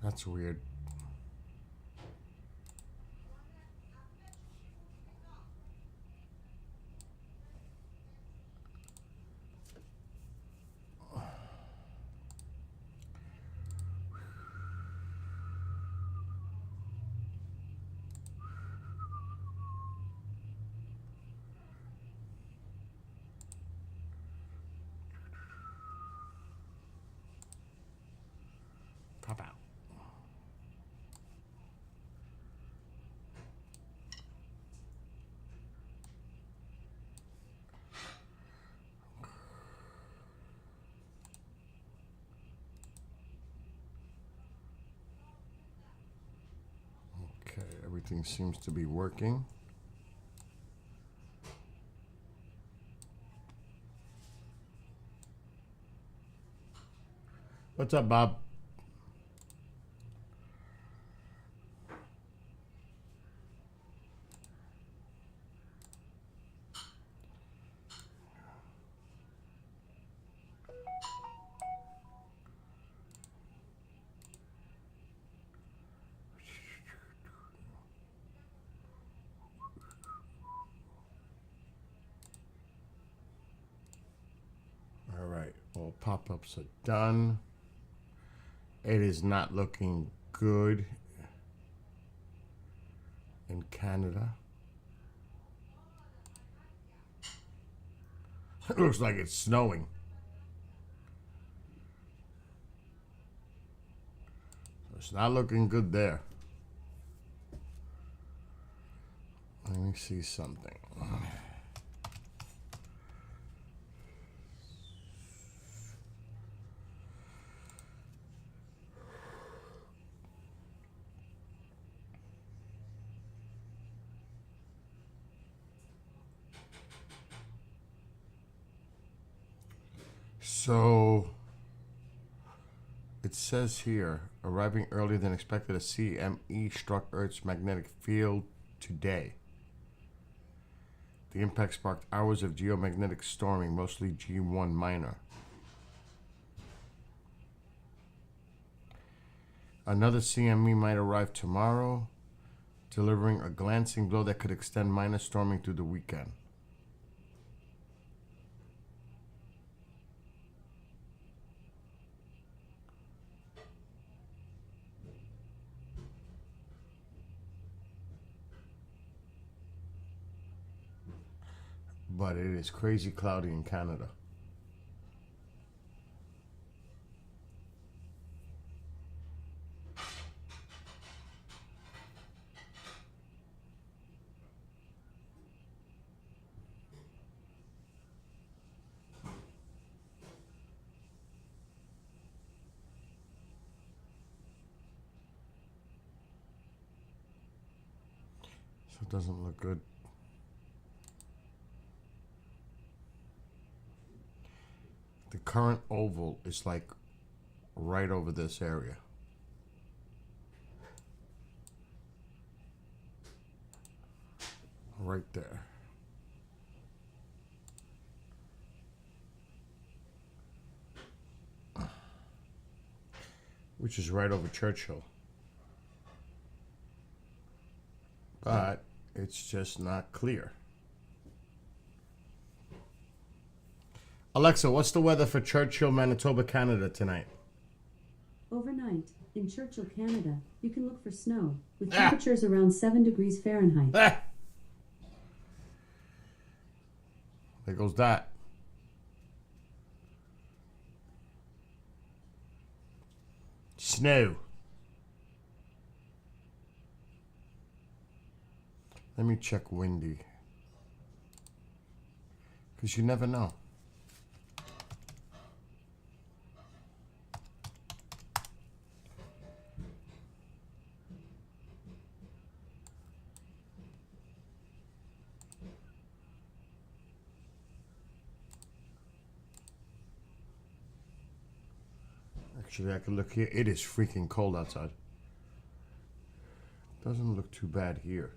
That's weird. Pop out. Okay, everything seems to be working. What's up, Bob? All right, all pop-ups are done. It is not looking good in Canada. It looks like it's snowing. It's not looking good there. Let me see something. So it says here, arriving earlier than expected, a CME struck Earth's magnetic field today. The impact sparked hours of geomagnetic storming, mostly G1 minor. Another CME might arrive tomorrow, delivering a glancing blow that could extend minor storming through the weekend. But it is crazy cloudy in Canada. So it doesn't look good. The current oval is like right over this area. Right there. Which is right over Churchill. But it's just not clear. Alexa, what's the weather for Churchill, Manitoba, Canada tonight? Overnight, in Churchill, Canada, you can look for snow, with temperatures around 7 degrees Fahrenheit. There goes that. Snow. Let me check windy. Because you never know. Actually, I can look here. It is freaking cold outside. Doesn't look too bad here.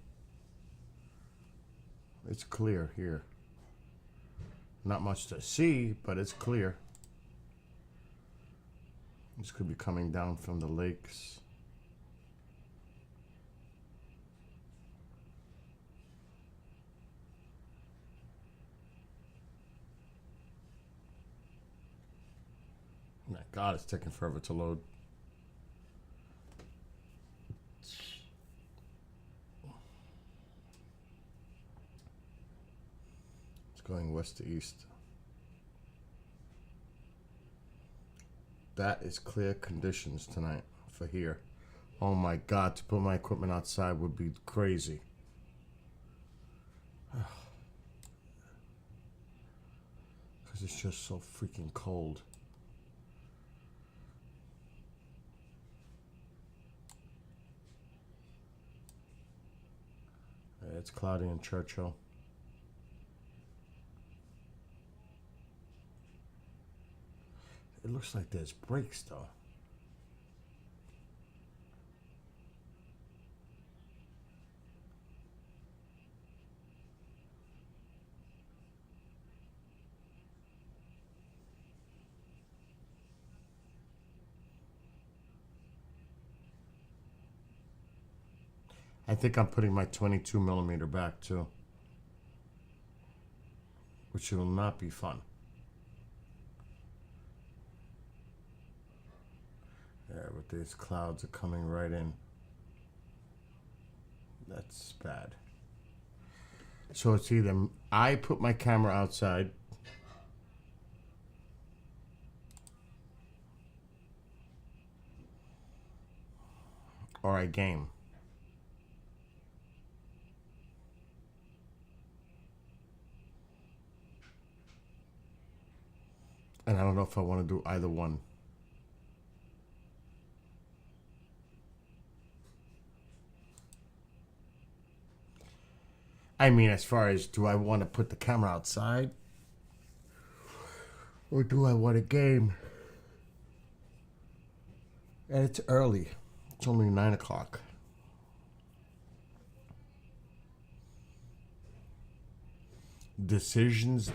It's clear here. Not much to see, but it's clear. This could be coming down from the lakes. God, it's taking forever to load. It's going west to east. That is clear conditions tonight for here. Oh my God, to put my equipment outside would be crazy. Because it's just so freaking cold. It's cloudy in Churchill. It looks like there's breaks though. I think I'm putting my 22 millimeter back too, which will not be fun. Yeah, but these clouds are coming right in. That's bad. So it's either I put my camera outside or I game. And I don't know if I want to do either one. I mean, as far as do I want to put the camera outside? Or do I want a game? And it's early. It's only 9 o'clock. Decisions.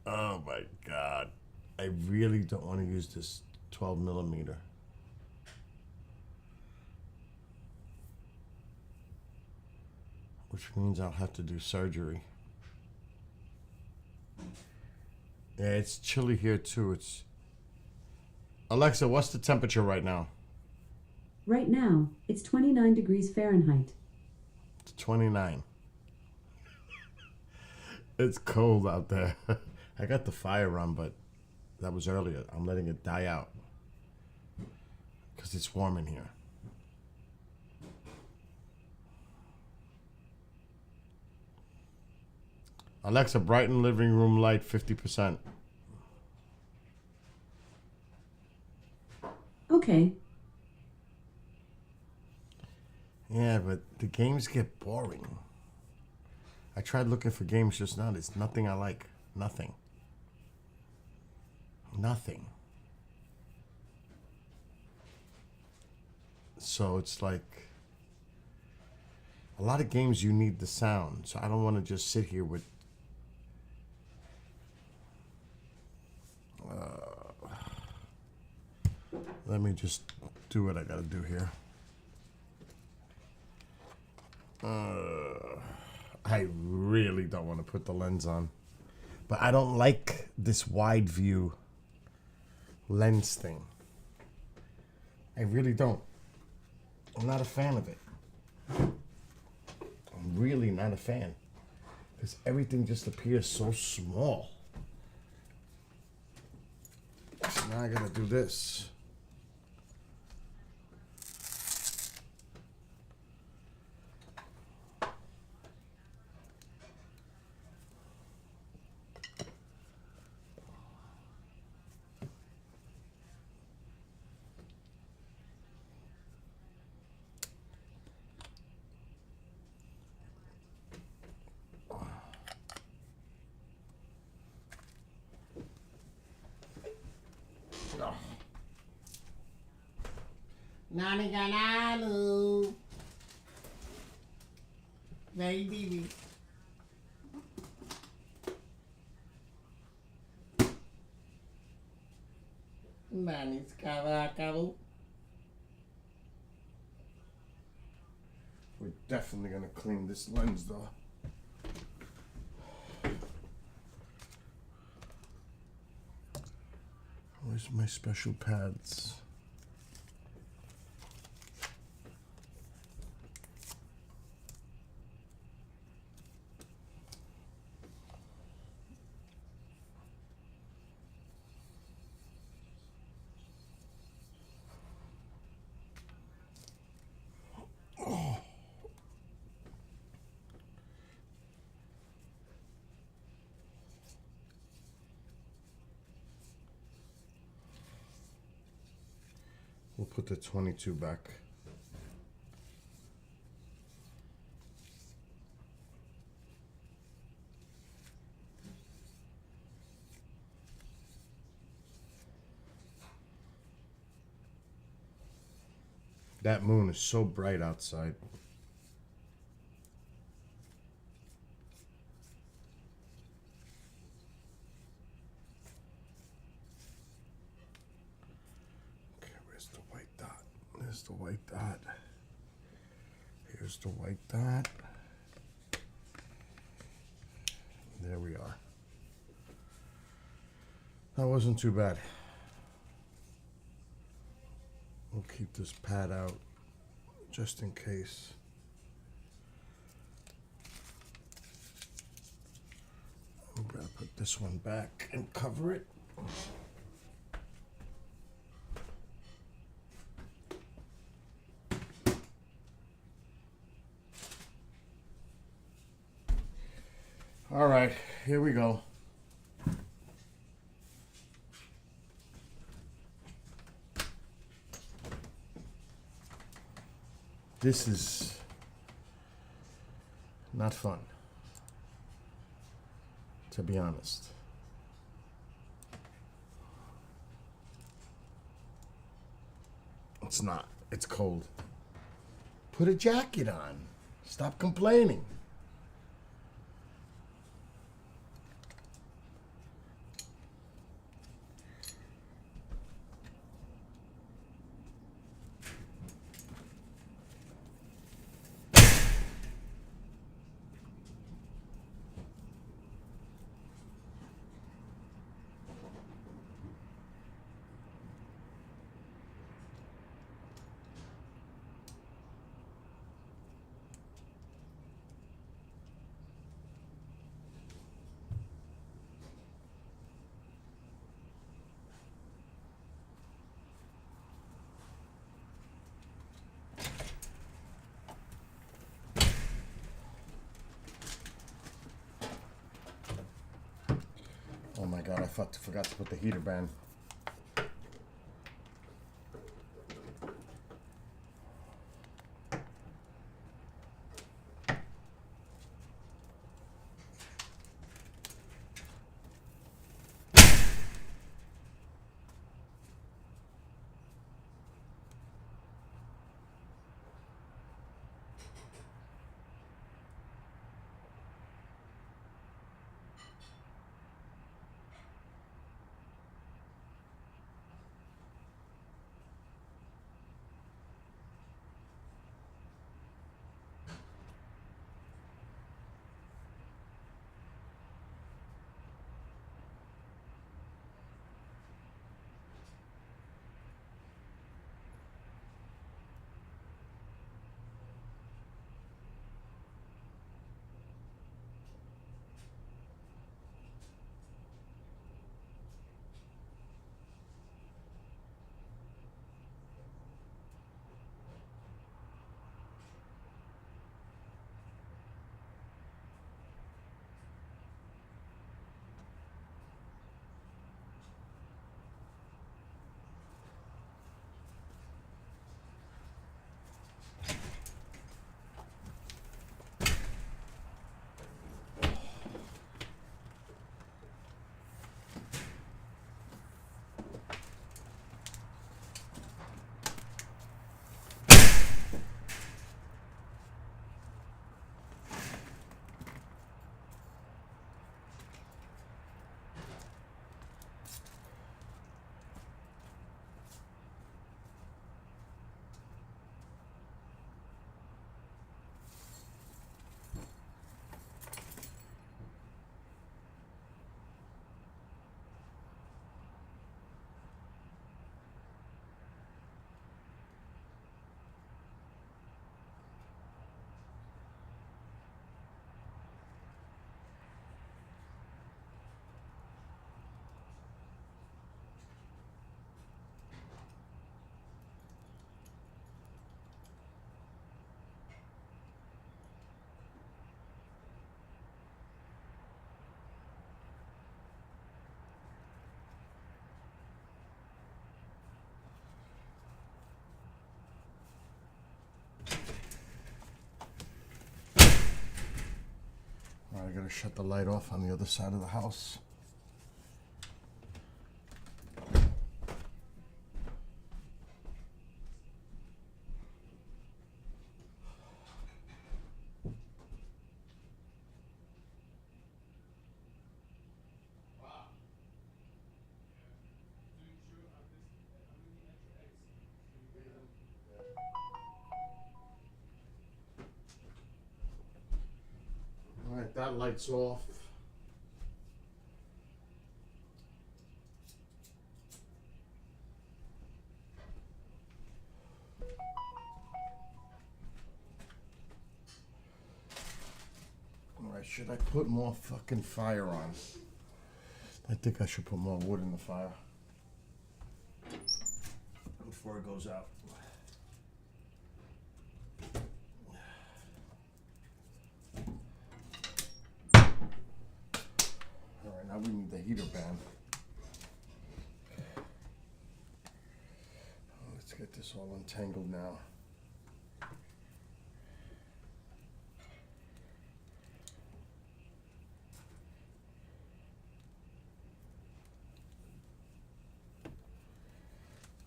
Oh my God. I really don't want to use this 12 millimeter. Which means I'll have to do surgery. Yeah, it's chilly here too. It's Alexa, what's the temperature right now? Right now, it's 29 degrees Fahrenheit. It's 29. It's cold out there. I got the fire on, but that was earlier. I'm letting it die out because it's warm in here. Alexa, brighten living room light 50%. Okay. Yeah, but the games get boring. I tried looking for games just now. There's nothing I like. Nothing. So it's like a lot of games you need the sound. So I don't want to just sit here with let me just do what I gotta do here. I really don't want to put the lens on. But I don't like this wide view lens thing. I really don't. I'm not a fan of it. I'm really not a fan. Because everything just appears so small. So now I gotta do this. Naniganalo. Baby. Nani's cavacavo. We're definitely gonna clean this lens though. Where's my special pads? We'll put the 22 back. That moon is so bright outside. Okay, where's the white dot? There's the white dot. Here's the white dot. There we are. That wasn't too bad. We'll keep this pad out just in case. I'm gonna put this one back and cover it. All right, here we go. This is not fun, to be honest. It's not. It's cold. Put a jacket on. Stop complaining. Oh my god, I forgot to put the heater band. gotta shut the light off on the other side of the house. All right, that light's off. All right, should I put more fucking fire on? I think I should put more wood in the fire before it goes out. Now we need the heater band. Let's get this all untangled now.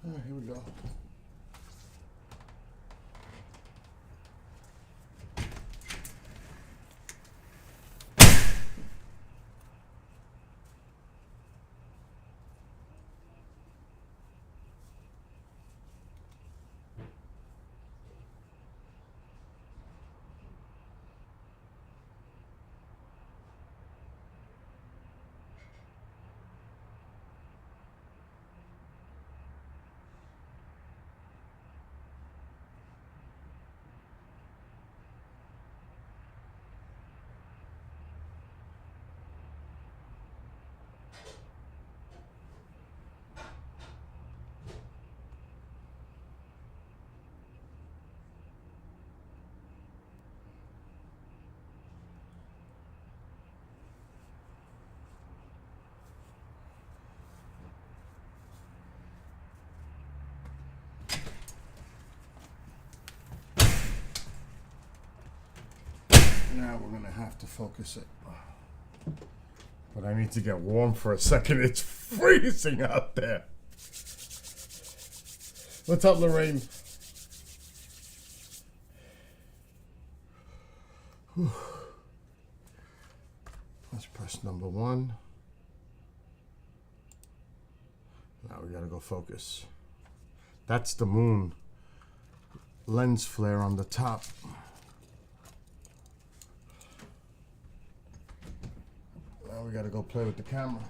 All right, here we go. Now we're gonna have to focus it. But I need to get warm for a second. It's freezing out there. What's up, Lorraine? Whew. Let's press number 1. Now we gotta go focus. That's the moon lens flare on the top. Now we gotta go play with the camera.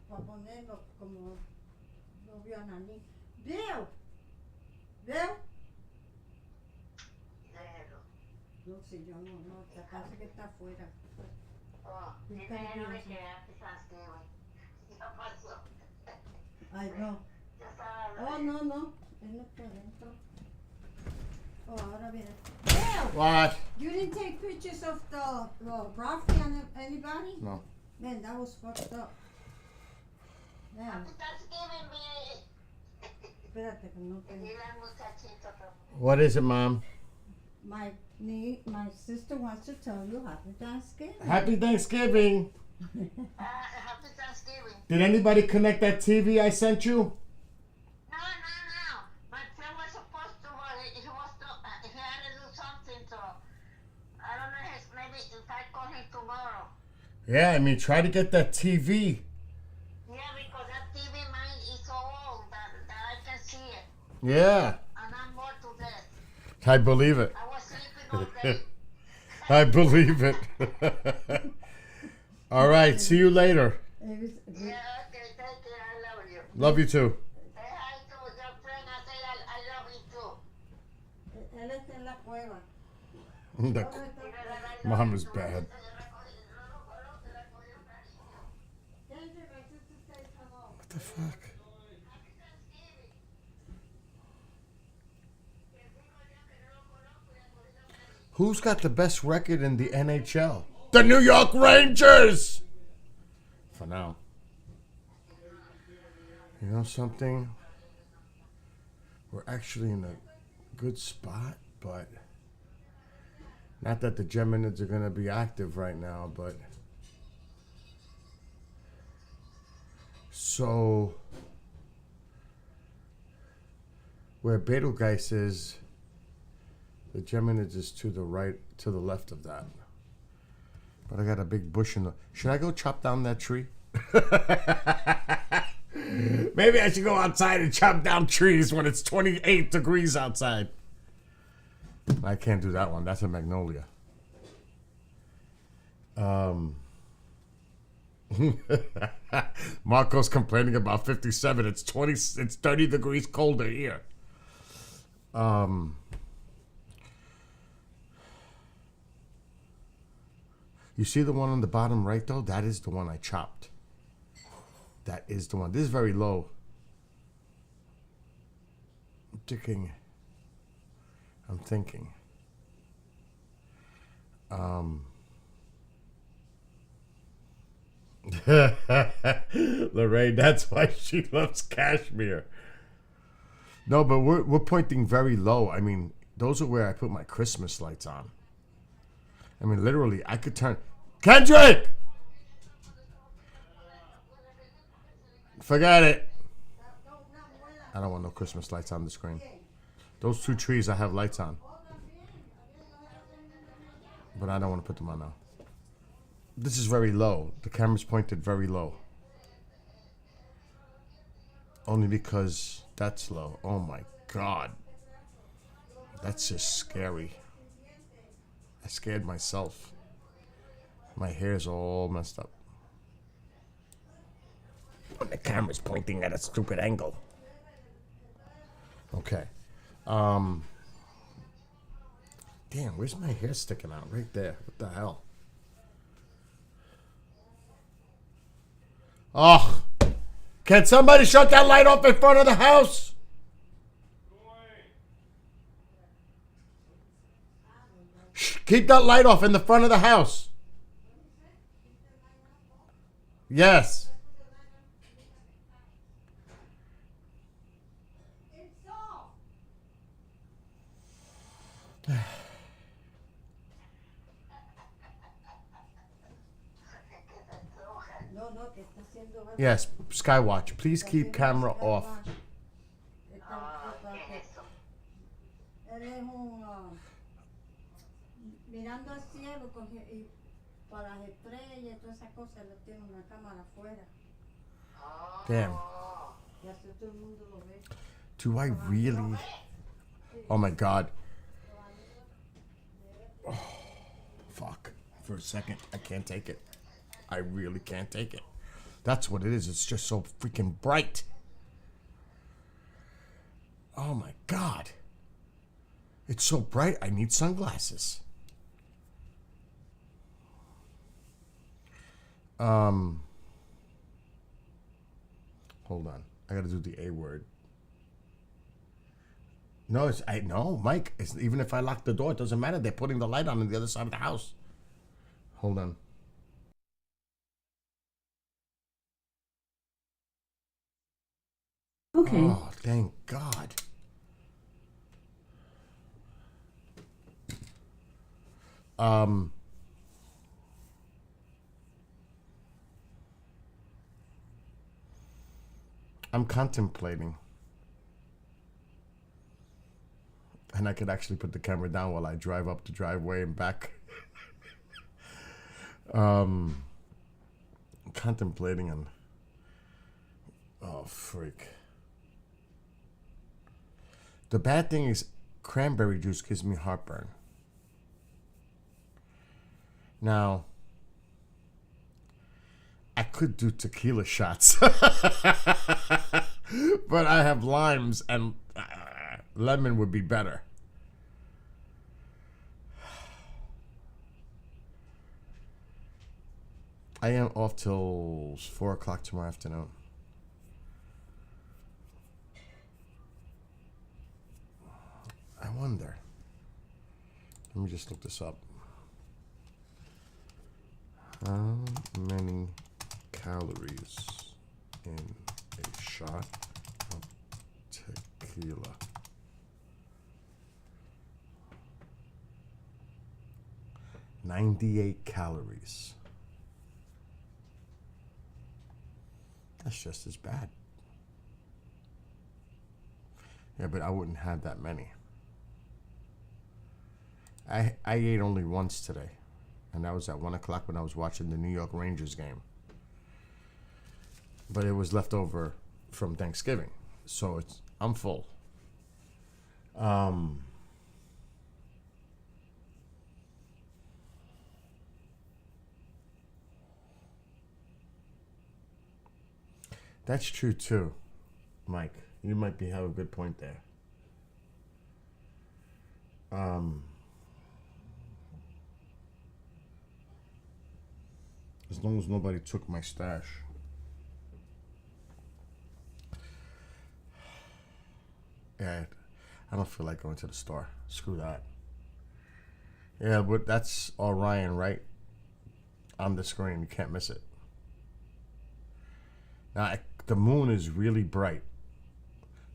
Para ponerlo como lo vio a Nani. Bill! Bill? No sé, yo no, te parece que está afuera. Ay, no. Oh, no, él no está adentro. Oh, ahora viene. Bill! What? You didn't take pictures of the Ralphie and anybody? No. Man, that was fucked up. Man. Espérate que no tengo. What is it, Mom? My sister wants to tell you Happy Thanksgiving. Happy Thanksgiving. Happy Thanksgiving. Did anybody connect that TV I sent you? No. My friend was supposed to, he had to do something, so I don't know, maybe if I call him tomorrow. Yeah, I mean, try to get that TV. Yeah, because that TV mine is so old that I can see it. Yeah, And I'm bored to death. I believe it. I was sleeping all day. I believe it. All right, see you later. Yeah, okay, take care. I love you. Love you too. Say hi to your friend. I say I love you too. The mom is bad. What the fuck? Who's got the best record in the NHL? The New York Rangers! For now. You know something? We're actually in a good spot, but not that the Geminids are going to be active right now, but so where Betelgeuse is, the Geminids is to the right, to the left of that. But I got a big bush in the... Should I go chop down that tree? Maybe I should go outside and chop down trees when it's 28 degrees outside. I can't do that one. That's a magnolia. Marco's complaining about 57. It's 30 degrees colder here. You see the one on the bottom right, though? That is the one I chopped. That is the one. This is very low. I'm thinking. Lorraine, that's why she loves cashmere. No, but we're pointing very low. I mean, those are where I put my Christmas lights on. I mean, literally, I could turn... Kendrick! Forget it. I don't want no Christmas lights on the screen. Those two trees I have lights on. But I don't want to put them on now. This is very low. The camera's pointed very low. Only because that's low. Oh my God. That's just scary. I scared myself. My hair's all messed up. When the camera's pointing at a stupid angle. Okay. Damn, where's my hair sticking out? Right there. What the hell? Oh, can somebody shut that light off in front of the house? Shh, keep that light off in the front of the house. Yes. Yes, Skywatch, please keep camera off. Él es un mirando al cielo y para las estrellas y todas esas cosas, él tiene una cámara afuera. Damn. Y así todo el mundo lo ve. Do I really? Oh my God. Oh, fuck. For a second, I can't take it. I really can't take it. That's what it is. It's just so freaking bright. Oh my God. It's so bright, I need sunglasses. Hold on. I gotta do the A word. No, no, Mike. Even if I lock the door, it doesn't matter. They're putting the light on the other side of the house. Hold on. Okay. Oh, thank God. I'm contemplating. And I could actually put the camera down while I drive up the driveway and back. Contemplating on... Oh, freak. The bad thing is cranberry juice gives me heartburn. Now, I could do tequila shots. But I have limes and lemon would be better. I am off till 4 o'clock tomorrow afternoon. I wonder. Let me just look this up. How many calories in a shot of tequila? $98 calories. That's just as bad. Yeah, but I wouldn't have that many. I ate only once today, and that was at 1 o'clock when I was watching the New York Rangers game. But it was left over from Thanksgiving, so I'm full. That's true too, Mike. You might have a good point there. As long as nobody took my stash. Yeah, I don't feel like going to the store. Screw that. Yeah, but that's Orion, right? On the screen. You can't miss it. Now, the moon is really bright,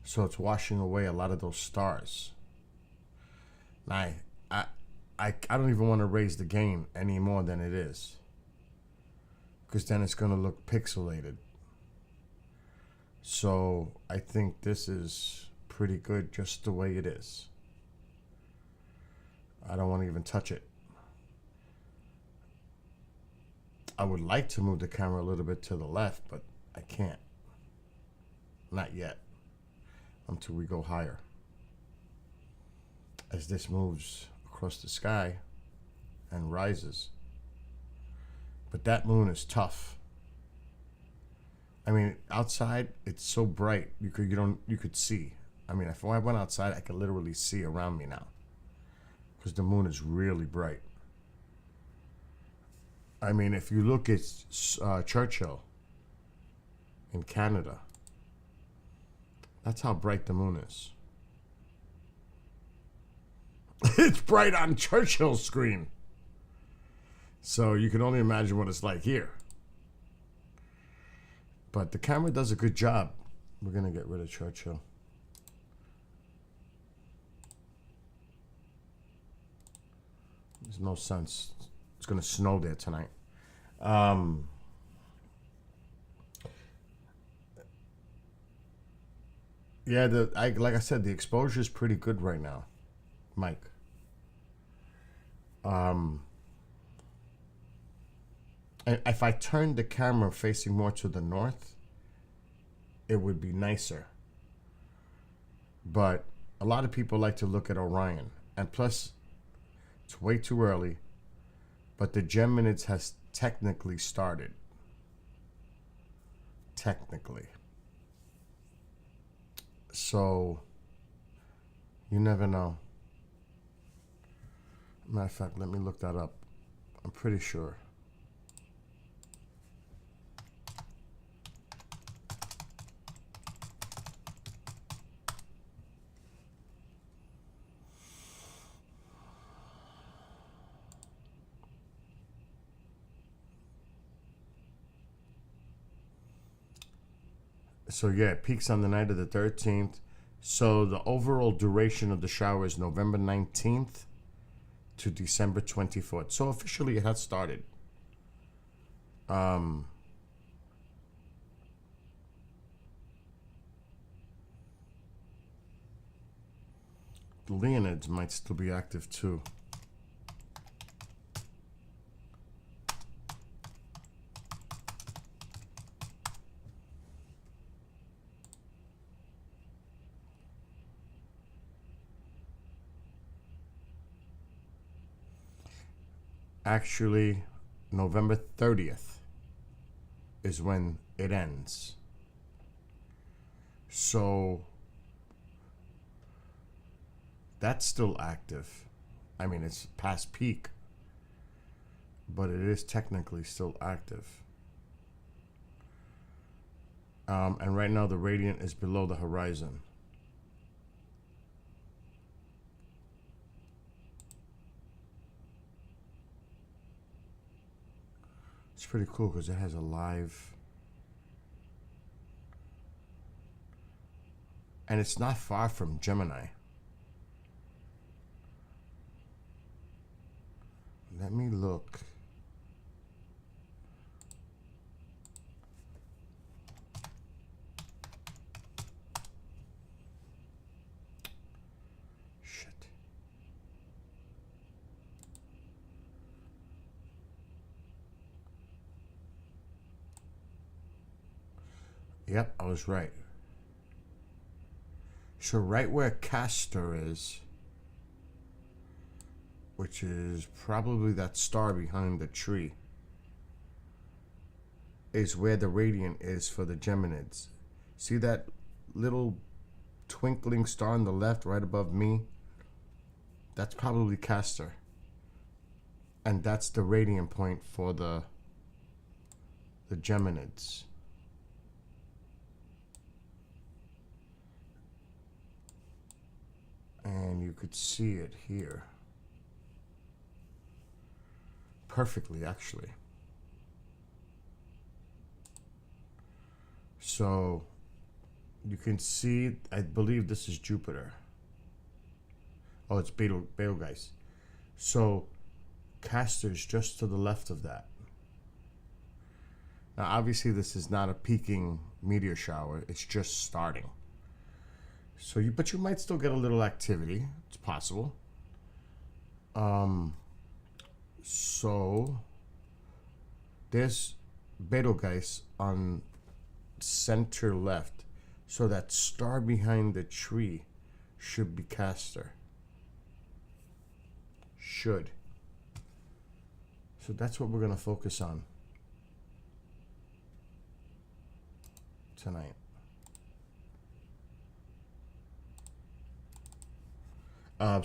so it's washing away a lot of those stars. Now, I don't even want to raise the gain any more than it is, because then it's going to look pixelated. So I think this is pretty good just the way it is. I don't want to even touch it. I would like to move the camera a little bit to the left, but I can't. Not yet. Until we go higher. As this moves across the sky and rises. But that moon is tough. I mean, outside it's so bright you could see. I mean, if I went outside, I could literally see around me now, because the moon is really bright. I mean, if you look at Churchill in Canada, that's how bright the moon is. It's bright on Churchill's screen. So you can only imagine what it's like here. But the camera does a good job. We're going to get rid of Churchill. There's no sense. It's going to snow there tonight. Yeah, like I said, the exposure is pretty good right now, Mike. And if I turned the camera facing more to the north, it would be nicer. But a lot of people like to look at Orion. And plus, it's way too early. But the Geminids has technically started. Technically. So, you never know. Matter of fact, let me look that up. I'm pretty sure. So yeah, it peaks on the night of the 13th. So the overall duration of the shower is November 19th to December 24th. So officially it has started. The Leonids might still be active too. Actually, November 30th is when it ends. So that's still active. I mean, it's past peak. but it is technically still active. And right now the radiant is below the horizon. It's pretty cool because it has a live, and it's not far from Gemini. Let me look. Shit. Yep, I was right. So right where Castor is, which is probably that star behind the tree, is where the radiant is for the Geminids. See that little twinkling star on the left right above me? That's probably Castor. And that's the radiant point for the Geminids. And you could see it here. Perfectly, actually. So you can see, I believe this is Jupiter. Oh, it's Betelgeuse. So Castor's just to the left of that. Now, obviously, this is not a peaking meteor shower. It's just starting. So but you might still get a little activity. It's possible. So there's Betelgeuse on center left. So that star behind the tree should be Castor. Should. So that's what we're going to focus on tonight.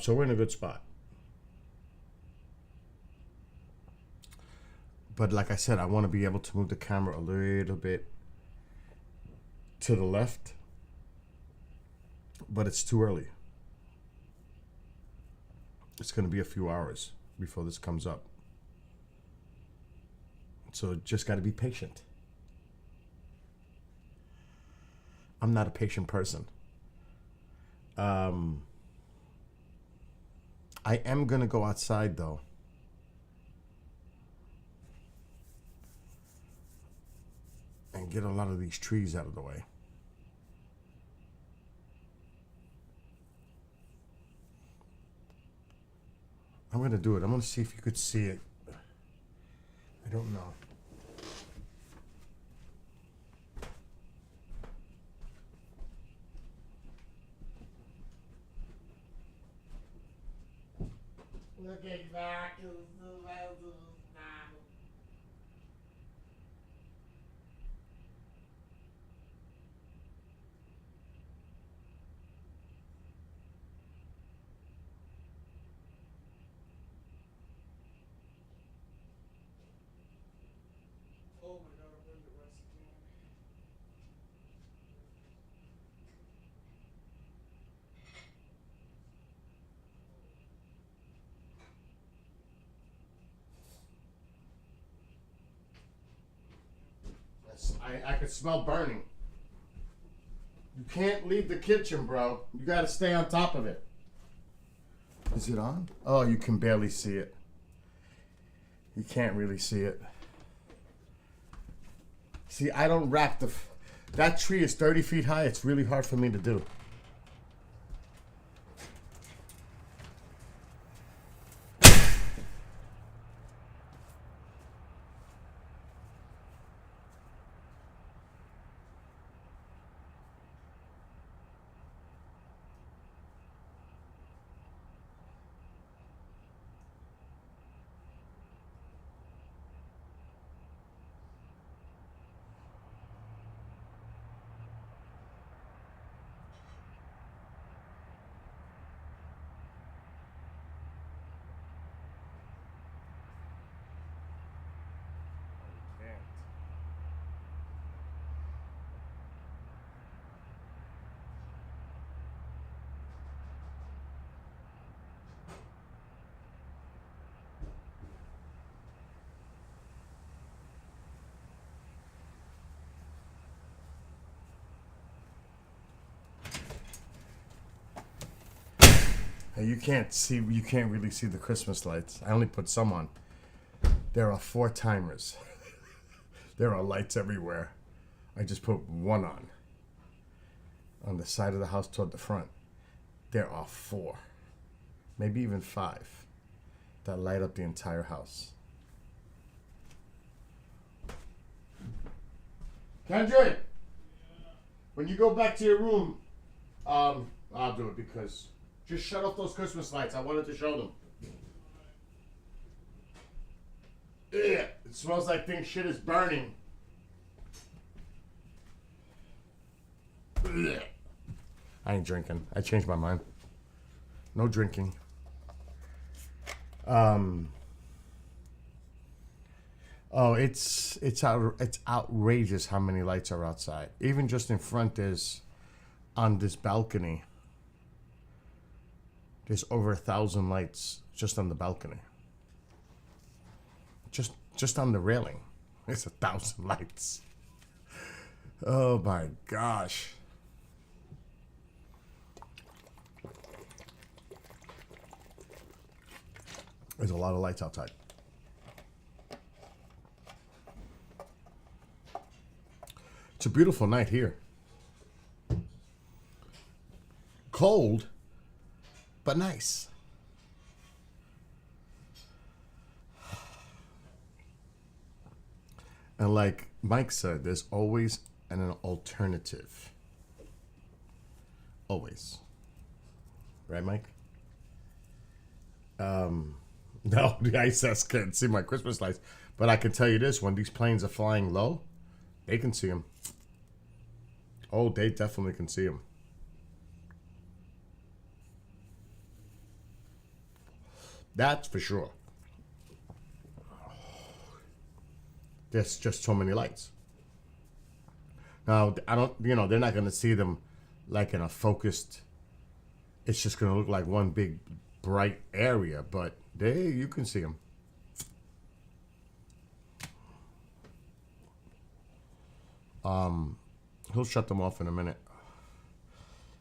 So we're in a good spot. But like I said, I want to be able to move the camera a little bit to the left. But it's too early. It's going to be a few hours before this comes up. So just got to be patient. I'm not a patient person. I am going to go outside, though. And get a lot of these trees out of the way. I'm going to do it. I'm going to see if you could see it. I don't know. Looking back to the mountains now. Oh my God, I'm going to rest again. I could smell burning. You can't leave the kitchen, bro. You got to stay on top of it. Is it on? Oh, you can barely see it. You can't really see it. See, I don't wrap that tree is 30 feet high. It's really hard for me to do. And you can't really see the Christmas lights. I only put some on. There are 4 timers. There are lights everywhere. I just put one on the side of the house toward the front. There are 4, maybe even 5, that light up the entire house. Kendrick, when you go back to your room, I'll do it because just shut off those Christmas lights. I wanted to show them. Yeah, it smells like shit is burning. Ugh. I ain't drinking. I changed my mind. No drinking. Oh, it's outrageous how many lights are outside. Even just in front, there's on this balcony. There's over 1,000 lights just on the balcony. Just on the railing, it's 1,000 lights. Oh my gosh. There's a lot of lights outside. It's a beautiful night here. Cold, but nice. And like Mike said, there's always an alternative. Always. Right, Mike? No, the ISS can't see my Christmas lights. But I can tell you this, when these planes are flying low, they can see them. Oh, they definitely can see them. That's for sure. There's just so many lights. Now, I don't, they're not going to see them like in a focused, it's just going to look like one big bright area, but you can see them. He'll shut them off in a minute.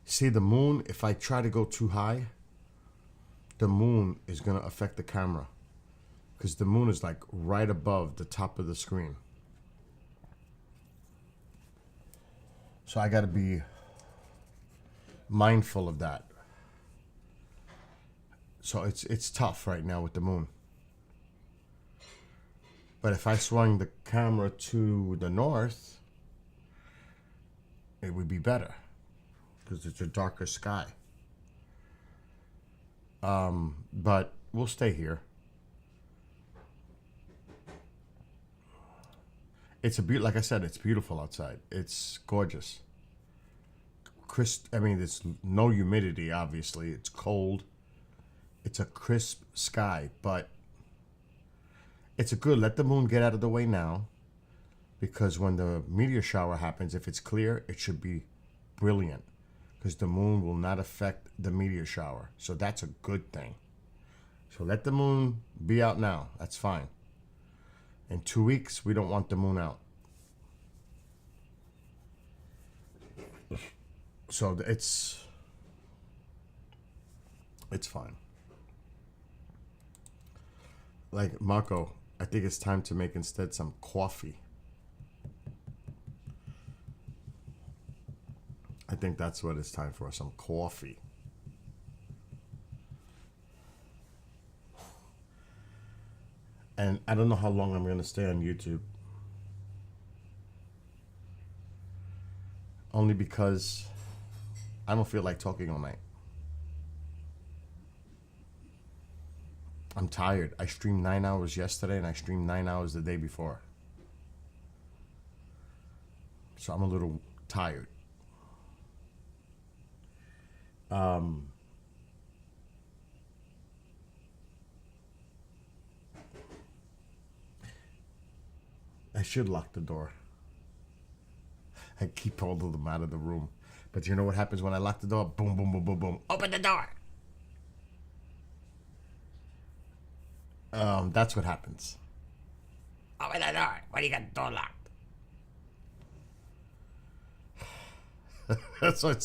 See, the moon, if I try to go too high, the moon is going to affect the camera. Because the moon is like right above the top of the screen. So I got to be mindful of that. So it's tough right now with the moon. But if I swung the camera to the north, it would be better. Because it's a darker sky. But we'll stay here. It's like I said, it's beautiful outside. It's gorgeous. There's no humidity, obviously. It's cold. It's a crisp sky, but it's let the moon get out of the way now, because when the meteor shower happens, if it's clear, it should be brilliant, because the moon will not affect the meteor shower. So that's a good thing. So let the moon be out now. That's fine. In 2 weeks, we don't want the moon out. So it's fine. Like Marco, I think it's time to make instead some coffee. I think that's what it's time for, some coffee. And I don't know how long I'm going to stay on YouTube. Only because I don't feel like talking all night. I'm tired. I streamed 9 hours yesterday and I streamed 9 hours the day before. So I'm a little tired. I should lock the door. I keep all of them out of the room. But you know what happens when I lock the door? Boom, boom, boom, boom, boom. Open the door! That's what happens. Open the door. Why do you got the door locked? So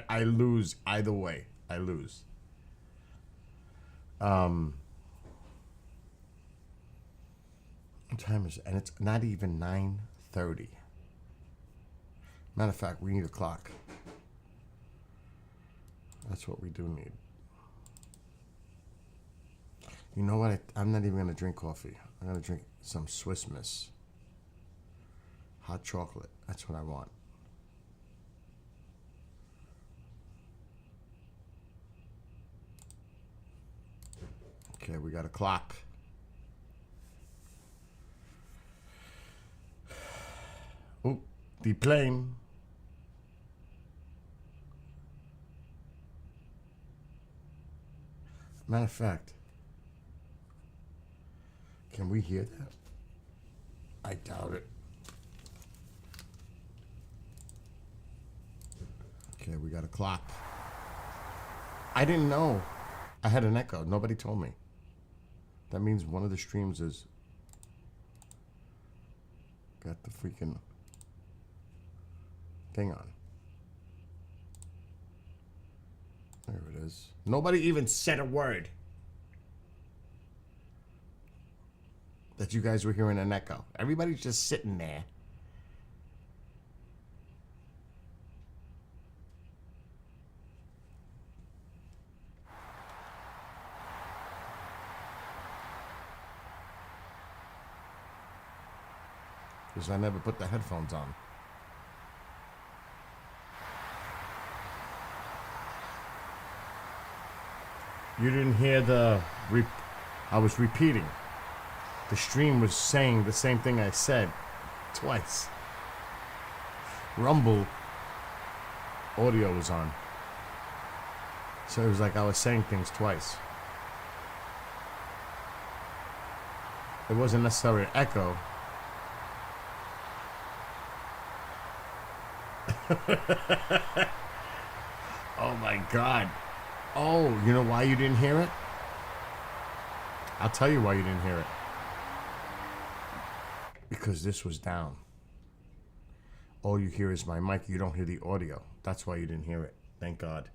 I lose either way. I lose. What time is it? And it's not even 9:30. Matter of fact, we need a clock. That's what we do need. You know what? I'm not even going to drink coffee. I'm going to drink some Swiss Miss. Hot chocolate. That's what I want. Okay, we got a clock. Oh, the plane. Matter of fact, can we hear that? I doubt it. Okay, we got a clock. I didn't know I had an echo. Nobody told me. That means one of the streams is got the freaking thing on. There it is. Nobody even said a word that you guys were hearing an echo. Everybody's just sitting there. Because I never put the headphones on. You didn't hear I was repeating. The stream was saying the same thing I said twice. Rumble audio was on. So it was like I was saying things twice. It wasn't necessarily an echo. Oh my God. Oh, you know why you didn't hear it? I'll tell you why you didn't hear it. Because this was down. All you hear is my mic. You don't hear the audio. That's why you didn't hear it. Thank God.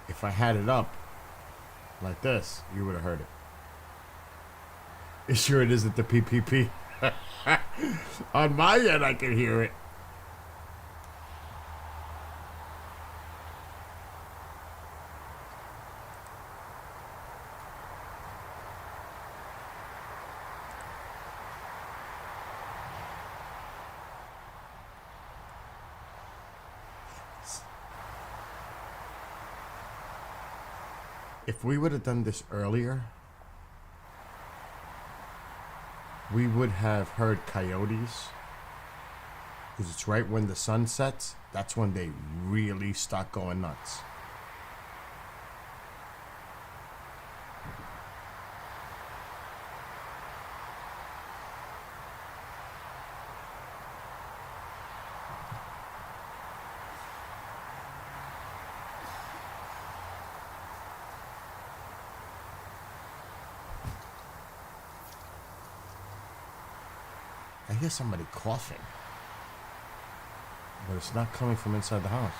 If I had it up like this, you would have heard it. Sure it isn't the PPP. On my end, I can hear it. If we would have done this earlier, we would have heard coyotes. Because it's right when the sun sets, that's when they really start going nuts. I hear somebody coughing. But it's not coming from inside the house.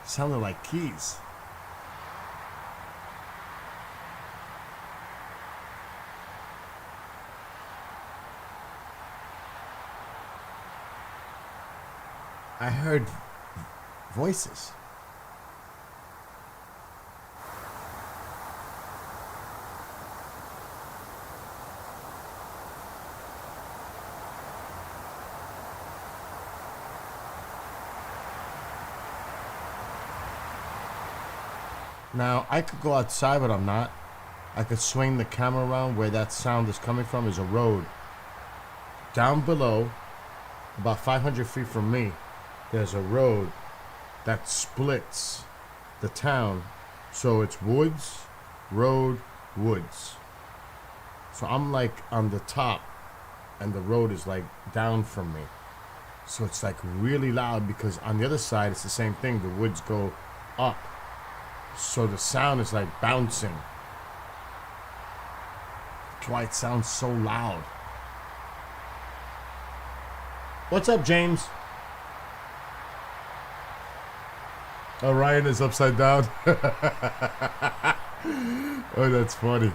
It sounded like keys. I heard voices. Now, I could go outside, but I'm not. I could swing the camera around where that sound is coming from is a road. Down below, about 500 feet from me, there's a road that splits the town. So it's woods, road, woods. So I'm like on the top and the road is like down from me. So it's like really loud because on the other side it's the same thing. The woods go up. So the sound is like bouncing. That's why it sounds so loud. What's up, James? Ryan is upside down. Oh, that's funny.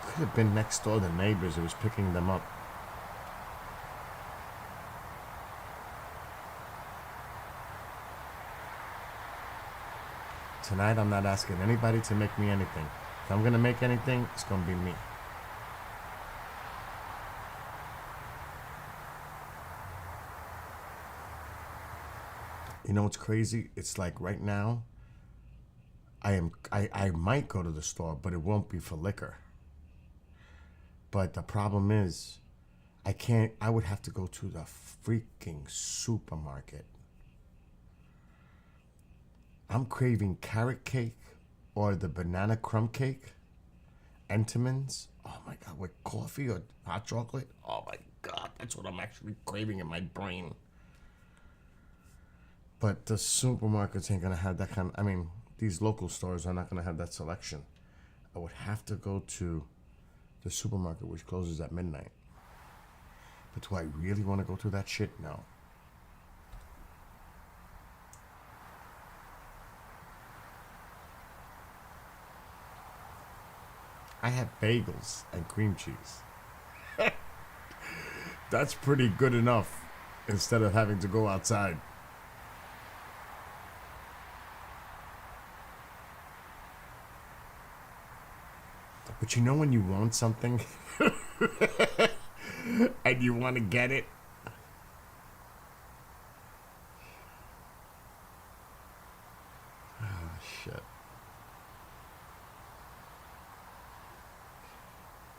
Could have been next door, the neighbors who was picking them up. Tonight, I'm not asking anybody to make me anything. If I'm gonna make anything, it's gonna be me. You know what's crazy? It's like right now, I might go to the store, but it won't be for liquor. But the problem is, I would have to go to the freaking supermarket. I'm craving carrot cake or the banana crumb cake. Entenmann's. Oh my God, with coffee or hot chocolate. Oh my God, that's what I'm actually craving in my brain. But the supermarkets ain't gonna have that kind. I mean, these local stores are not gonna have that selection. I would have to go to the supermarket, which closes at midnight. But do I really want to go through that shit? No. I had bagels and cream cheese. That's pretty good enough instead of having to go outside. But you know when you want something and you want to get it? Oh, shit.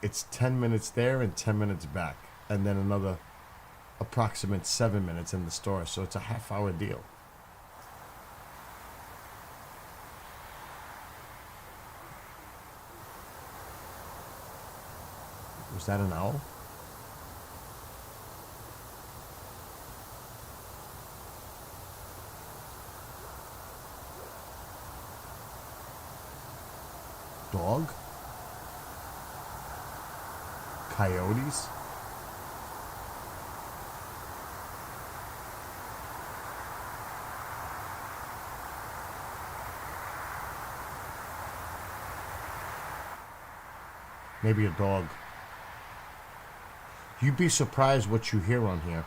It's 10 minutes there and 10 minutes back. And then another approximate 7 minutes in the store. So it's a half-hour deal. Was that an owl? Dog? Coyotes? Maybe a dog. You'd be surprised what you hear on here.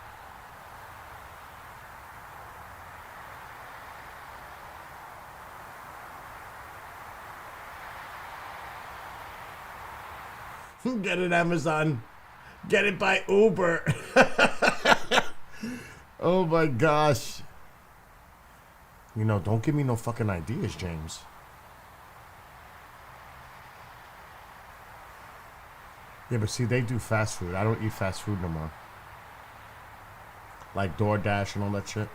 Get it, Amazon. Get it by Uber. Oh my gosh. You know, don't give me no fucking ideas, James. Yeah, but see, they do fast food. I don't eat fast food no more. Like DoorDash and all that shit.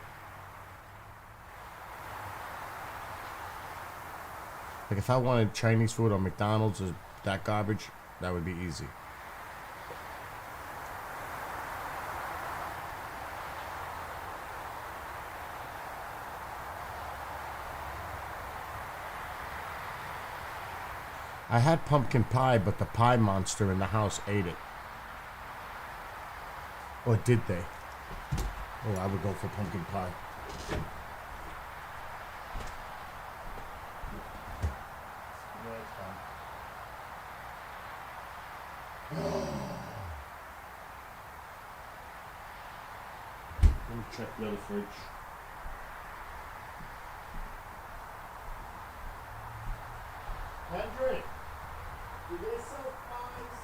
Like if I wanted Chinese food or McDonald's or that garbage, that would be easy. I had pumpkin pie, but the pie monster in the house ate it. Or did they? Oh, I would go for pumpkin pie. Let me check the other fridge. Hendrik, do they sell pies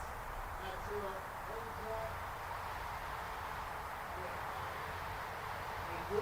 at your home club? They do?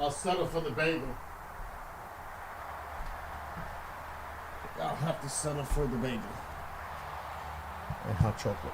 I'll settle for the bagel. I'll have to settle for the bagel. And hot chocolate.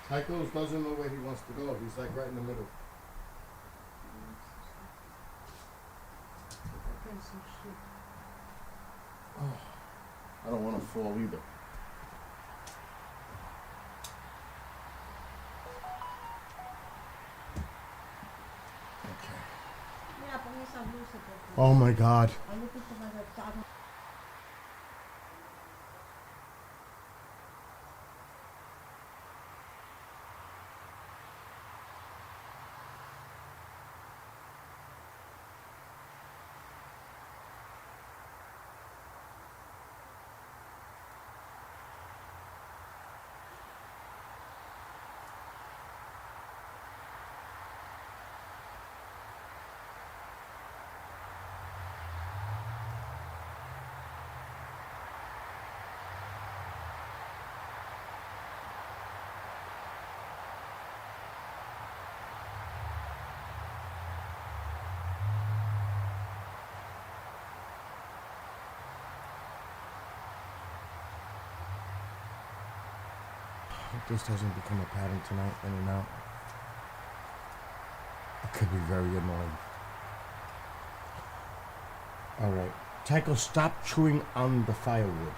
Tychos doesn't know where he wants to go. He's like right in the middle. Oh, I don't want to fall either. Okay. Mira, pon esas luces, por favor. Oh my God. I'm looking for my laptop. Hope this doesn't become a pattern tonight, in and out. It could be very annoying. Alright. Tycho, stop chewing on the firewood.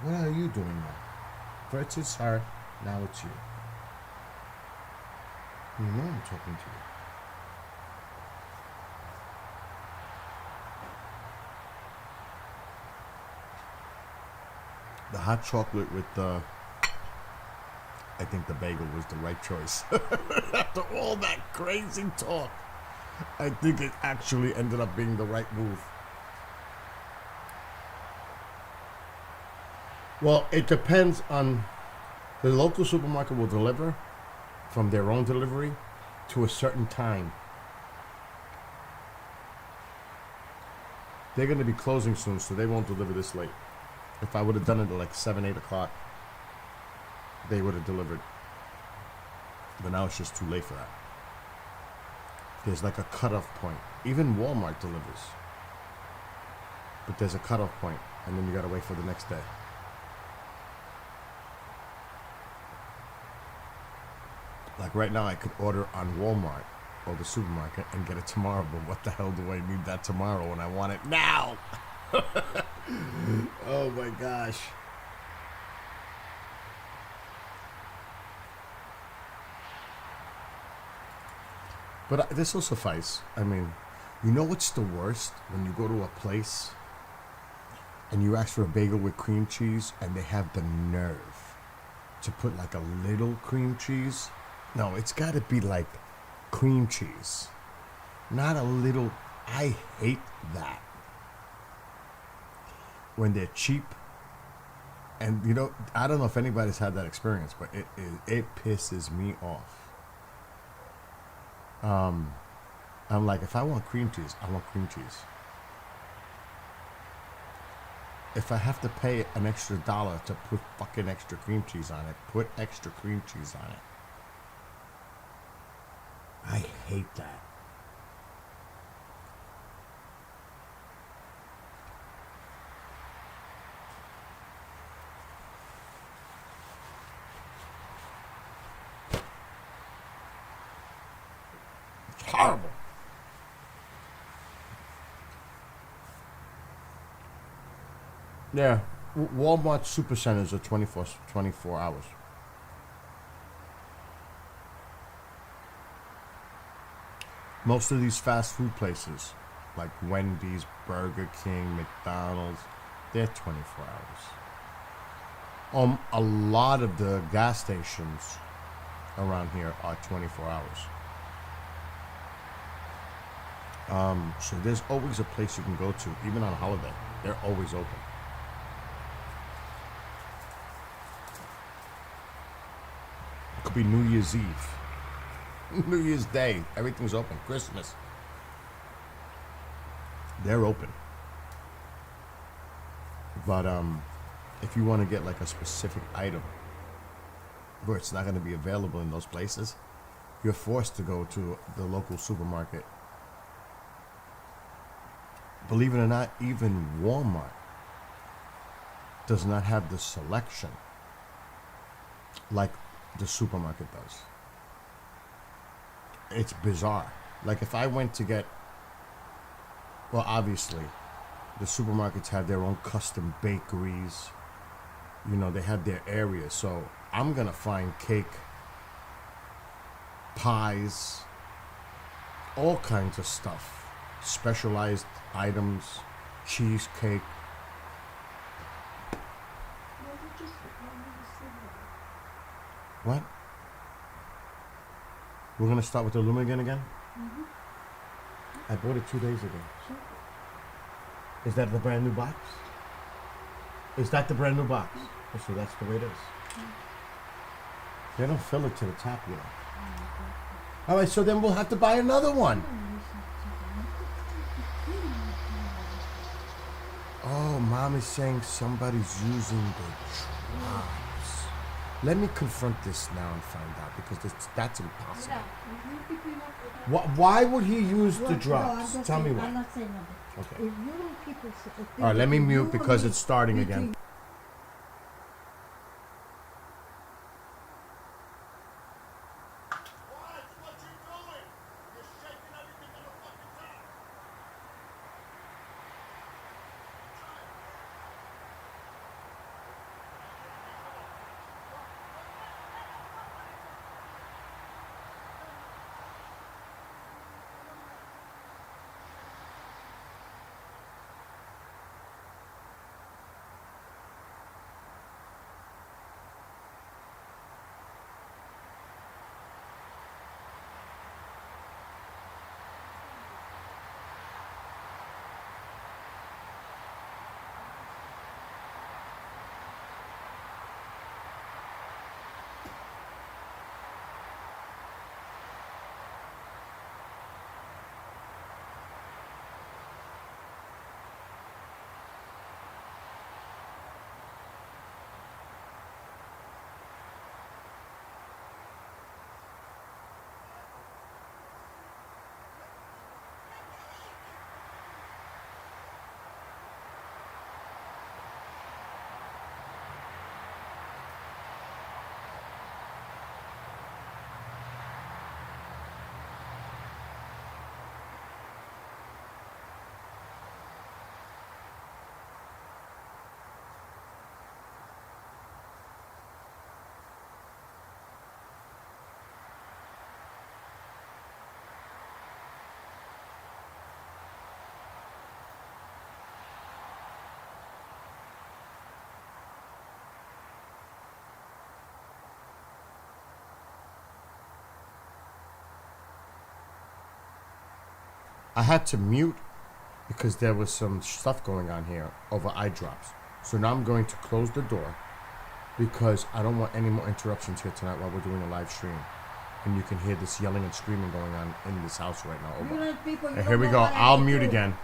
What are you doing now? First it's her, now it's you. You know I'm talking to you. The hot chocolate with the... I think the bagel was the right choice. After all that crazy talk, I think it actually ended up being the right move. Well, it depends on... The local supermarket will deliver from their own delivery to a certain time. They're going to be closing soon, so they won't deliver this late. If I would have done it at like 7, 8 o'clock, they would have delivered. But now it's just too late for that. There's like a cutoff point. Even Walmart delivers. But there's a cutoff point, and then you gotta wait for the next day. Like right now, I could order on Walmart or the supermarket and get it tomorrow, but what the hell do I need that tomorrow when I want it now? Oh my gosh. But this will suffice. I mean, you know what's the worst? When you go to a place and you ask for a bagel with cream cheese and they have the nerve to put like a little cream cheese. No, it's got to be like cream cheese, not a little. I hate that. When they're cheap. And you know, I don't know if anybody's had that experience, but it pisses me off. I'm like, if I want cream cheese, I want cream cheese. if I have to pay an extra $1 to put fucking extra cream cheese on it, put extra cream cheese on it. I hate that. It's horrible. Yeah, Walmart supercenters are 24 hours. Most of these fast food places, like Wendy's, Burger King, McDonald's, they're 24 hours. A lot of the gas stations around here are 24 hours. So there's always a place you can go to, even on holiday. They're always open. It could be New Year's Eve, New Year's Day. Everything's open. Christmas. They're open. But if you want to get like a specific item where it's not going to be available in those places, you're forced to go to the local supermarket. Believe it or not, even Walmart does not have the selection like the supermarket does. It's bizarre. Like if I went to get, well, obviously, the supermarkets have their own custom bakeries. You know, they have their areas. So I'm gonna find cake, pies, all kinds of stuff, specialized items, cheesecake. What? We're gonna start with the Lumigan again? I bought it 2 days ago. Is that the brand new box? Is that the brand new box? Oh, so that's the way it is. They don't fill it to the top yet. All right, so then we'll have to buy another one. Oh, Mom is saying somebody's using the drops. Let me confront this now and find out, because that's impossible. Why would he use the drops? Tell me I'm why. not saying nothing. Okay. If you don't keep it, All right, let me mute because it's starting again. I had to mute because there was some stuff going on here over eye drops. So now I'm going to close the door because I don't want any more interruptions here tonight while we're doing a live stream. And you can hear this yelling and screaming going on in this house right now. You let people, you And don't here we know go. what I I'll can mute do. again.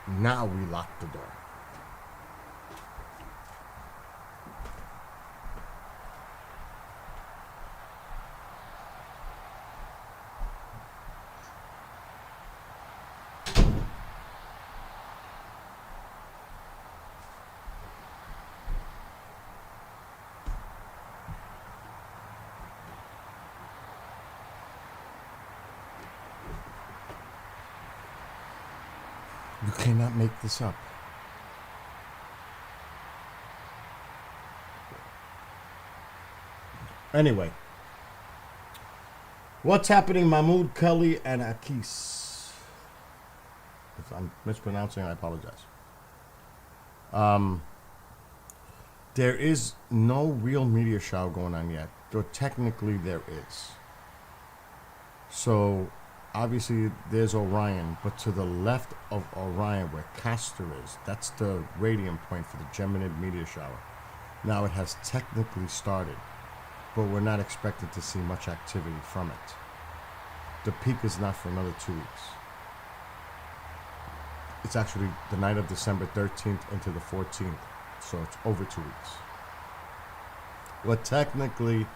Now we lock the door. You cannot make this up. Anyway, what's happening, Mahmoud, Kelly, and Akis? If I'm mispronouncing, I apologize. There is no real meteor shower going on yet, though technically there is. So, obviously, there's Orion, but to the left of Orion, where Castor is, that's the radiant point for the Geminid meteor shower. Now, it has technically started, but we're not expected to see much activity from it. The peak is not for another 2 weeks. It's actually the night of December 13th into the 14th, so it's over 2 weeks. But technically,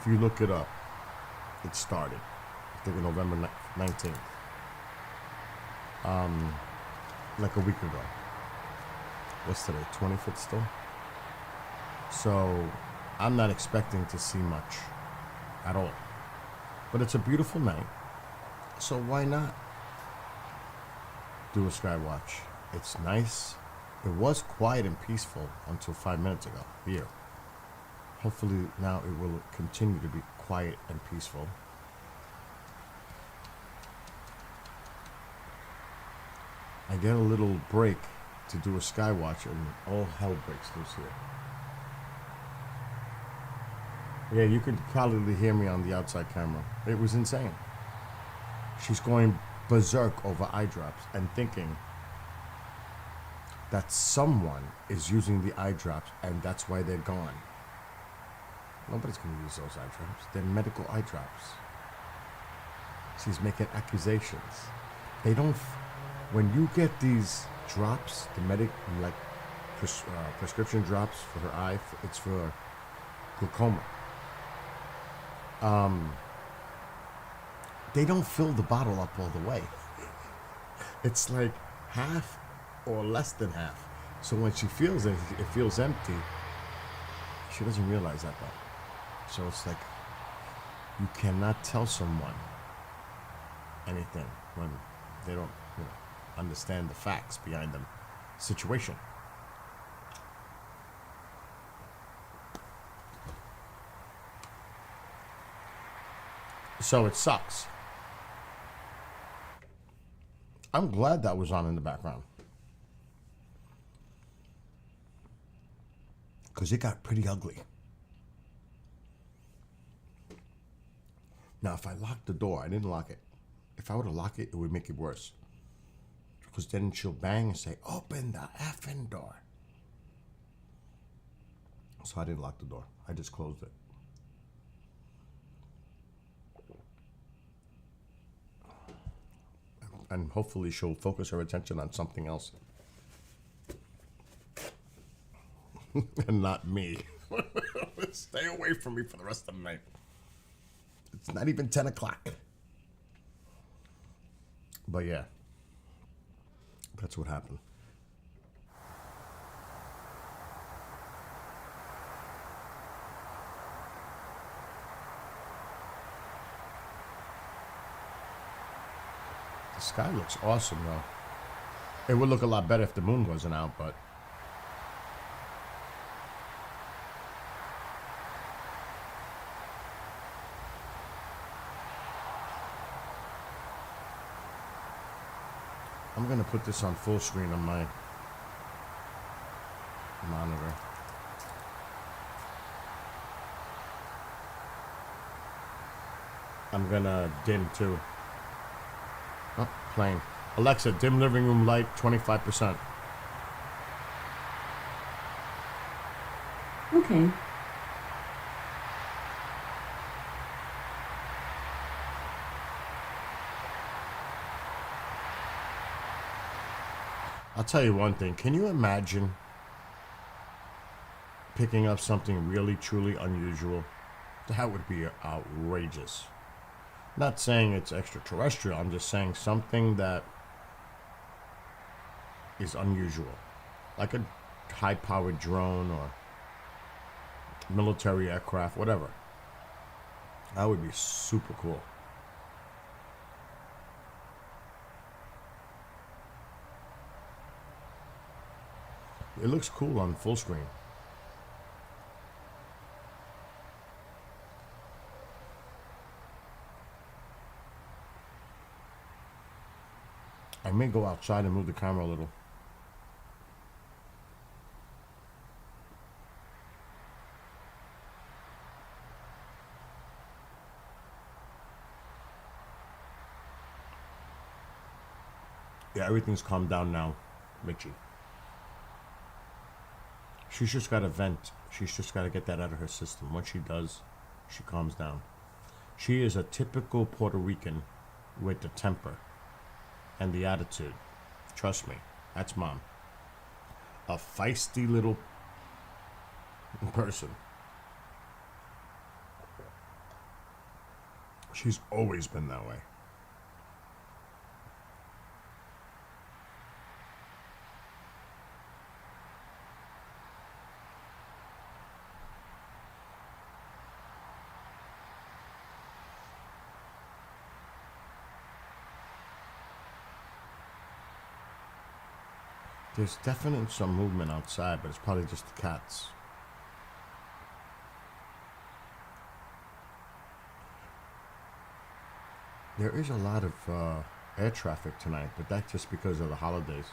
if you look it up, it started. I think November 19th. Like a week ago. What's today? 25th still? So I'm not expecting to see much at all. But it's a beautiful night. So why not do a sky watch? It's nice. It was quiet and peaceful until 5 minutes ago here. Hopefully now it will continue to be quiet and peaceful. I get a little break to do a sky watch and all hell breaks loose here. Yeah, you could probably hear me on the outside camera. It was insane. She's going berserk over eye drops and thinking that someone is using the eye drops and that's why they're gone. Nobody's going to use those eye drops. They're medical eye drops. She's making accusations. They don't... When you get these drops, the prescription drops for her eye, it's for glaucoma. They don't fill the bottle up all the way. It's like half or less than half. So when she feels it feels empty. She doesn't realize that though. So it's like you cannot tell someone anything when they don't, understand the facts behind the situation. So it sucks. I'm glad that was on in the background. Because it got pretty ugly. Now, if I locked the door, I didn't lock it. If I were to lock it, it would make it worse. Because then she'll bang and say, open the effing door. So I didn't lock the door. I just closed it. And hopefully she'll focus her attention on something else. And not me. Stay away from me for the rest of the night. It's not even 10 o'clock. But yeah. That's what happened. The sky looks awesome, though. It would look a lot better if the moon wasn't out, but... I'm going to put this on full screen on my monitor. I'm going to dim, too. Oh, playing. Alexa, dim living room light 25%. Okay. I'll tell you one thing. Can you imagine picking up something really, truly unusual? That would be outrageous. Not saying it's extraterrestrial. I'm just saying something that is unusual. Like a high-powered drone or military aircraft, whatever. That would be super cool. It looks cool on full screen. I may go outside and move the camera a little. Yeah, everything's calmed down now, Mitchie. She's just got to vent. She's just got to get that out of her system. Once she does, she calms down. She is a typical Puerto Rican with the temper and the attitude. Trust me, that's Mom. A feisty little person. She's always been that way. There's definitely some movement outside, but it's probably just the cats. There is a lot of air traffic tonight, but that's just because of the holidays.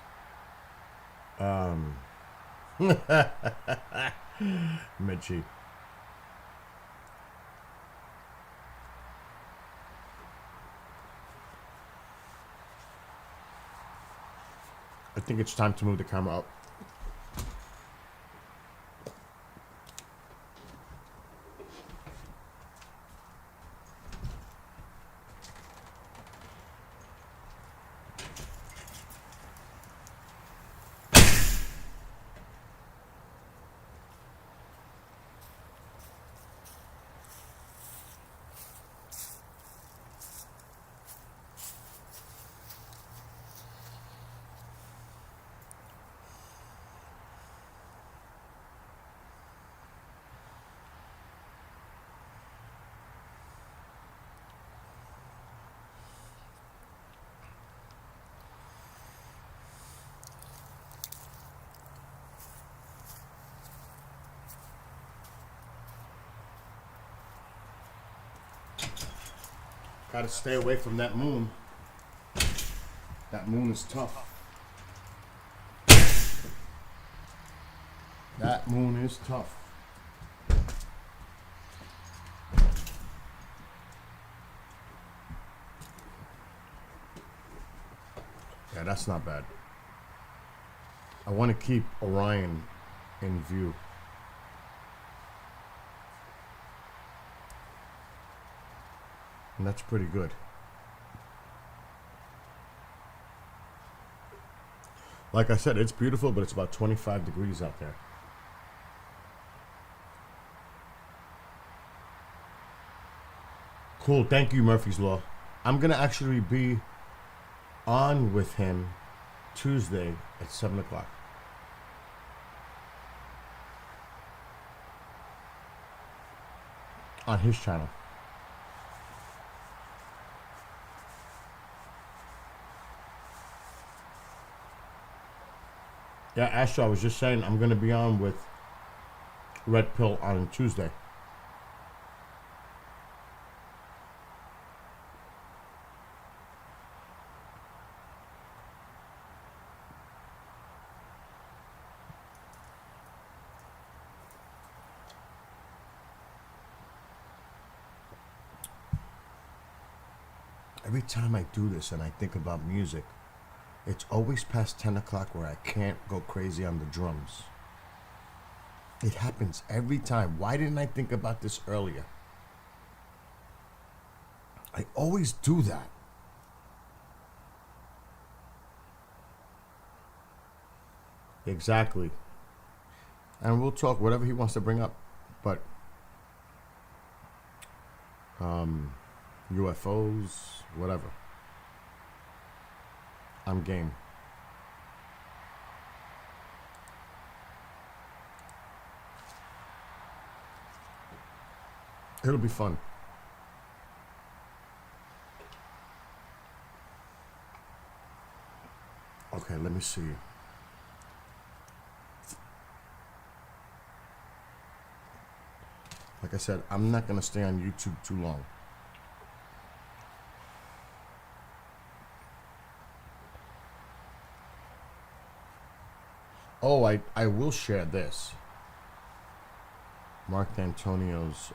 Mitchie. I think it's time to move the camera up. Gotta stay away from that moon. That moon is tough. That moon is tough. Yeah, that's not bad. I want to keep Orion in view. And that's pretty good. Like I said, it's beautiful, but it's about 25 degrees out there. Cool, thank you, Murphy's Law. I'm gonna actually be on with him Tuesday at 7 o'clock. On his channel. Yeah, Astro, I was just saying I'm going to be on with Red Pill on Tuesday. Every time I do this and I think about music, it's always past 10 o'clock where I can't go crazy on the drums. It happens every time. Why didn't I think about this earlier? I always do that. Exactly. And we'll talk whatever he wants to bring up. But UFOs, whatever. I'm game. It'll be fun. Okay, let me see. Like I said, I'm not going to stay on YouTube too long. Oh, I will share this. Mark D'Antonio's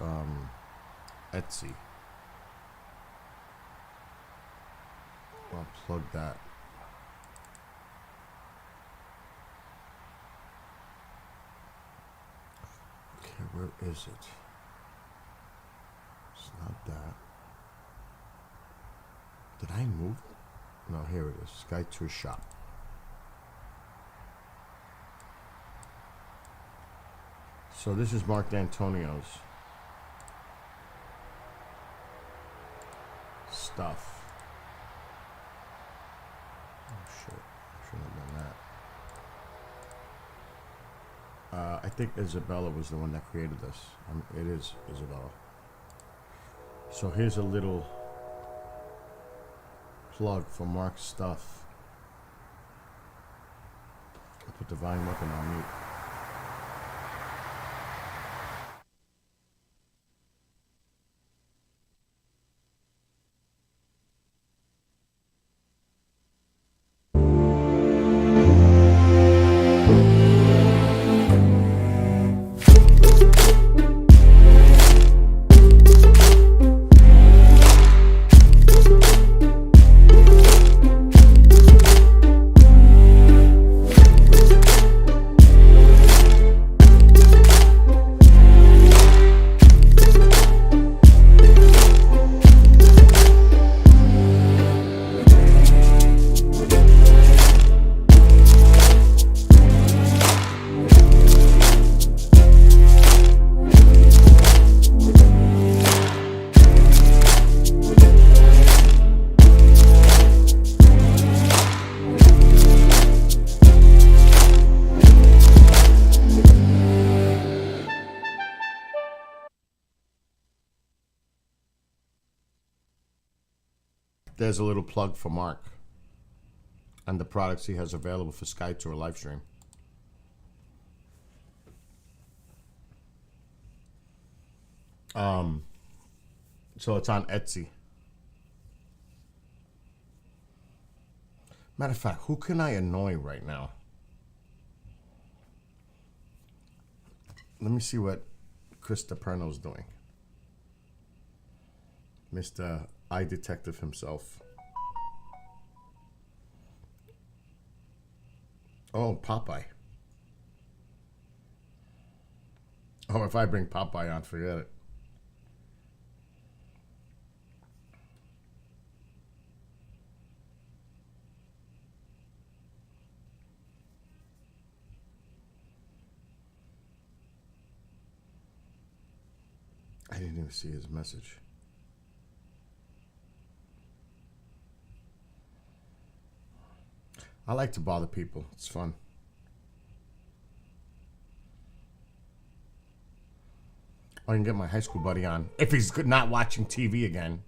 Etsy. I'll plug that. Okay, where is it? It's not that. Did I move it? No, here it is. Sky Tour Shop. So this is Mark D'Antonio's stuff. Oh shit, I shouldn't have done that. I think Isabella was the one that created this. It is Isabella. So here's a little plug for Mark's stuff. I'll put the volume up and I'll mute. There's a little plug for Mark and the products he has available for Sky Tour live stream. So it's on Etsy. Matter of fact, who can I annoy right now? Let me see what Chris DePerno's doing. Mr. Eye Detective himself. Oh, Popeye. Oh, if I bring Popeye on, forget it. I didn't even see his message. I like to bother people. It's fun. I can get my high school buddy on if he's not watching TV again.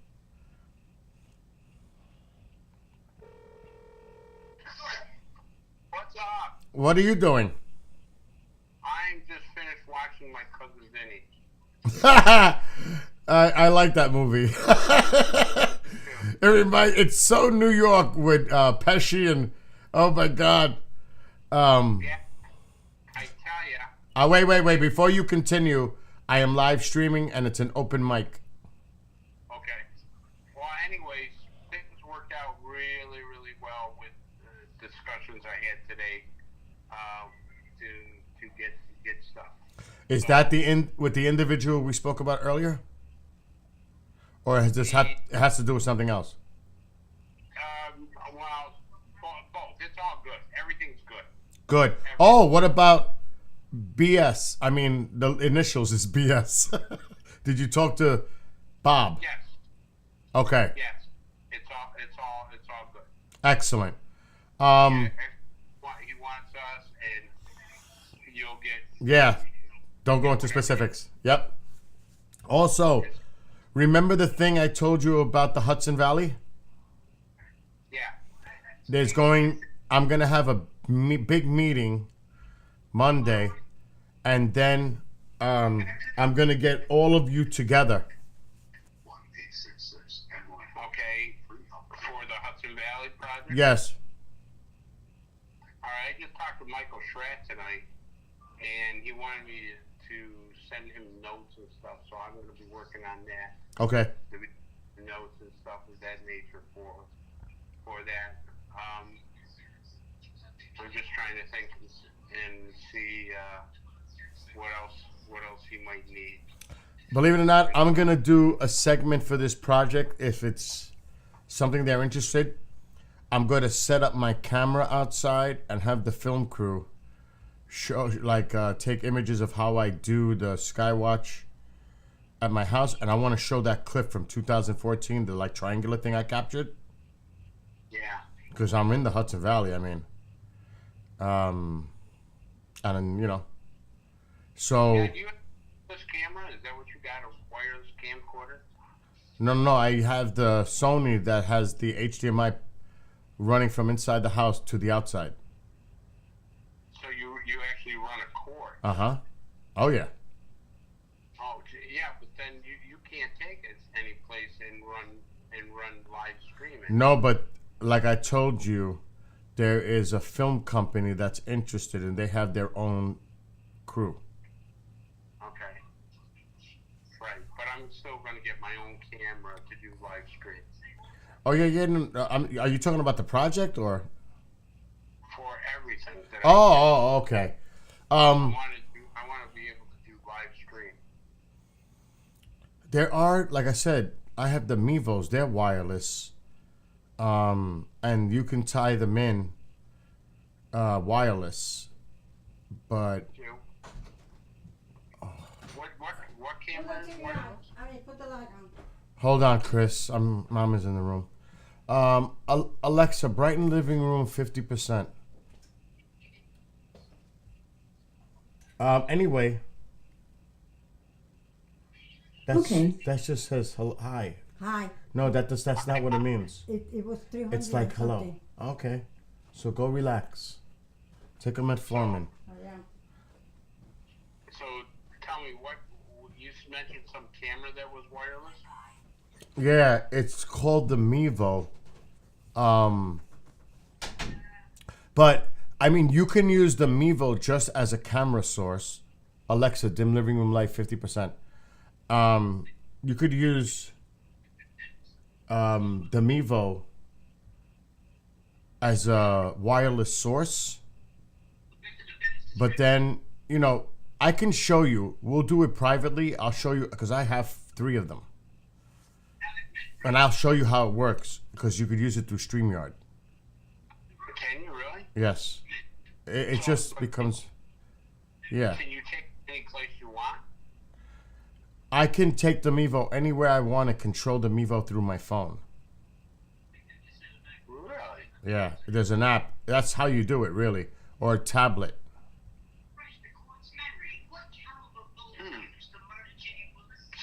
What's up? What are you doing? I'm just finished watching My Cousin Vinny. I like that movie. It's so New York with Pesci and oh my God. Yeah, I tell ya. Wait. Before you continue, I am live streaming and it's an open mic. Okay. Well, anyways, things worked out really, really well with the discussions I had today to get stuff. Is that with the individual we spoke about earlier? Or has this it has to do with something else? Well, both. It's all good. Everything's good. Good. Oh, what about BS? I mean, the initials is BS. Did you talk to Bob? Yes. Okay. Yes. It's all good. Excellent. And what he wants us, and you'll get. Yeah. Don't go into specifics. Yep. Also, remember the thing I told you about the Hudson Valley? Yeah. I'm going to have a big meeting Monday, and then I'm going to get all of you together. Okay. For the Hudson Valley project. Yes. All right. I just talked to Michael Schratt tonight, and he wanted me to send him notes and stuff. So I'm going to be working on that. Okay. The notes and stuff of that nature for that. I'm just trying to think and see what else he might need. Believe it or not, I'm going to do a segment for this project if it's something they're interested. I'm going to set up my camera outside and have the film crew show, take images of how I do the Skywatch at my house, and I want to show that clip from 2014, the triangular thing I captured. Yeah. Because I'm in the Hudson Valley, I mean. And so. Yeah, do you have this camera? Is that what you got? A wireless camcorder? No, I have the Sony that has the HDMI running from inside the house to the outside. So you actually run a cord? Uh-huh. Oh, yeah. Oh, yeah, but then you can't take it any place and run live streaming. No, but like I told you, there is a film company that's interested, and they have their own crew. Okay. Right, but I'm still going to get my own camera to do live stream. Oh, yeah. Are you talking about the project, or? For everything. Okay. I want to be able to do live stream. There are, like I said, I have the Mevos. They're wireless. And you can tie them in wireless. But Too. What camera is Put one the of light. those? I mean, put the light on. hold on, Chris. Mom is in the room. Alexa, brighten living room 50%. Anyway. Okay. That just says hi. Hi. No, that's not what it means. It was 300. It's like and hello. something. Okay. So go relax. Take a metformin. Oh, yeah. So tell me, what you mentioned some camera that was wireless? Yeah, it's called the Mevo. But I mean, you can use the Mevo just as a camera source. Alexa, dim living room light 50%. You could use the Mevo as a wireless source. But then, I can show you. We'll do it privately. I'll show you because I have 3 of them. And I'll show you how it works because you could use it through StreamYard. Can you really? Yes. It just becomes, yeah. Can you take any place you want? I can take the Mevo anywhere I want to control the Mevo through my phone. Really? Yeah, there's an app. That's how you do it, really. Or a tablet.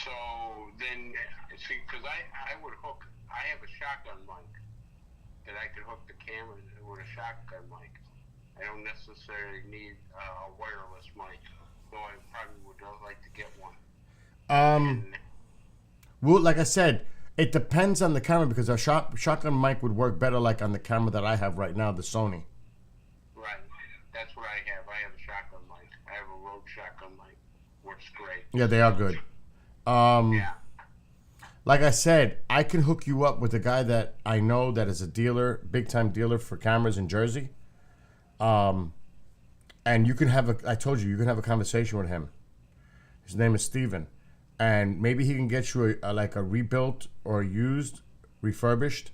So then, see, because I would hook, I have a shotgun mic that I could hook the camera with a shotgun mic. I don't necessarily need a wireless mic, though I probably would like to get one. Well, like I said, it depends on the camera because a shotgun mic would work better like on the camera that I have right now, the Sony. Right, that's what I have. I have a shotgun mic. I have a Rode shotgun mic. Works great. Yeah, they are good. Yeah. Like I said, I can hook you up with a guy that I know that is a dealer, big time dealer for cameras in Jersey. And you can I told you can have a conversation with him. His name is Steven. And maybe he can get you a rebuilt or used, refurbished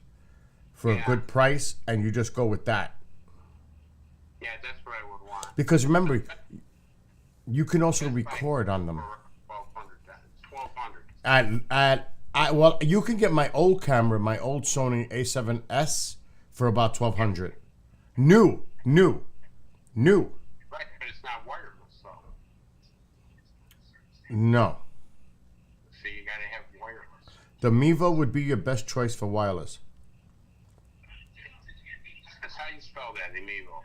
for a good price, and you just go with that. Yeah, that's what I would want. Because remember, you can also record on them. 1200. Well, you can get my old camera, my old Sony A7S, for about 1200. New. Right, but it's not wireless, though. No. So you gotta have wireless. The Mevo would be your best choice for wireless. That's how you spell that, Amiibo.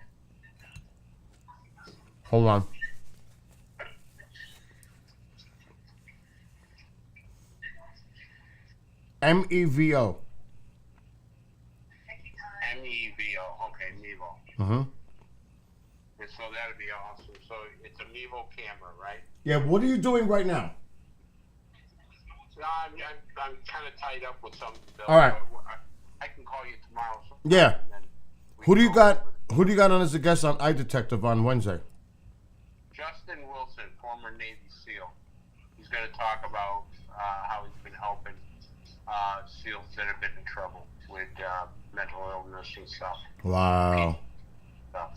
Hold on. MEVO. MEVO. Okay, Mevo. Mm-hmm. And so that'd be awesome. So it's a Mevo camera, right? Yeah, what are you doing right now? No, I'm kind of tied up with something. All right. I can call you tomorrow. Yeah. and then we Who do you can got? go over Who do you got on as a guest on iDetective on Wednesday? Justin Wilson, former Navy SEAL. He's going to talk about how he's been helping SEALs that have been in trouble with mental illness and stuff. Wow. Yeah,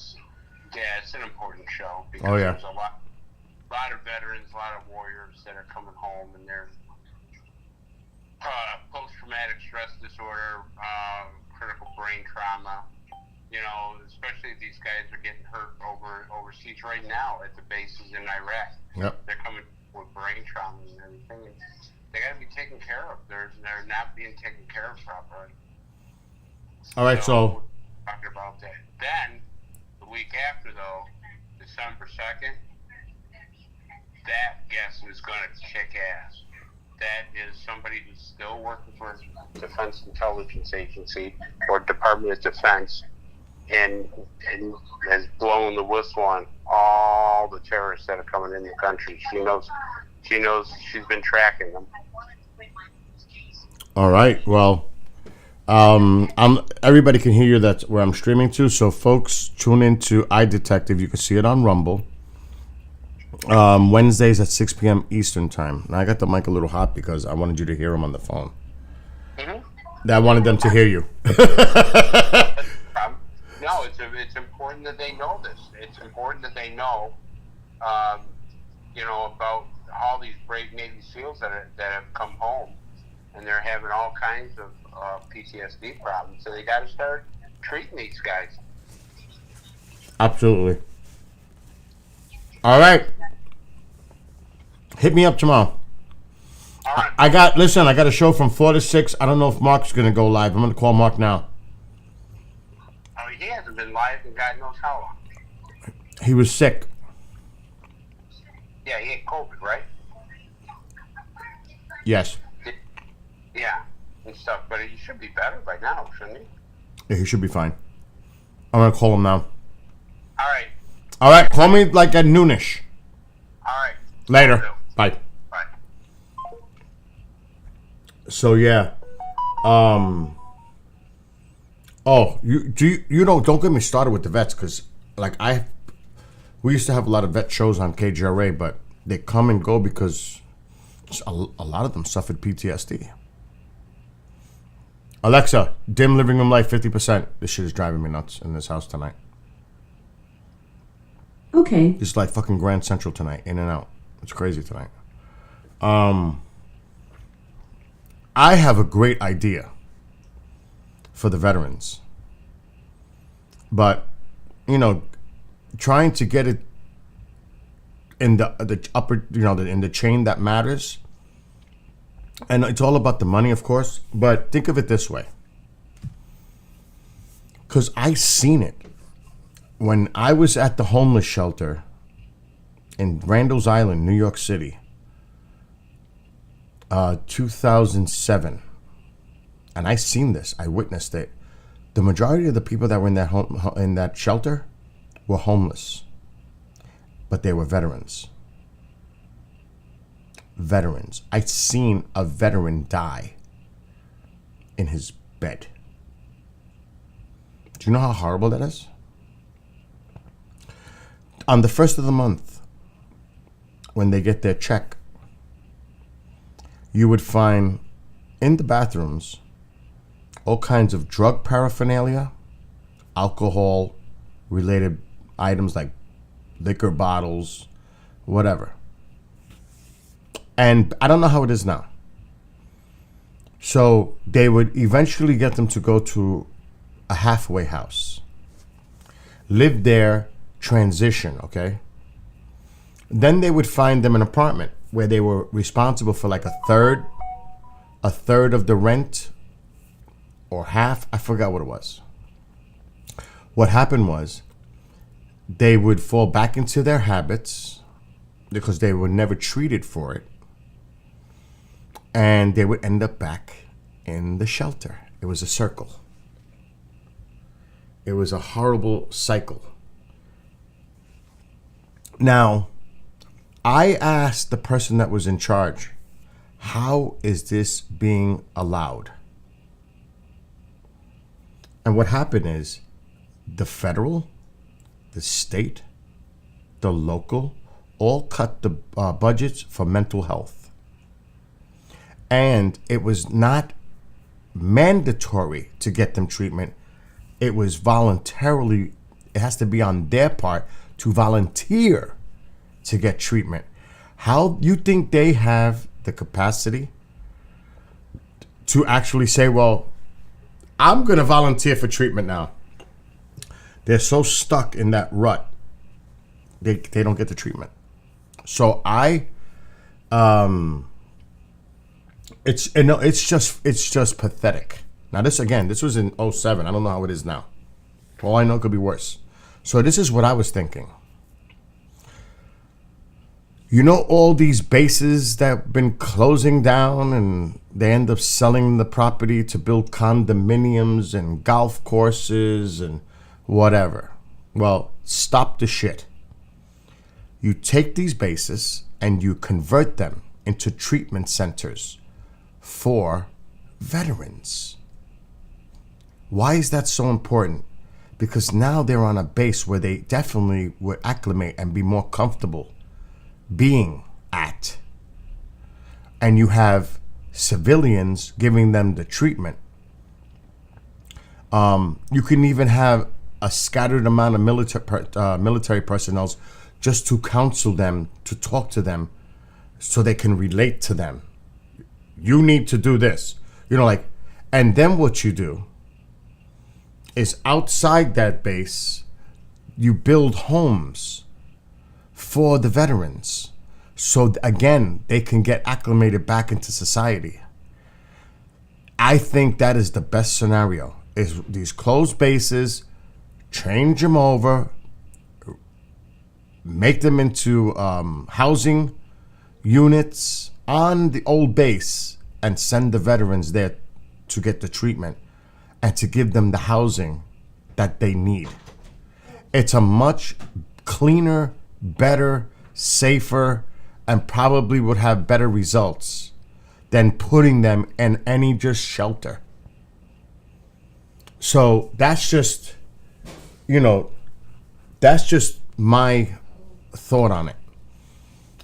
it's an important show because Oh, yeah. there's a lot of veterans, a lot of warriors that are coming home and they're post-traumatic stress disorder, critical brain trauma. You know, especially these guys are getting hurt overseas right now at the bases in Iraq. Yep. They're coming with brain trauma and everything. And they got to be taken care of. They're not being taken care of properly. All right, so Talking about that. Then, the week after, though, December 2nd, that guest is going to kick ass. That is somebody who's still working for Defense Intelligence Agency or Department of Defense and has blown the whistle on all the terrorists that are coming in the country. She knows she's been tracking them. all right. Well, everybody can hear you. That's where I'm streaming to. So, folks, tune into iDetective. You can see it on Rumble. Wednesdays at 6 p.m. Eastern time. Now I got the mic a little hot because I wanted you to hear him on the phone. Mm-hmm. I wanted them to hear you. No, it's important that they know this. It's important that they know, about all these brave Navy SEALs that have come home, and they're having all kinds of PTSD problems. So they got to start treating these guys. Absolutely. All right. Hit me up tomorrow. All right. I got a show from 4 to 6. I don't know if Mark's going to go live. I'm going to call Mark now. Oh, he hasn't been live in God knows how long. He was sick. Yeah, he had COVID, right? Yes. Yeah, and stuff. But he should be better by now, shouldn't he? Yeah, he should be fine. I'm going to call him now. All right. All right. Call me like at noonish. All right. Later. Will do. Bye. Bye. So, yeah. Oh, don't get me started with the vets because, we used to have a lot of vet shows on KGRA, but they come and go because a lot of them suffered PTSD. Alexa, dim living room light 50%. This shit is driving me nuts in this house tonight. Okay. It's like fucking Grand Central tonight, in and out. It's crazy tonight. I have a great idea for the veterans. But, trying to get it in the upper, in the chain that matters. And it's all about the money, of course. But think of it this way. Because I seen it. When I was at the homeless shelter in Randall's Island, New York City, 2007, and I seen this, I witnessed it. The majority of the people that were in that shelter were homeless, but they were veterans. Veterans. I seen a veteran die in his bed. Do you know how horrible that is? On the first of the month, when they get their check, you would find in the bathrooms all kinds of drug paraphernalia, alcohol-related items like liquor bottles, whatever. And I don't know how it is now. So they would eventually get them to go to a halfway house, live there, transition, okay? Then they would find them an apartment where they were responsible for like a third of the rent or half. I forgot what it was. What happened was they would fall back into their habits because they were never treated for it. And they would end up back in the shelter. It was a circle. It was a horrible cycle. Now, I asked the person that was in charge, how is this being allowed? And what happened is the federal, the state, the local, all cut the budgets for mental health. And it was not mandatory to get them treatment. It was voluntarily, it has to be on their part to volunteer to get treatment. How you think they have the capacity to actually say, well, I'm going to volunteer for treatment now? They're so stuck in that rut, they don't get the treatment. So it's just pathetic. Now this was in 2007. I don't know how it is now. All I know, it could be worse. So this is what I was thinking. You know, all these bases that have been closing down and they end up selling the property to build condominiums and golf courses and whatever. Well, stop the shit. You take these bases and you convert them into treatment centers for veterans. Why is that so important? Because now they're on a base where they definitely would acclimate and be more comfortable being at. And you have civilians giving them the treatment. You can even have a scattered amount of military personnel just to counsel them, to talk to them, so they can relate to them. You need to do this. And then what you do is outside that base, you build homes for the veterans. So again, they can get acclimated back into society. I think that is the best scenario, is these closed bases, change them over, make them into housing units on the old base, and send the veterans there to get the treatment and to give them the housing that they need. It's a much cleaner, better, safer, and probably would have better results than putting them in any just shelter. So that's just, that's just my thought on it.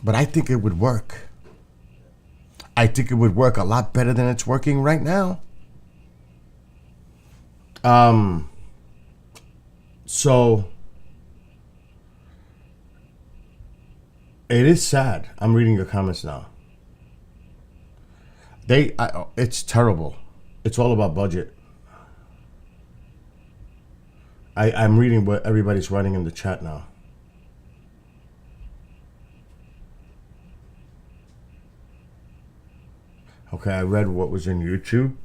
But I think it would work. I think it would work a lot better than it's working right now. So it is sad. I'm reading your comments now. It's terrible. It's all about budget. I'm reading what everybody's writing in the chat now. Okay, I read what was in YouTube.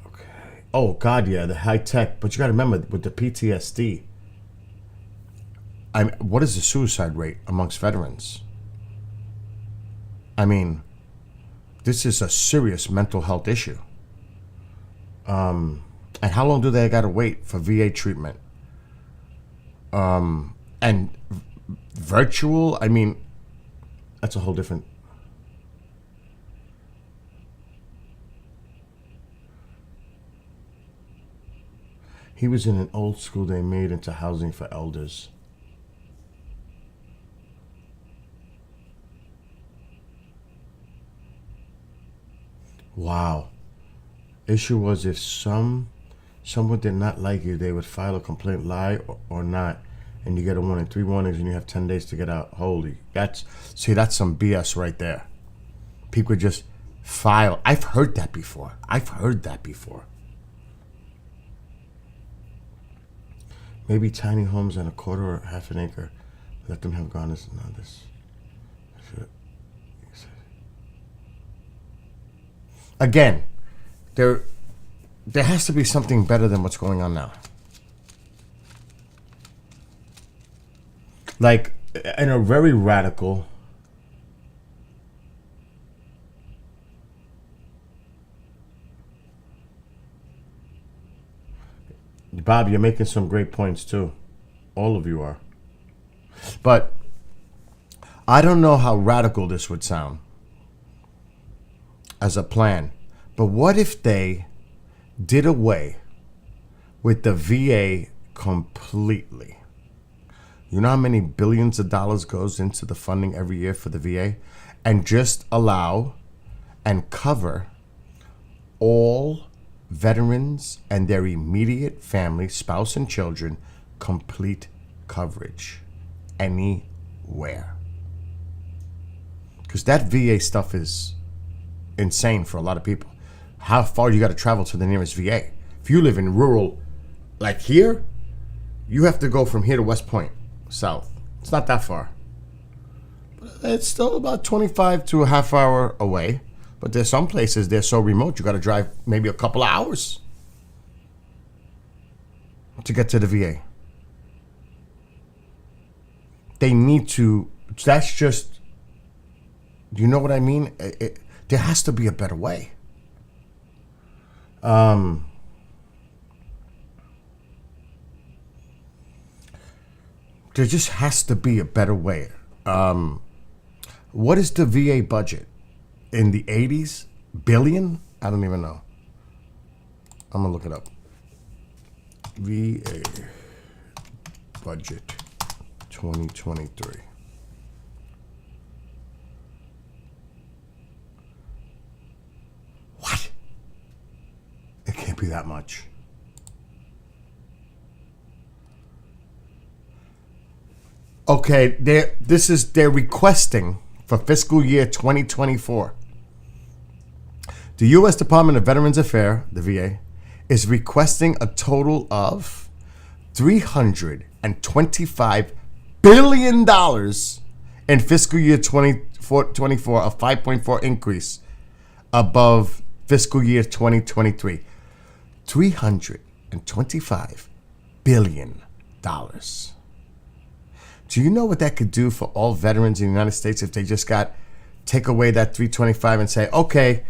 Okay. Oh, God, yeah, the high tech. But you got to remember, with the PTSD, what is the suicide rate amongst veterans? I mean, this is a serious mental health issue. And how long do they got to wait for VA treatment? And virtual, I mean, that's a whole different. He was in an old school they made into housing for elders. Wow. Issue was if someone did not like you, they would file a complaint, lie or not, and you get a warning, 3 warnings, and you have 10 days to get out. Holy, that's some BS right there. People just file. I've heard that before. Maybe tiny homes on a quarter or half an acre. Let them have gone this. No, this. Again, there has to be something better than what's going on now. Like, in a very radical, Bob, you're making some great points too. All of you are. But I don't know how radical this would sound as a plan. But what if they did away with the VA completely? You know how many billions of dollars goes into the funding every year for the VA? And just allow and cover all veterans and their immediate family, spouse and children, complete coverage anywhere. Because that VA stuff is insane for a lot of people. How far you got to travel to the nearest VA? If you live in rural, like here, you have to go from here to West Point, south. It's not that far. It's still about 25 to a half hour away. But there's some places they're so remote, you got to drive maybe a couple of hours to get to the VA. They need to, that's just, you know what I mean? There has to be a better way. There just has to be a better way. What is the VA budget? In the 80s? Billion? I don't even know. I'm going to look it up. VA budget 2023. What? It can't be that much. Okay, they're requesting for fiscal year 2024. The U.S. Department of Veterans Affairs, the VA, is requesting a total of $325 billion in fiscal year 2024, a 5.4 increase above fiscal year 2023. $325 billion. Do you know what that could do for all veterans in the United States if they just take away that 325 and say, okay,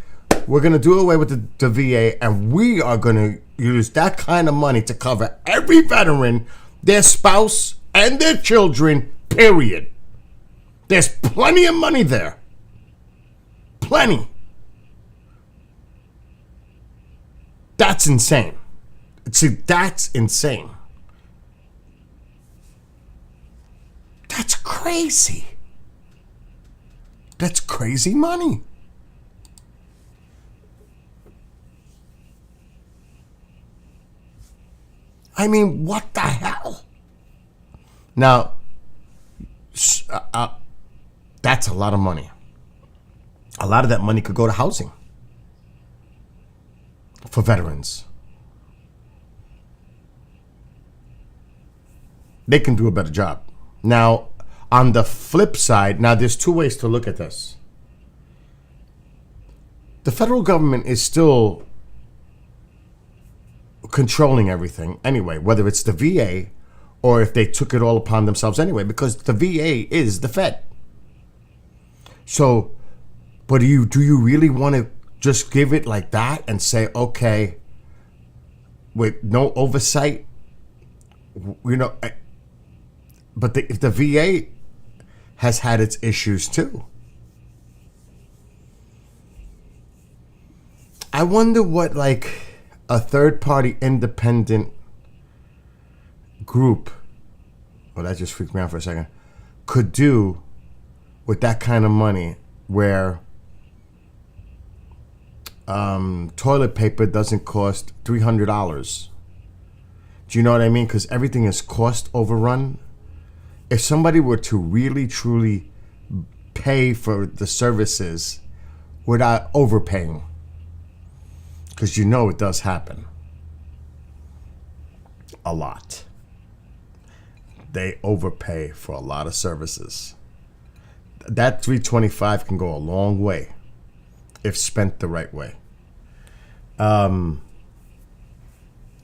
we're going to do away with the VA and we are going to use that kind of money to cover every veteran, their spouse, and their children, period. There's plenty of money there. Plenty. That's insane. See, that's insane. That's crazy. That's crazy money. I mean, what the hell? Now, that's a lot of money. A lot of that money could go to housing for veterans. They can do a better job. Now, on the flip side, now there's two ways to look at this. The federal government is still controlling everything anyway, whether it's the VA or if they took it all upon themselves anyway, because the VA is the Fed. So, but do you really want to just give it like that and say, okay, with no oversight, you know? But if the VA has had its issues too. I wonder what like a third-party independent group, well, that just freaked me out for a second, could do with that kind of money where toilet paper doesn't cost $300. Do you know what I mean? Because everything is cost overrun. If somebody were to really, truly pay for the services without overpaying, because you know it does happen a lot. They overpay for a lot of services. That $325 can go a long way if spent the right way.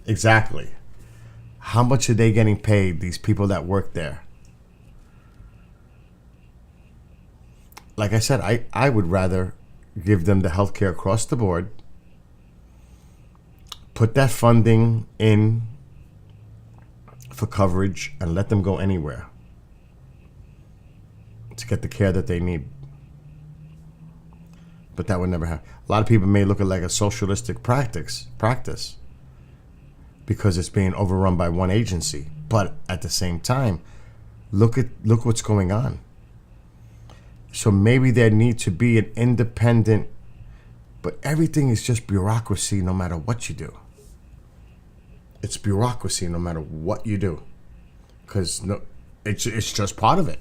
Exactly. How much are they getting paid, these people that work there? Like I said, I would rather give them the health care across the board, put that funding in for coverage, and let them go anywhere to get the care that they need. But that would never happen. A lot of people may look at it like a socialistic practice because it's being overrun by one agency. But at the same time, look what's going on. So maybe there need to be an independent, but everything is just bureaucracy no matter what you do. It's bureaucracy no matter what you do. Because it's just part of it.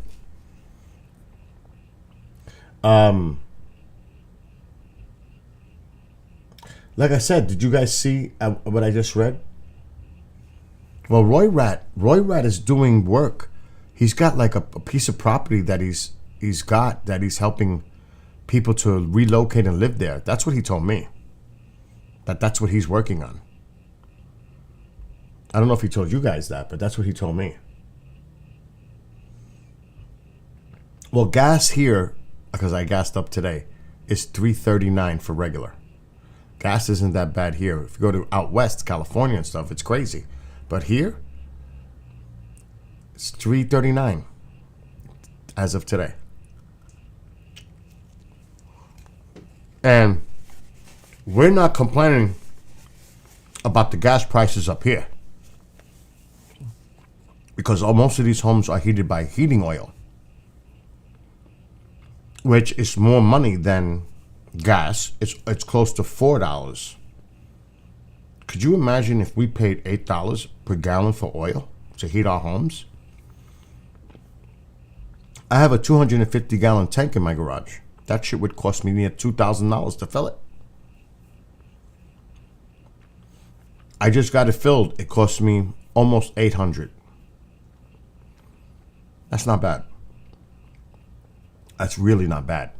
Like I said, did you guys see what I just read? Well, Roy Rat is doing work. He's got like a piece of property that he's helping people to relocate and live there. That's what he told me. That's what he's working on. I don't know if he told you guys that, but that's what he told me. Well, gas here, because I gassed up today, is $3.39 for regular. Gas isn't that bad here. If you go to out west, California and stuff, it's crazy. But here, it's $3.39 as of today. And we're not complaining about the gas prices up here, because most of these homes are heated by heating oil, which is more money than gas. It's close to $4. Could you imagine if we paid $8 per gallon for oil to heat our homes? I have a 250-gallon tank in my garage. That shit would cost me near $2,000 to fill it. I just got it filled. It cost me almost $800. That's not bad. That's really not bad.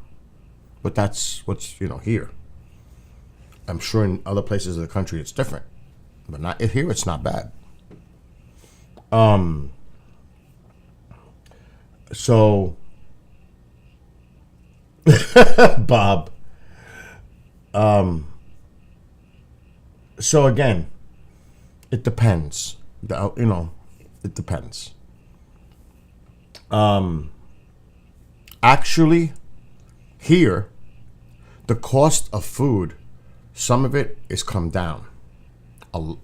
But that's what's, here. I'm sure in other places of the country it's different. But not here, it's not bad. So Bob. So again, it depends. It depends. Actually, here, the cost of food, some of it is come down.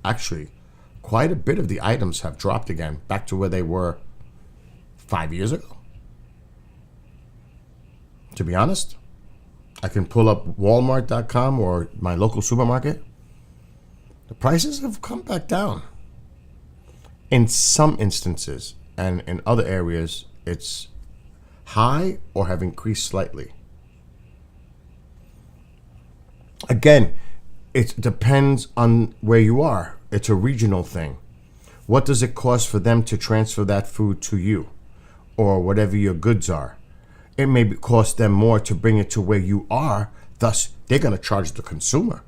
Actually, quite a bit of the items have dropped again, back to where they were 5 years ago. To be honest, I can pull up Walmart.com or my local supermarket. The prices have come back down. In some instances, and in other areas, it's high or have increased slightly. Again, it depends on where you are. It's a regional thing. What does it cost for them to transfer that food to you, or whatever your goods are? It may cost them more to bring it to where you are. Thus, they're going to charge the consumer.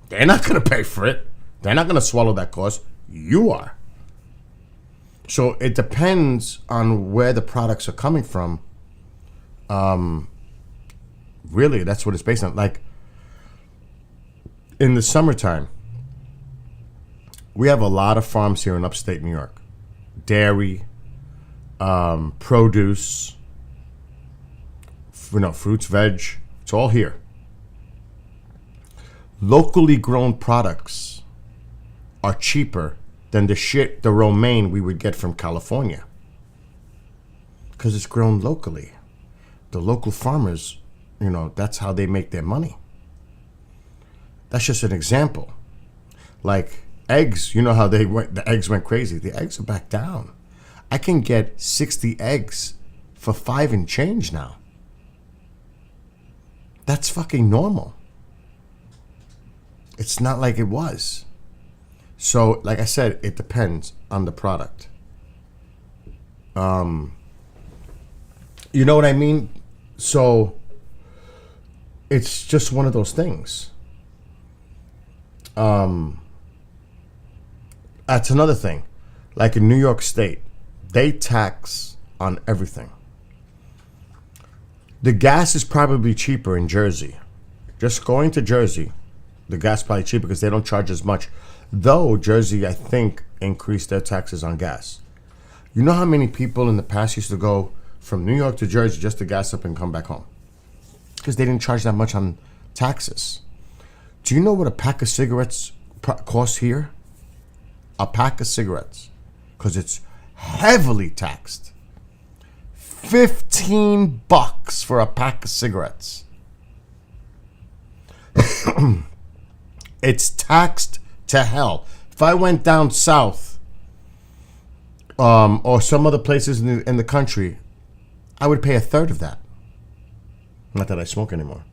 They're not going to pay for it. They're not going to swallow that cost. You are. So it depends on where the products are coming from. Really, that's what it's based on. Like, in the summertime, we have a lot of farms here in upstate New York. Dairy, produce, fruits, veg. It's all here. Locally grown products are cheaper than the romaine we would get from California, because it's grown locally. The local farmers, that's how they make their money. That's just an example. Like eggs, you know how the eggs went crazy. The eggs are back down. I can get 60 eggs for $5 and change now. That's fucking normal. It's not like it was. So, like I said, it depends on the product. You know what I mean? So, it's just one of those things. That's another thing. Like in New York State, they tax on everything. The gas is probably cheaper in Jersey. Just going to Jersey, the gas is probably cheaper because they don't charge as much. Though Jersey, I think, increased their taxes on gas. You know how many people in the past used to go from New York to Jersey just to gas up and come back home? Because they didn't charge that much on taxes. Do you know what a pack of cigarettes costs here? A pack of cigarettes. Because it's heavily taxed. $15 for a pack of cigarettes. It's taxed to hell. If I went down south, or some other places in the country, I would pay a third of that. Not that I smoke anymore.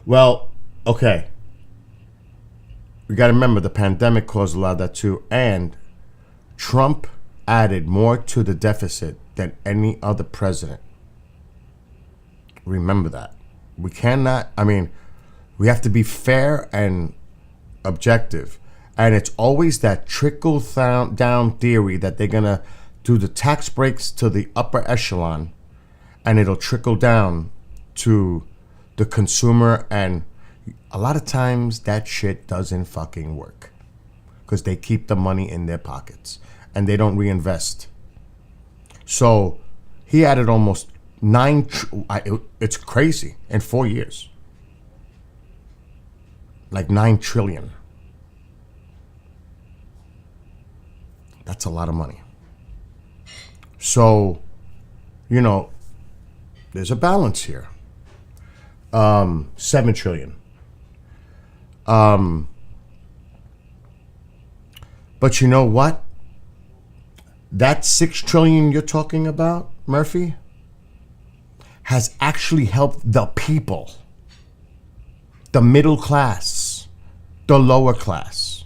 Well, okay. We got to remember the pandemic caused a lot of that too, and Trump added more to the deficit than any other president. Remember that. We cannot, we have to be fair and objective. And it's always that trickle down theory that they're going to do the tax breaks to the upper echelon and it'll trickle down to the consumer. And a lot of times that shit doesn't fucking work because they keep the money in their pockets and they don't reinvest. So he added almost it's crazy, in 4 years. Like 9 trillion. That's a lot of money. So, there's a balance here. 7 trillion. But you know what? That 6 trillion you're talking about, Murphy, has actually helped the people. The middle class, the lower class.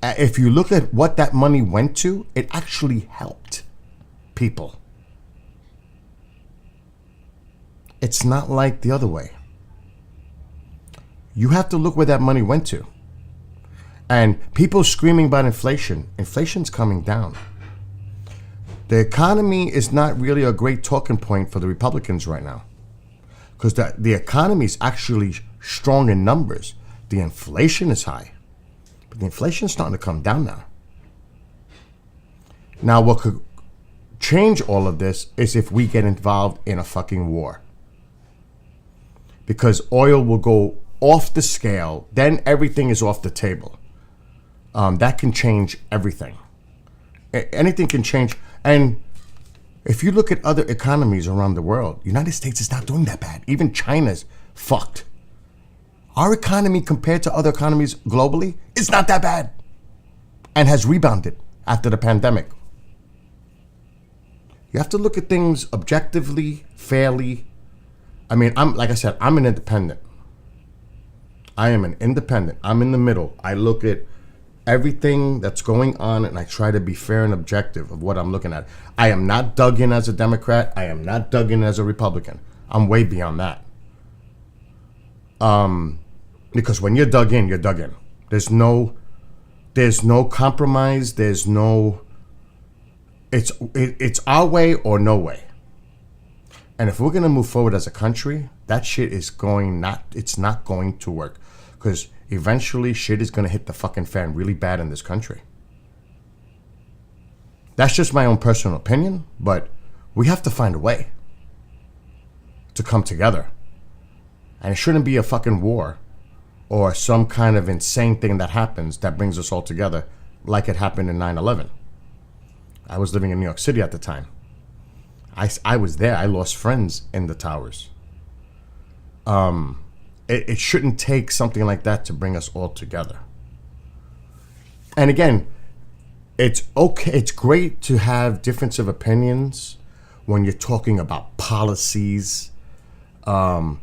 If you look at what that money went to, it actually helped people. It's not like the other way. You have to look where that money went to. And people screaming about inflation. Inflation's coming down. The economy is not really a great talking point for the Republicans right now. Because the economy is actually strong in numbers. The inflation is high. But the inflation is starting to come down now. Now, what could change all of this is if we get involved in a fucking war. Because oil will go off the scale. Then everything is off the table. That can change everything. Anything can change. And if you look at other economies around the world, United States is not doing that bad. Even China's fucked. Our economy compared to other economies globally is not that bad and has rebounded after the pandemic. You have to look at things objectively, fairly. I'm an independent. I am an independent. I'm in the middle. I look at everything that's going on and I try to be fair and objective of what I'm looking at. I am not dug in as a Democrat. I am not dug in as a Republican. I'm way beyond that. Because when you're dug in, you're dug in. There's no compromise. There's no, it's our way or no way. And if we're going to move forward as a country, that shit is it's not going to work. Because eventually shit is going to hit the fucking fan really bad in this country. That's just my own personal opinion, but we have to find a way to come together. And it shouldn't be a fucking war or some kind of insane thing that happens that brings us all together like it happened in 9/11. I was living in New York City at the time. I was there. I lost friends in the towers. It shouldn't take something like that to bring us all together. And again, it's okay. It's great to have difference of opinions when you're talking about policies. But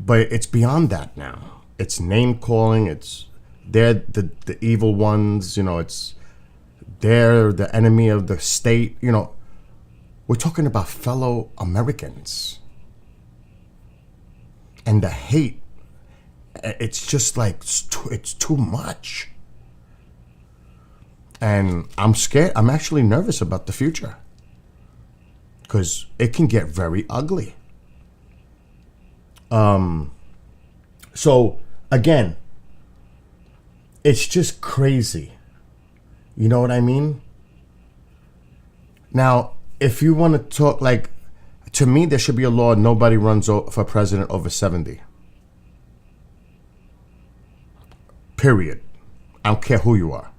it's beyond that now. It's name calling. They're the evil ones. They're the enemy of the state. We're talking about fellow Americans. And the hate, it's just like, it's too much. And I'm scared. I'm actually nervous about the future. Because it can get very ugly. So, again, it's just crazy. You know what I mean? Now, if you want to talk to me, there should be a law: nobody runs for president over 70. Period. I don't care who you are.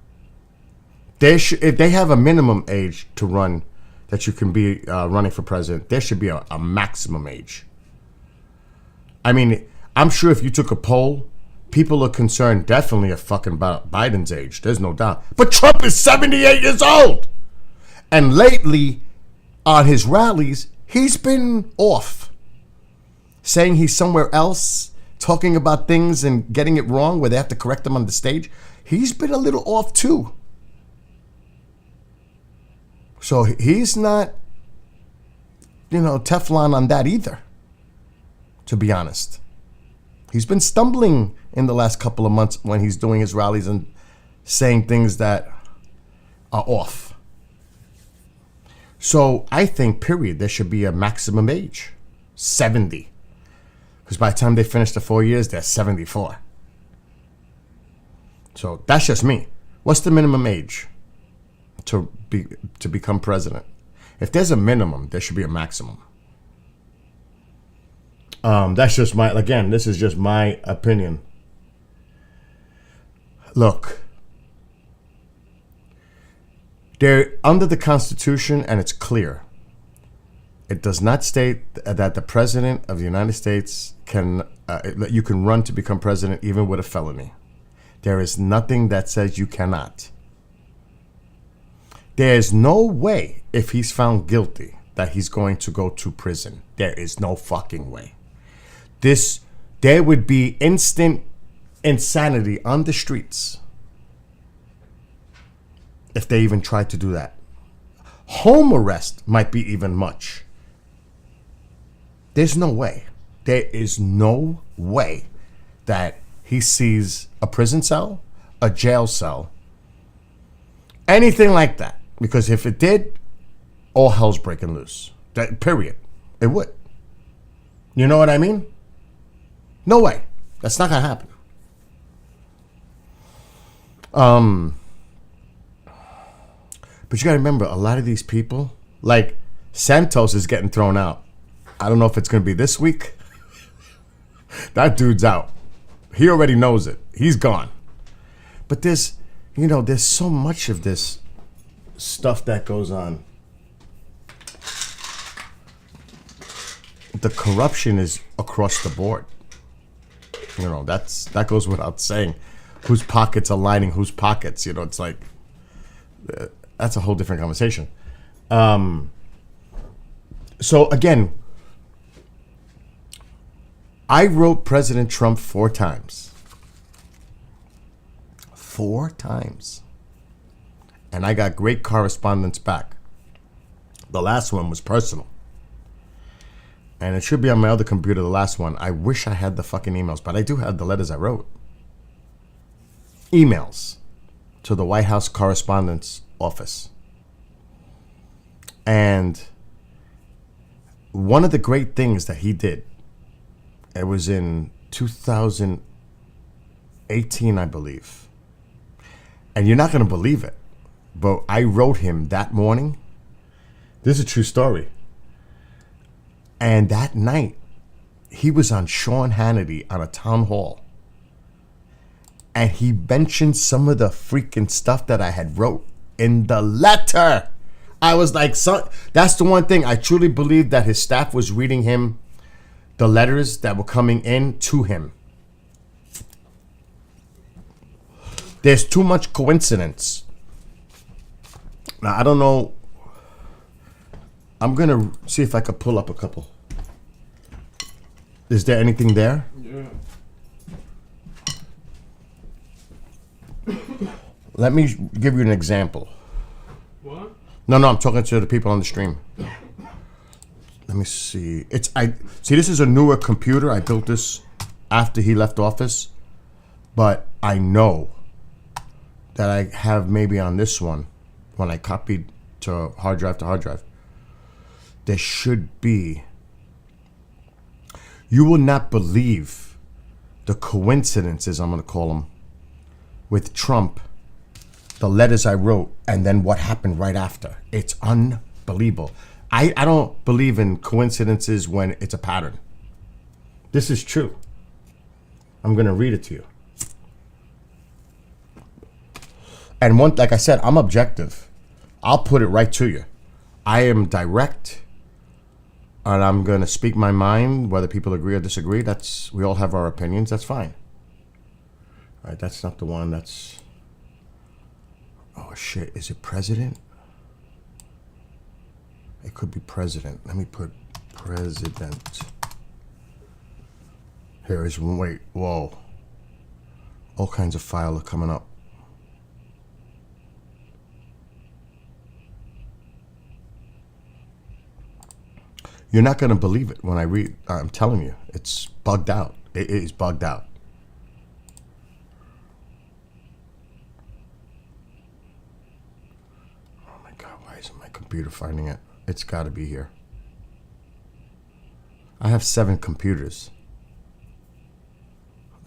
If they have a minimum age to run, that you can be running for president, there should be a maximum age. I mean, I'm sure if you took a poll, people are concerned definitely about Biden's age. There's no doubt. But Trump is 78 years old. And lately, on his rallies, he's been off. Saying he's somewhere else, talking about things and getting it wrong where they have to correct him on the stage. He's been a little off too. So he's not, Teflon on that either, to be honest. He's been stumbling in the last couple of months when he's doing his rallies and saying things that are off. So I think, period, there should be a maximum age, 70. Because by the time they finish the 4 years, they're 74. So that's just me. What's the minimum age to become president? If there's a minimum, there should be a maximum. That's just this is just my opinion. Look, they're under the Constitution, and it's clear. It does not state that the president of the United States you can run to become president even with a felony. There is nothing that says you cannot. There's no way, if he's found guilty, that he's going to go to prison. There is no fucking way. There would be instant insanity on the streets if they even tried to do that. Home arrest might be even much. There's no way. There is no way that he sees a prison cell, a jail cell, anything like that. Because if it did, all hell's breaking loose. Period. It would. You know what I mean? No way. That's not going to happen. But you got to remember, a lot of these people, like Santos is getting thrown out. I don't know if it's going to be this week. That dude's out. He already knows it. He's gone. But there's so much of this stuff that goes on. The corruption is across the board. That goes without saying. Whose pockets are lining whose pockets? It's like that's a whole different conversation. So again, I wrote President Trump 4 times. 4 times. And I got great correspondence back. The last one was personal. And it should be on my other computer, the last one. I wish I had the fucking emails, but I do have the letters I wrote. Emails to the White House Correspondence Office. And one of the great things that he did, it was in 2018, I believe. And you're not going to believe it, but I wrote him that morning. This is a true story. And that night, he was on Sean Hannity on a town hall. And he mentioned some of the freaking stuff that I had wrote in the letter. I was like, that's the one thing I truly believe, that his staff was reading him the letters that were coming in to him. There's too much coincidence. Now, I don't know. I'm going to see if I could pull up a couple. Is there anything there? Yeah. Let me give you an example. What? No, I'm talking to the people on the stream. Let me see. This is a newer computer. I built this after he left office. But I know that I have maybe on this one, when I copied to hard drive, there should be. You will not believe the coincidences, I'm going to call them, with Trump, the letters I wrote, and then what happened right after. It's unbelievable. I don't believe in coincidences when it's a pattern. This is true. I'm going to read it to you. And like I said, I'm objective. I'll put it right to you. I am direct, and I'm going to speak my mind, whether people agree or disagree. We all have our opinions. That's fine. All right, that's not the one. Oh, shit. Is it president? It could be president. Let me put president. Here is one. Wait, whoa. All kinds of files are coming up. You're not going to believe it when I read. I'm telling you, it's bugged out. It is bugged out. Oh my God, why isn't my computer finding it? It's got to be here. I have 7 computers.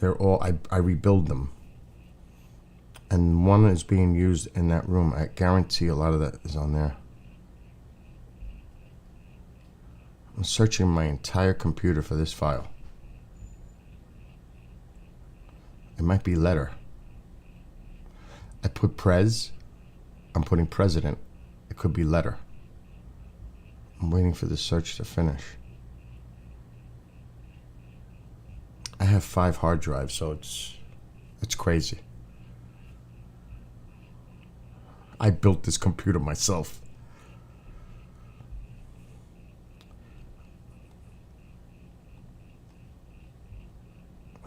They're all, I rebuild them. And one is being used in that room. I guarantee a lot of that is on there. I'm searching my entire computer for this file. It might be letter. I put pres. I'm putting president. It could be letter. I'm waiting for the search to finish. I have 5 hard drives, so it's crazy. I built this computer myself.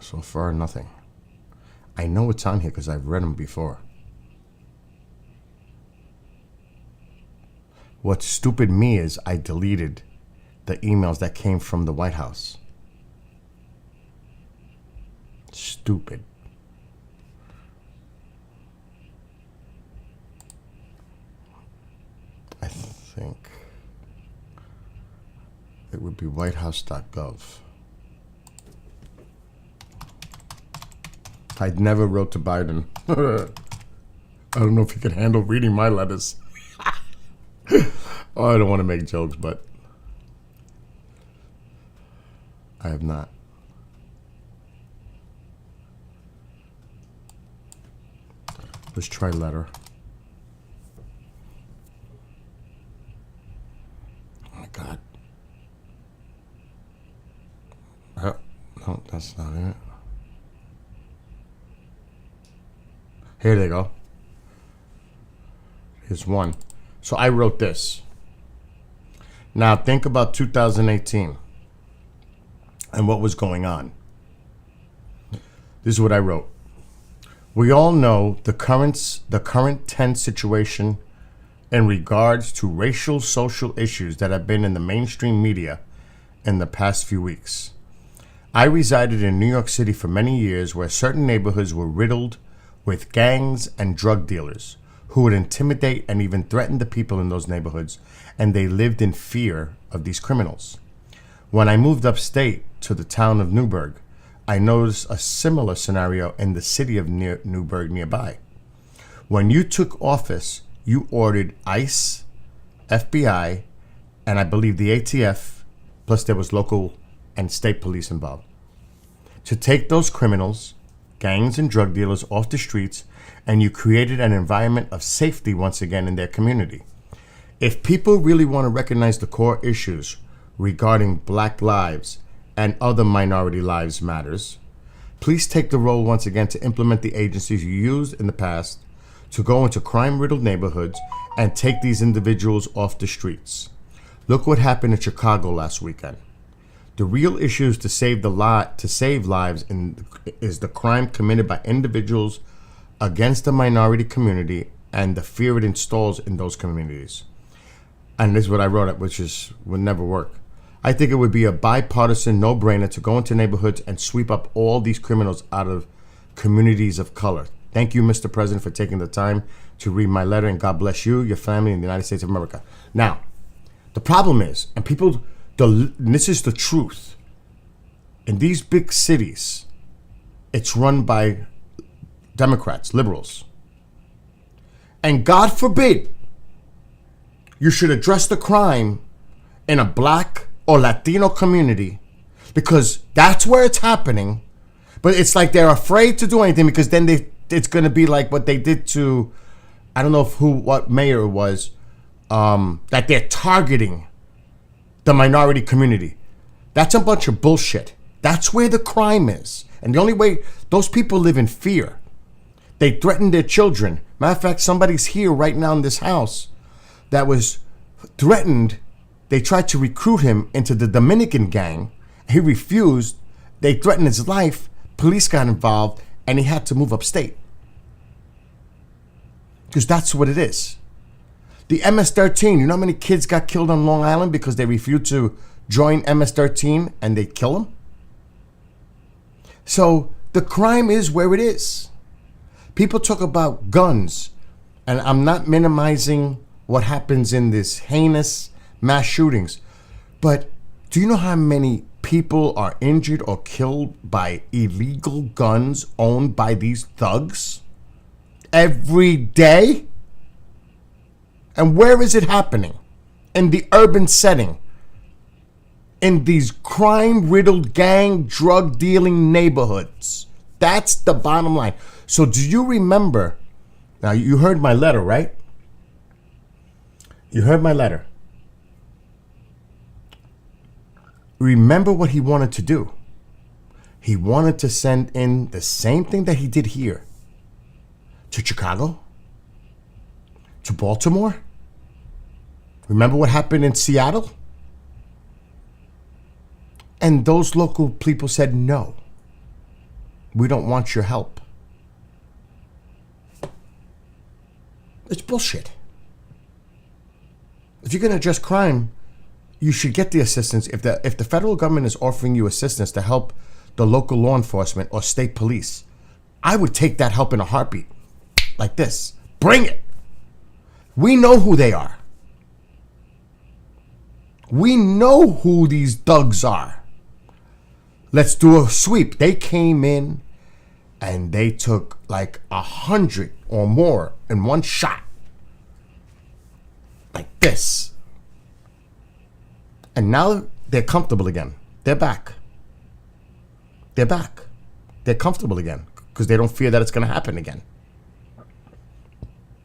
So far, nothing. I know it's on here because I've read them before. What stupid me is I deleted the emails that came from the White House. Stupid. I think it would be whitehouse.gov. I never wrote to Biden. I don't know if he can handle reading my letters. Oh, I don't want to make jokes, but I have not. Let's try letter. Oh my God. Oh, no, that's not it. Here they go. Here's one. So I wrote this. Now think about 2018 and what was going on. This is what I wrote. We all know the current tense situation in regards to racial social issues that have been in the mainstream media in the past few weeks. I resided in New York City for many years where certain neighborhoods were riddled with gangs and drug dealers who would intimidate and even threaten the people in those neighborhoods, and they lived in fear of these criminals. When I moved upstate to the town of Newburgh, I noticed a similar scenario in the city of Newburgh nearby. When you took office, you ordered ICE, FBI, and I believe the ATF, plus there was local and state police involved, to take those criminals, gangs and drug dealers off the streets, and you created an environment of safety once again in their community. If people really want to recognize the core issues regarding Black lives and other minority lives matters, please take the role once again to implement the agencies you used in the past to go into crime-riddled neighborhoods and take these individuals off the streets. Look what happened in Chicago last weekend. The real issues to save lives is the crime committed by individuals against the minority community and the fear it installs in those communities. And this is what I wrote up, which would never work. I think it would be a bipartisan no-brainer to go into neighborhoods and sweep up all these criminals out of communities of color. Thank you, Mr. President, for taking the time to read my letter, and God bless you, your family, and the United States of America. Now, the problem is, and this is the truth, in these big cities, it's run by Democrats, liberals. And God forbid you should address the crime in a black or Latino community, because that's where it's happening. But it's like they're afraid to do anything, because then it's going to be like what they did to, I don't know what mayor it was, that they're targeting the minority community. That's a bunch of bullshit. That's where the crime is. And the only way, those people live in fear. They threaten their children. Matter of fact, somebody's here right now in this house that was threatened. They tried to recruit him into the Dominican gang. He refused. They threatened his life. Police got involved, and he had to move upstate. Because that's what it is. The MS-13, you know how many kids got killed on Long Island because they refused to join MS-13 and they kill them? So the crime is where it is. People talk about guns, and I'm not minimizing what happens in this heinous mass shootings, but do you know how many people are injured or killed by illegal guns owned by these thugs every day? And where is it happening? In the urban setting, in these crime-riddled, gang, drug-dealing neighborhoods. That's the bottom line. So do you remember, now you heard my letter, right? You heard my letter. Remember what he wanted to do. He wanted to send in the same thing that he did here to Chicago, to Baltimore. Remember what happened in Seattle? And those local people said, no, we don't want your help. It's bullshit. If you're going to address crime, you should get the assistance. If the federal government is offering you assistance to help the local law enforcement or state police, I would take that help in a heartbeat. Like this. Bring it. We know who they are. We know who these thugs are. Let's do a sweep. They came in and they took like 100 or more in one shot. Like this. And now they're comfortable again. They're back. They're back. They're comfortable again because they don't fear that it's going to happen again.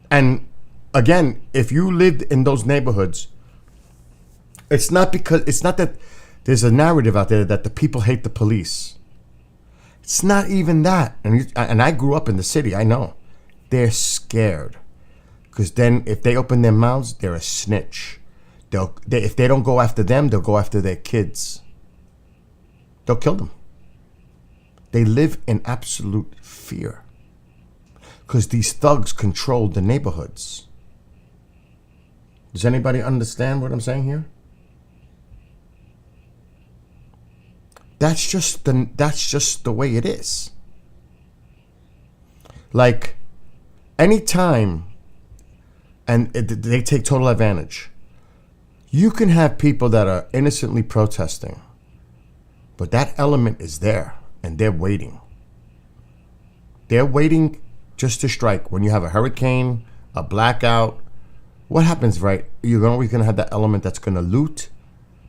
And again, if you lived in those neighborhoods, it's not that there's a narrative out there that the people hate the police. It's not even that. And I grew up in the city. I know. They're scared. Because then if they open their mouths, they're a snitch. If they don't go after them, they'll go after their kids. They'll kill them. They live in absolute fear. Because these thugs control the neighborhoods. Does anybody understand what I'm saying here? That's just the way it is. Like, anytime, and they take total advantage. You can have people that are innocently protesting, but that element is there, and they're waiting. They're waiting just to strike. When you have a hurricane, a blackout, what happens, right? You're always going to have that element that's going to loot,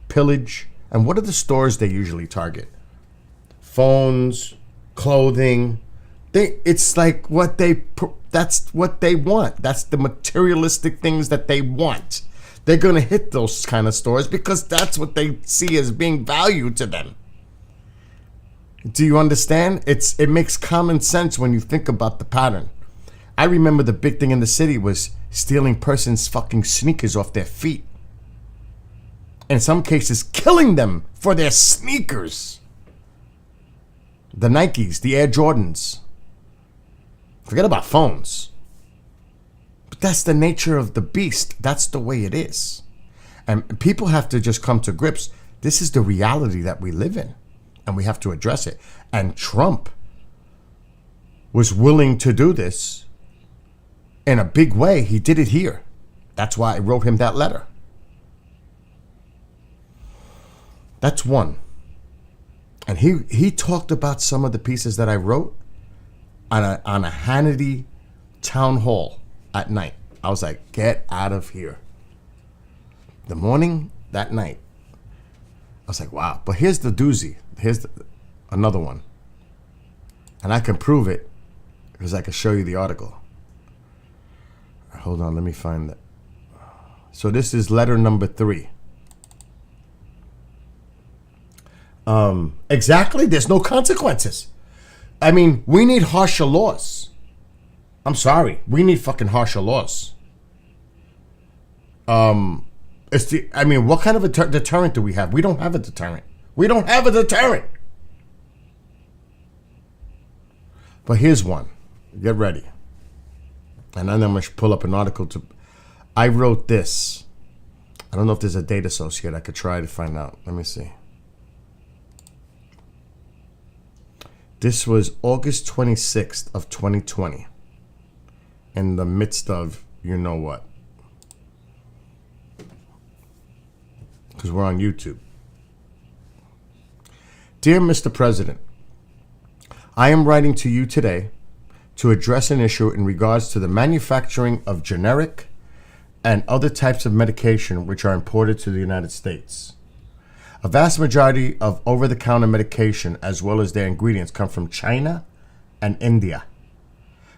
pillage. And what are the stores they usually target? Phones, clothing. It's like that's what they want. That's the materialistic things that they want. They're going to hit those kind of stores because that's what they see as being value to them. Do you understand? It makes common sense when you think about the pattern. I remember the big thing in the city was stealing persons' fucking sneakers off their feet. In some cases, killing them for their sneakers. The Nikes, the Air Jordans. Forget about phones. But that's the nature of the beast. That's the way it is. And people have to just come to grips. This is the reality that we live in. And we have to address it. And Trump was willing to do this in a big way. He did it here. That's why I wrote him that letter. That's one. And he talked about some of the pieces that I wrote on a Hannity town hall at night. I was like, get out of here. The morning, that night, I was like, wow. But here's the doozy. Here's another one. And I can prove it because I can show you the article. Hold on, let me find that. So this is letter number 3. Exactly. There's no consequences. I mean, we need harsher laws. I'm sorry. We need fucking harsher laws. What kind of a deterrent do we have? We don't have a deterrent. We don't have a deterrent. But here's one. Get ready. And then I'm going to pull up an article I wrote this. I don't know if there's a date associated. I could try to find out. Let me see. This was August 26th of 2020. In the midst of you know what. Because we're on YouTube. Dear Mr. President, I am writing to you today to address an issue in regards to the manufacturing of generic and other types of medication which are imported to the United States. A vast majority of over-the-counter medication as well as their ingredients come from China and India.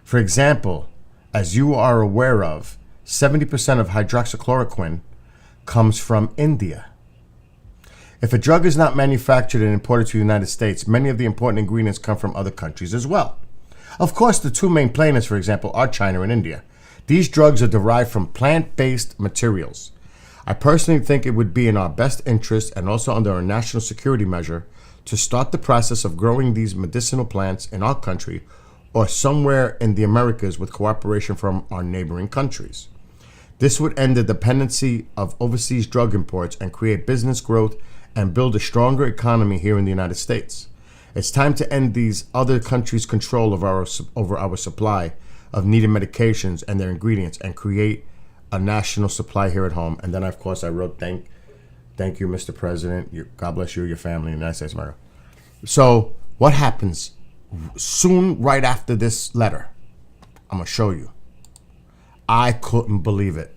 For example, as you are aware of, 70% of hydroxychloroquine comes from India. If a drug is not manufactured and imported to the United States, many of the important ingredients come from other countries as well. Of course, the two main plaintiffs, for example, are China and India. These drugs are derived from plant-based materials. I personally think it would be in our best interest and also under a national security measure to start the process of growing these medicinal plants in our country or somewhere in the Americas with cooperation from our neighboring countries. This would end the dependency of overseas drug imports and create business growth and build a stronger economy here in the United States. It's time to end these other countries' control of over our supply of needed medications and their ingredients and create a national supply here at home. And then, of course, I wrote, thank you, Mr. President. God bless you, your family, in the United States of America. So what happens soon right after this letter? I'm going to show you. I couldn't believe it.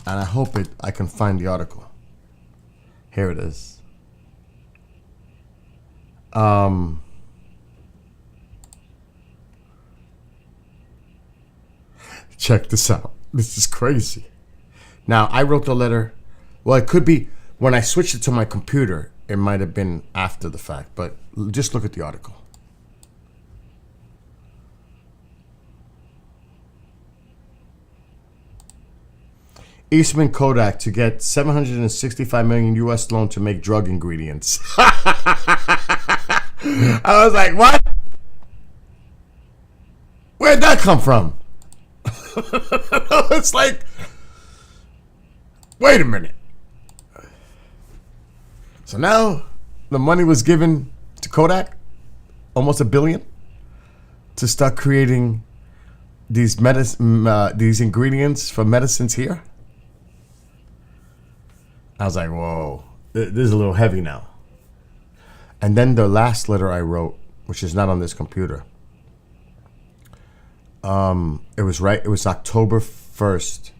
And I hope I can find the article. Here it is. Check this out. This is crazy. Now, I wrote the letter. Well, it could be when I switched it to my computer, it might have been after the fact, but just look at the article. Eastman Kodak to get $765 million US loan to make drug ingredients. I was like, what? Where'd that come from? It's like, wait a minute. So now the money was given to Kodak, almost $1 billion, to start creating these ingredients for medicines here. I was like, whoa, this is a little heavy now. And then the last letter I wrote, which is not on this computer, it was October 1st,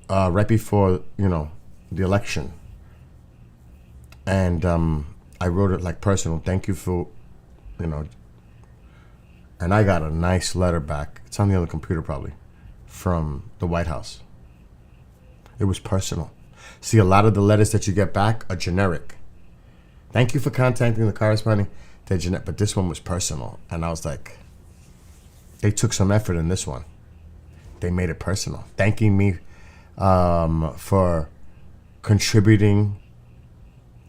right before, the election. And I wrote it like personal. Thank you for, you know. And I got a nice letter back. It's on the other computer probably, from the White House. It was personal. See, a lot of the letters that you get back are generic. Thank you for contacting the corresponding. They're generic, but this one was personal. And I was like, they took some effort in this one. They made it personal. Thanking me for contributing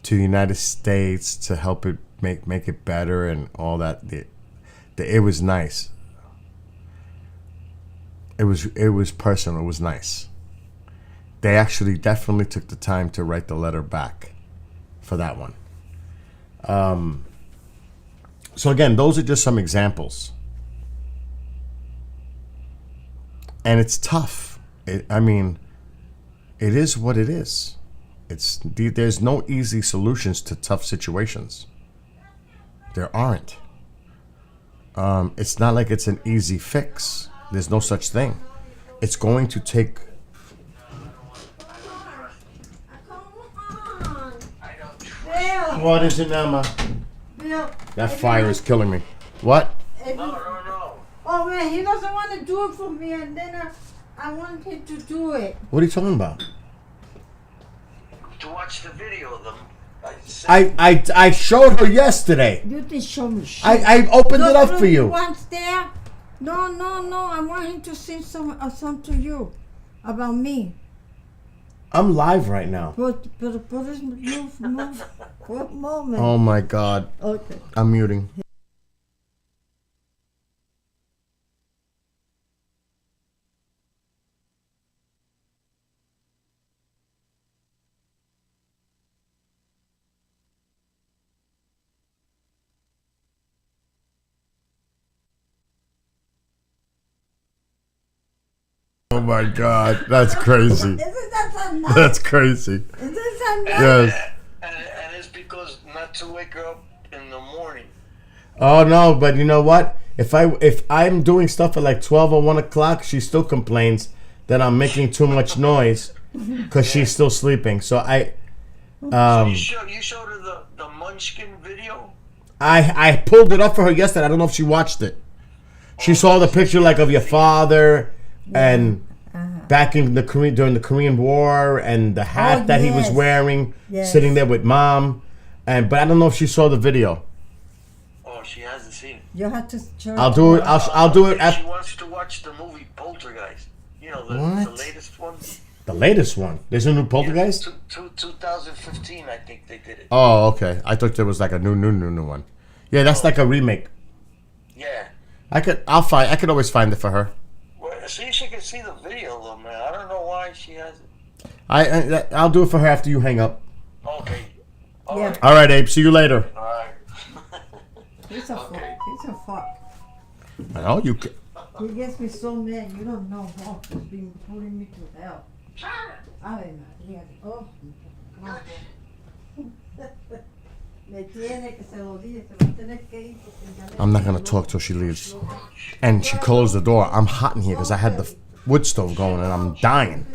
to the United States to help it make it better and all that. It was nice. It was personal. It was nice. They actually definitely took the time to write the letter back for that one. So again, those are just some examples. And it's tough. I mean, it is what it is. There's no easy solutions to tough situations. There aren't. It's not like it's an easy fix. There's no such thing. It's going to take. Bill, What is it now, Ma? Bill. That fire is killing me. What? No. Oh man, he doesn't want to do it for me, and then I want him to do it. What are you talking about? To watch the video of them. I showed her yesterday. You didn't show me shit. I opened it up for you. Once there. No. I want him to sing some to you about me. I'm live right now. But move for a moment. Oh my God. Okay. I'm muting. Oh my God, that's crazy. Isn't that so nice? That's crazy. Isn't that nice? Yes. And it's because not to wake her up in the morning. Oh no, but you know what? If I'm doing stuff at like 12 or 1 o'clock, she still complains that I'm making too much noise because she's still sleeping. So You showed her the Munchkin video? I pulled it up for her yesterday. I don't know if she watched it. She saw the picture like of your father and back in the during the Korean War and the hat that he was yes. wearing, Yes. sitting there with Mom. But I don't know if she saw the video. Oh, she hasn't seen it. You have to show I'll do it. I'll do it If after she wants to watch the movie Poltergeist. You know, the What? latest one. the latest one. There's a new Poltergeist. 2015, I think they did it. Oh, okay. I thought there was like a new one. Yeah, that's like a remake. Yeah. I could always find it for her. Well, see if she can see the video, though, man. I don't know why she hasn't. I'll do it for her after you hang up. Okay. All Yeah. right. All right, Abe. See you later. All right. He's a fuck. He's a fuck. Oh, you. c- He gets me so mad. You don't know how he's been putting me to hell. Ave María. Oh, no. Me tiene que se lo dije, se va a tener que ir porque ya le- I'm not gonna talk till she leaves. And she closed the door. I'm hot in here because I had the wood stove going and I'm dying.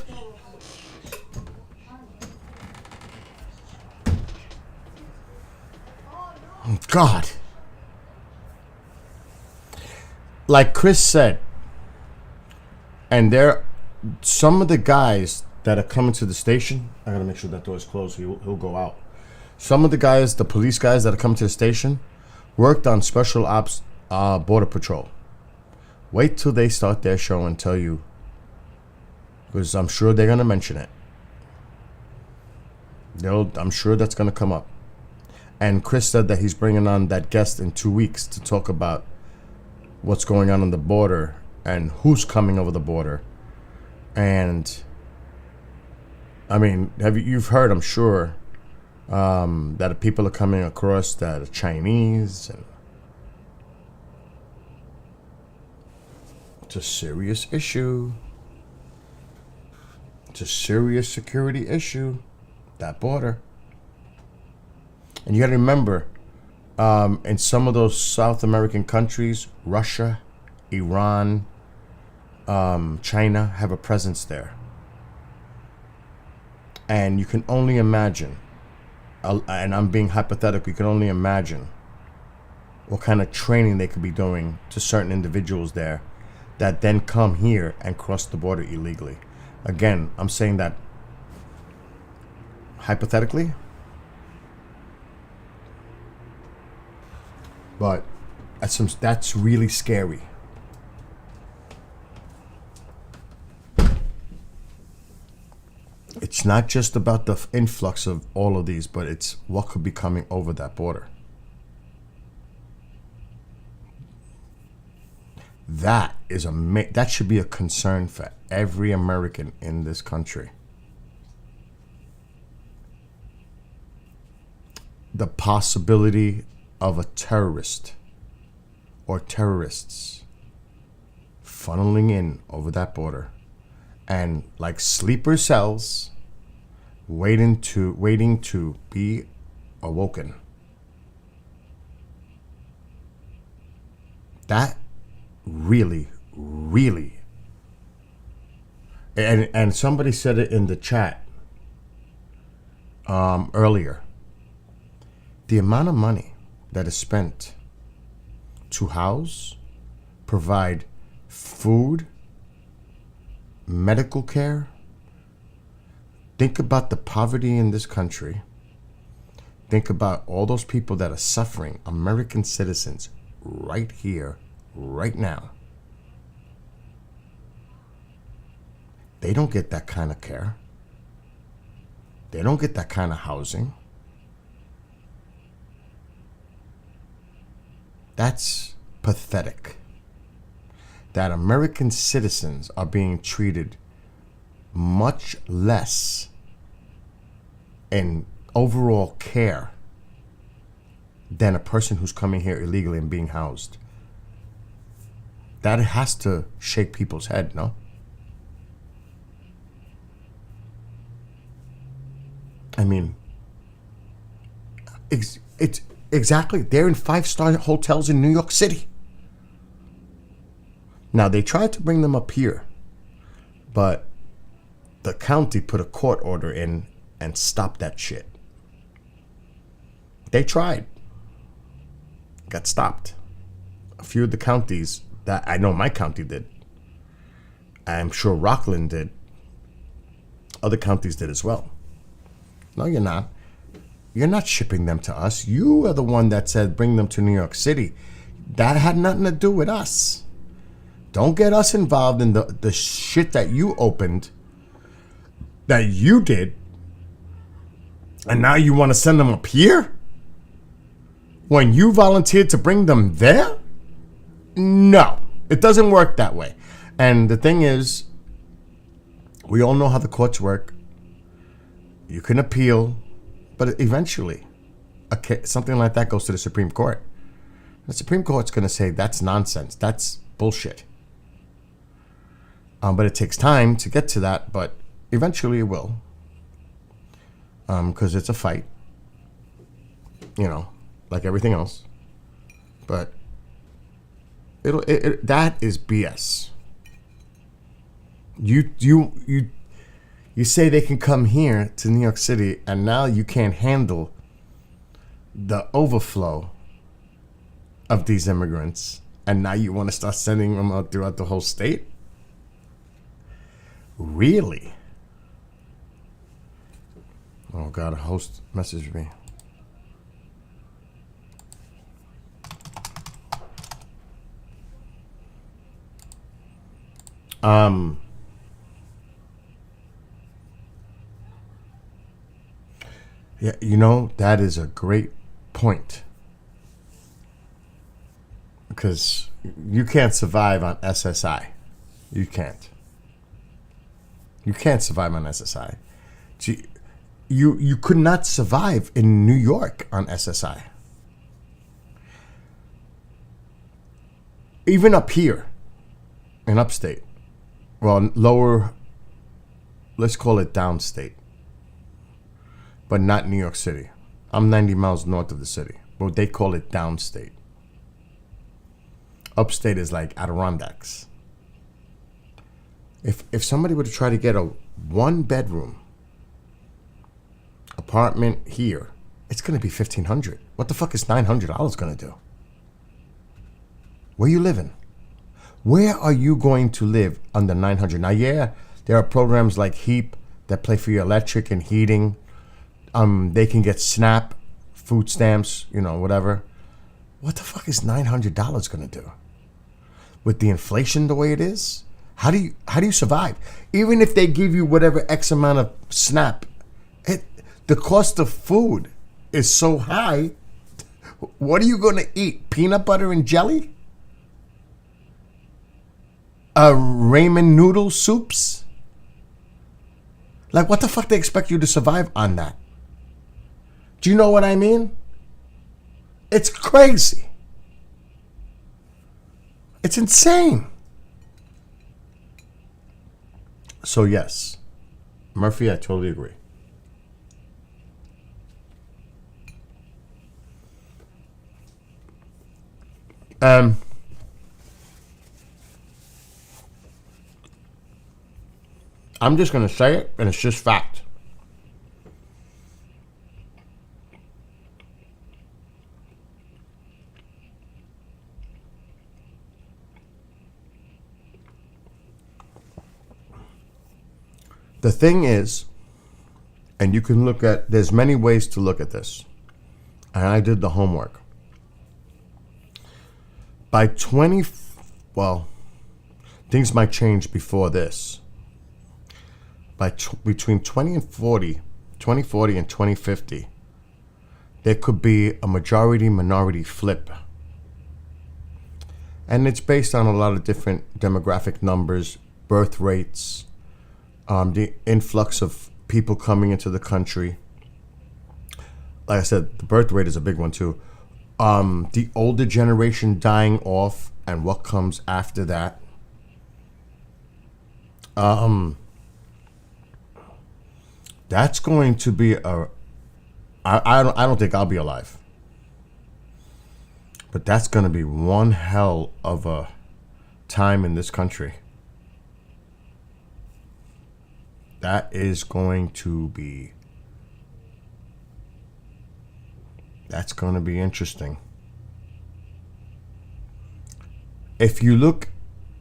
Oh, God. Like Chris said, and some of the guys that are coming to the station. I gotta make sure that door is closed. He'll go out. Some of the guys, the police guys that are coming to the station, worked on special ops, border patrol. Wait till they start their show and tell you, because I'm sure they're gonna mention it. I'm sure that's gonna come up. And Chris said that he's bringing on that guest in 2 weeks to talk about what's going on the border and who's coming over the border. And I mean, you've heard, I'm sure, that people are coming across that are Chinese, and it's a serious issue. It's a serious security issue, that border. And you got to remember, in some of those South American countries, Russia, Iran, China have a presence there. And you can only imagine and I'm being hypothetical, you can only imagine what kind of training they could be doing to certain individuals there that then come here and cross the border illegally. Again, I'm saying that hypothetically, but that's really scary. It's not just about the influx of all of these, but it's what could be coming over that border. That is that should be a concern for every American in this country. The possibility of a terrorist or terrorists funneling in over that border and like sleeper cells waiting to be awoken. That really and somebody said it in the chat earlier. The amount of money that is spent to house, provide food, medical care. Think about the poverty in this country. Think about all those people that are suffering, American citizens, right here, right now. They don't get that kind of care. They don't get that kind of housing. That's pathetic. That American citizens are being treated much less in overall care than a person who's coming here illegally and being housed. That has to shake people's head, no? I mean, it's exactly. They're in 5-star hotels in New York City. Now, they tried to bring them up here, but the county put a court order in and stopped that shit. They tried. Got stopped. A few of the counties that I know my county did. I'm sure Rockland did. Other counties did as well. No, you're not. You're not shipping them to us. You are the one that said bring them to New York City. That had nothing to do with us. Don't get us involved in the shit that you opened, that you did, and now you want to send them up here? When you volunteered to bring them there? No, it doesn't work that way. And the thing is, we all know how the courts work. You can appeal, but eventually, something like that goes to the Supreme Court. The Supreme Court's going to say that's nonsense. That's bullshit. But it takes time to get to that, but eventually it will. Because it's a fight. You know, like everything else. But that is BS. You say they can come here to New York City, and now you can't handle the overflow of these immigrants, and now you want to start sending them out throughout the whole state? Really? Oh God, a host messaged me. Yeah, you know, that is a great point. Because you can't survive on SSI. You can't. You can't survive on SSI. You could not survive in New York on SSI. Even up here in upstate. Well, lower, let's call it downstate. But not New York City. I'm 90 miles north of the city. But they call it downstate. Upstate is like Adirondacks. If somebody were to try to get a 1-bedroom apartment here it's going to be $1,500. What the fuck is $900 going to do? Where you living? Where are you going to live under $900? Now, yeah, there are programs like HEAP that pay for your electric and heating. They can get SNAP, food stamps, whatever. What the fuck is $900 going to do? With the inflation the way it is? How do you survive? Even if they give you whatever X amount of SNAP, the cost of food is so high. What are you going to eat? Peanut butter and jelly? Ramen noodle soups? Like, what the fuck they expect you to survive on that? Do you know what I mean? It's crazy. It's insane. So yes, Murphy, I totally agree. I'm just going to say it, and it's just fact. The thing is, and you can look at, there's many ways to look at this, and I did the homework. By things might change before this. Between 2040 and 2050, there could be a majority-minority flip. And it's based on a lot of different demographic numbers, birth rates, the influx of people coming into the country. Like I said, the birth rate is a big one too. The older generation dying off and what comes after that. That's going to be I don't think I'll be alive. But that's going to be one hell of a time in this country. That is going to be... That's going to be interesting. If you look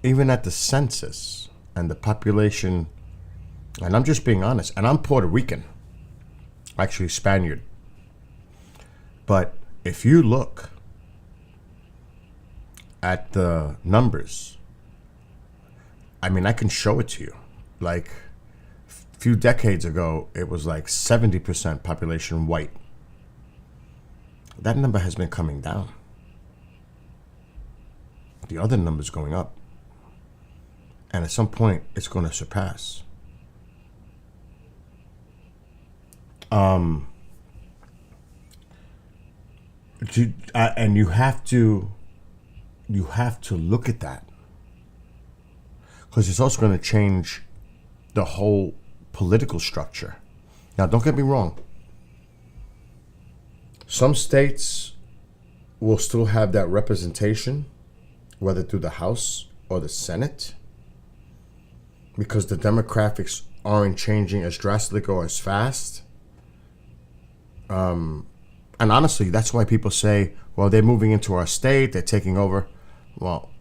even at the census and the population, and I'm just being honest, and I'm Puerto Rican, actually Spaniard. But if you look at the numbers, I mean, I can show it to you. Like, a few decades ago, it was like 70% population white. That number has been coming down. The other number's going up. And at some point, it's going to surpass. And you have to look at that, because it's also going to change the whole political structure. Now, don't get me wrong. Some states will still have that representation, whether through the House or the Senate, because the demographics aren't changing as drastic or as fast. And honestly, that's why people say, well, they're moving into our state, they're taking over. Well,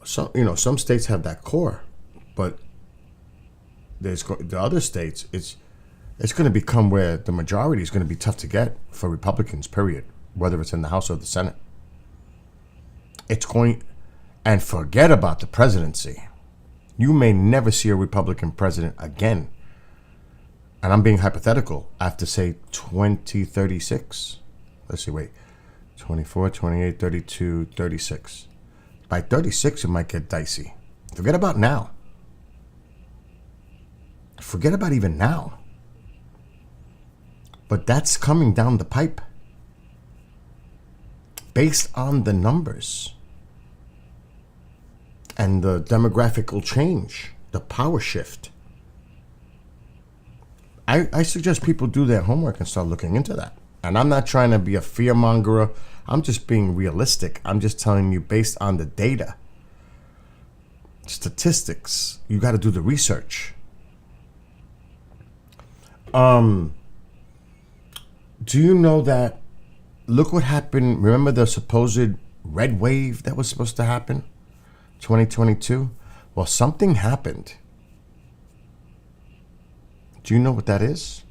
some states have that core, but there's the other states, it's going to become where the majority is going to be tough to get for Republicans, period, whether it's in the House or the Senate. It's going, and forget about the presidency. You may never see a Republican president again. And I'm being hypothetical, after, say, 2036. Let's see, wait. 24, 28, 32, 36. By 36, it might get dicey. Forget about now. Forget about even now. But that's coming down the pipe. Based on the numbers. And the demographical change. The power shift. I suggest people do their homework and start looking into that. And I'm not trying to be a fearmonger. I'm just being realistic. I'm just telling you based on the data. Statistics. You got to do the research. do you know that? Look what happened. Remember the supposed red wave that was supposed to happen, 2022. Well, something happened. Do you know what that is?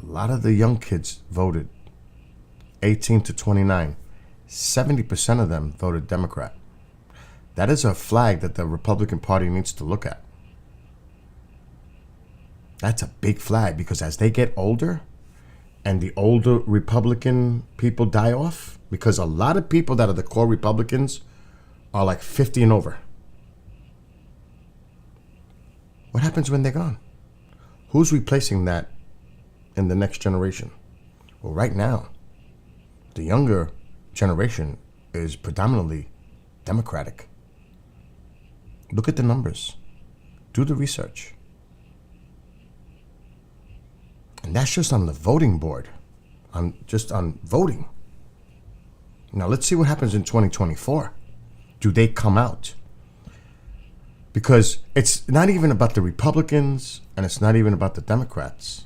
A lot of the young kids voted, 18 to 29. 70% of them voted Democrat. That is a flag that the Republican Party needs to look at. That's a big flag, because as they get older and the older Republican people die off, because a lot of people that are the core Republicans are like 50 and over. What happens when they're gone? Who's replacing that in the next generation? Well, right now, the younger generation is predominantly Democratic. Look at the numbers. Do the research. And that's just on the voting board. Just on voting. Now let's see what happens in 2024. Do they come out? Because it's not even about the Republicans and it's not even about the Democrats.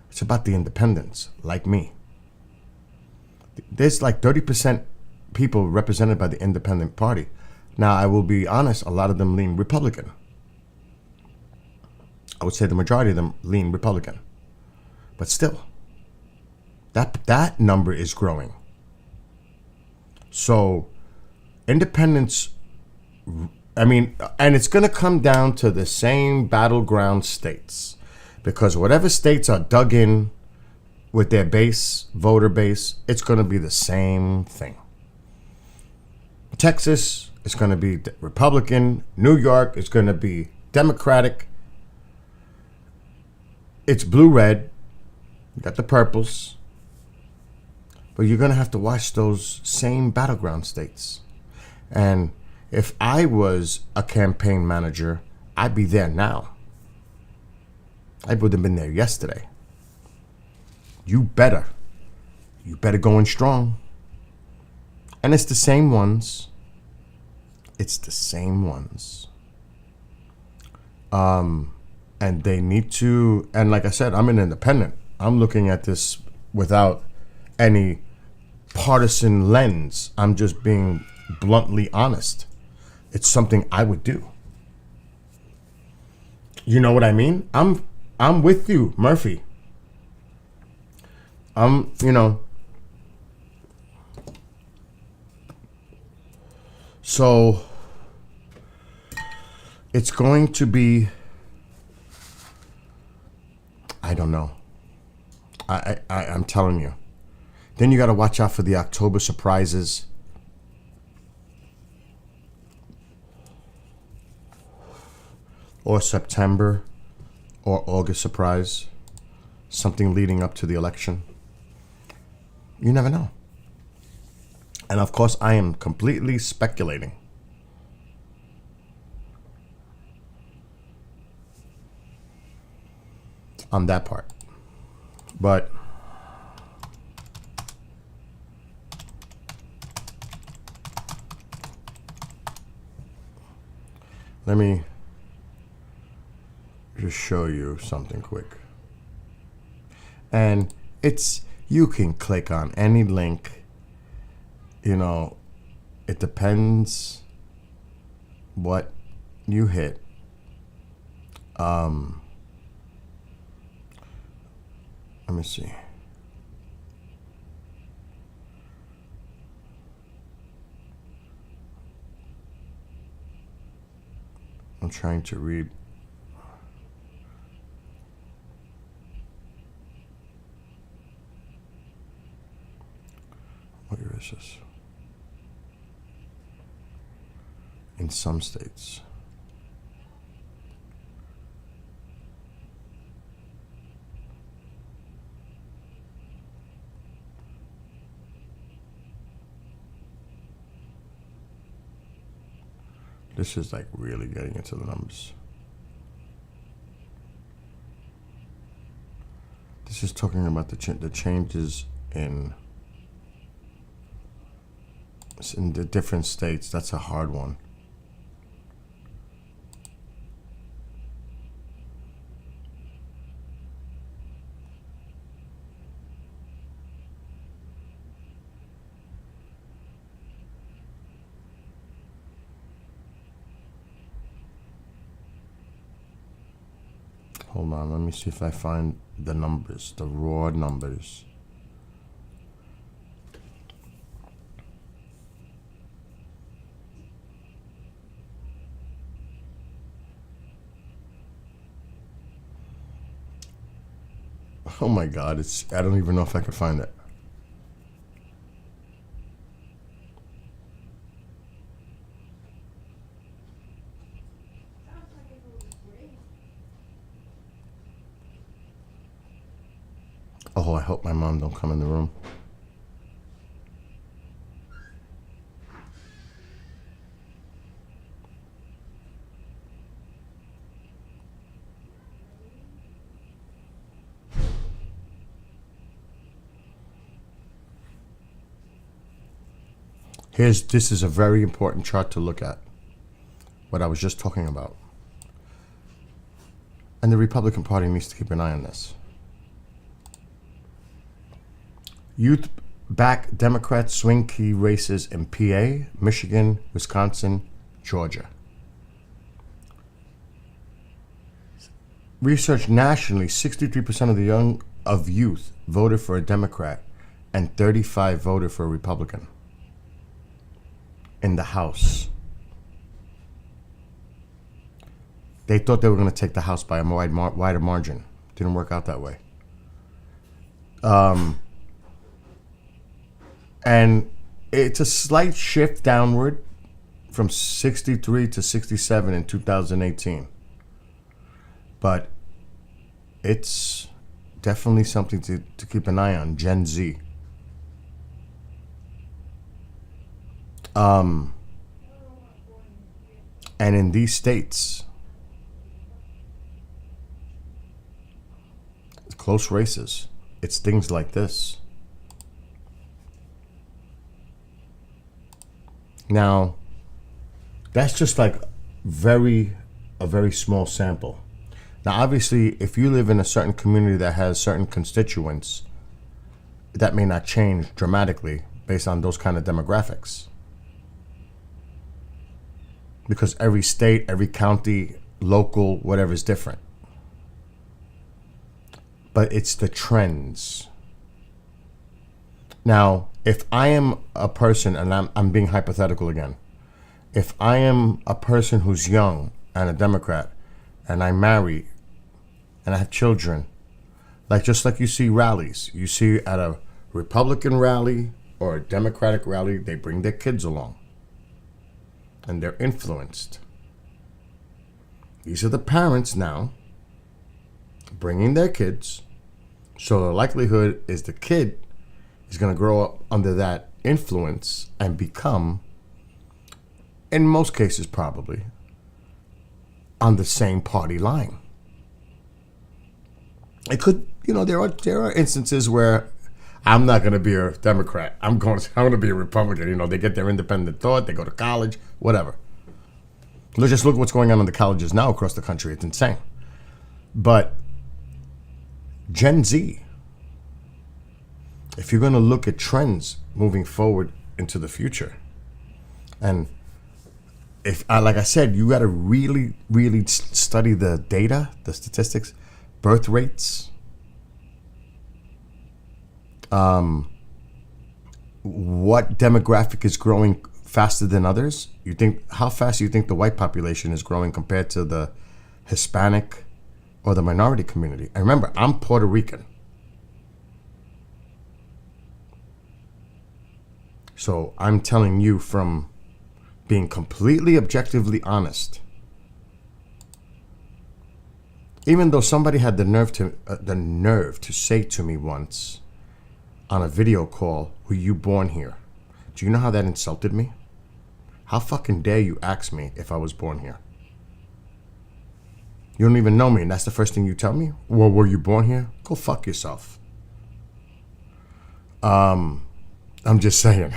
It's about the independents, like me. There's like 30% people represented by the Independent Party. Now, I will be honest, a lot of them lean Republican. I would say the majority of them lean Republican. But still, that number is growing. So, independents, and it's going to come down to the same battleground states. Because whatever states are dug in with their voter base, it's going to be the same thing. Texas is going to be Republican. New York is going to be Democratic. It's blue-red. You got the purples. But you're going to have to watch those same battleground states. And if I was a campaign manager, I'd be there now. I would have been there yesterday. You better go in strong. And it's the same ones. And they need to, and like I said, I'm an independent. I'm looking at this without any partisan lens. I'm just being bluntly honest. It's something I would do. You know what I mean? I'm with you, Murphy. So it's going to be, I don't know. I'm telling you. Then you got to watch out for the October surprises. Or September or August surprise. Something leading up to the election. You never know. And of course, I am completely speculating. On that part. But let me just show you something quick. And you can click on any link. It depends what you hit. Let me see. I'm trying to read. What year is this? In some states. This is like really getting into the numbers. This is talking about the changes in the different states. That's a hard one. Hold on, let me see if I find the numbers, the raw numbers. Oh my God, I don't even know if I can find it. Oh, I hope my mom don't come in the room. This is a very important chart to look at. What I was just talking about. And the Republican Party needs to keep an eye on this. Youth back Democrats swing key races in PA, Michigan, Wisconsin, Georgia. Research nationally, 63% of youth voted for a Democrat and 35% voted for a Republican in the House. They thought they were going to take the House by a wider margin. Didn't work out that way. And it's a slight shift downward from 63 to 67 in 2018. But it's definitely something to keep an eye on, Gen Z. And in these states, close races, it's things like this. Now, that's just like a very small sample. Now, obviously, if you live in a certain community that has certain constituents, that may not change dramatically based on those kind of demographics. Because every state, every county, local, whatever is different. But it's the trends. Now, if I am a person, and I'm being hypothetical again, if I am a person who's young and a Democrat, and I marry, and I have children, just like you see rallies, you see at a Republican rally or a Democratic rally, they bring their kids along, and they're influenced. These are the parents now bringing their kids, so the likelihood is the kid is going to grow up under that influence and become, in most cases probably, on the same party line. It could, there are instances where I'm not going to be a Democrat. I'm going to be a Republican. They get their independent thought. They go to college, whatever. Let's just look at what's going on in the colleges now across the country. It's insane. But Gen Z, if you're going to look at trends moving forward into the future, and if, like I said, you got to really, really study the data, the statistics, birth rates, what demographic is growing faster than others. How fast do you think the white population is growing compared to the Hispanic or the minority community? And remember, I'm Puerto Rican. So I'm telling you from being completely objectively honest. Even though somebody had the nerve to say to me once on a video call, "Were you born here?" Do you know how that insulted me? How fucking dare you ask me if I was born here? You don't even know me, and that's the first thing you tell me? Well, were you born here? Go fuck yourself. I'm just saying.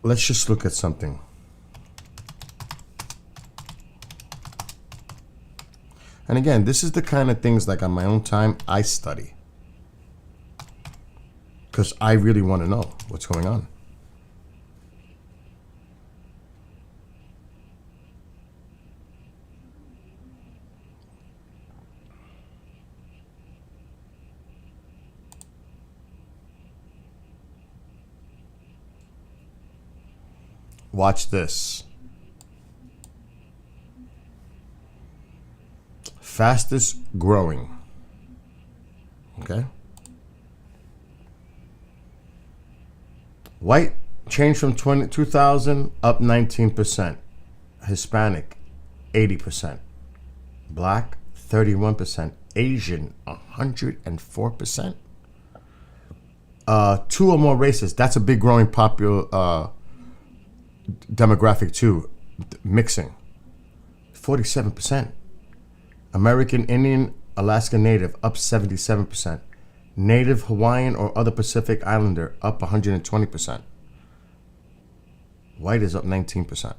Let's just look at something. And again, this is the kind of things like on my own time I study. Because I really want to know what's going on. Watch this. Fastest growing. Okay. White changed from 2000 up 19%. Hispanic 80%. Black 31%. Asian 104%. Two or more races. That's a big growing popular demographic too. Mixing 47%. American Indian, Alaska Native up 77%. Native Hawaiian or other Pacific Islander up 120%. White is up 19%.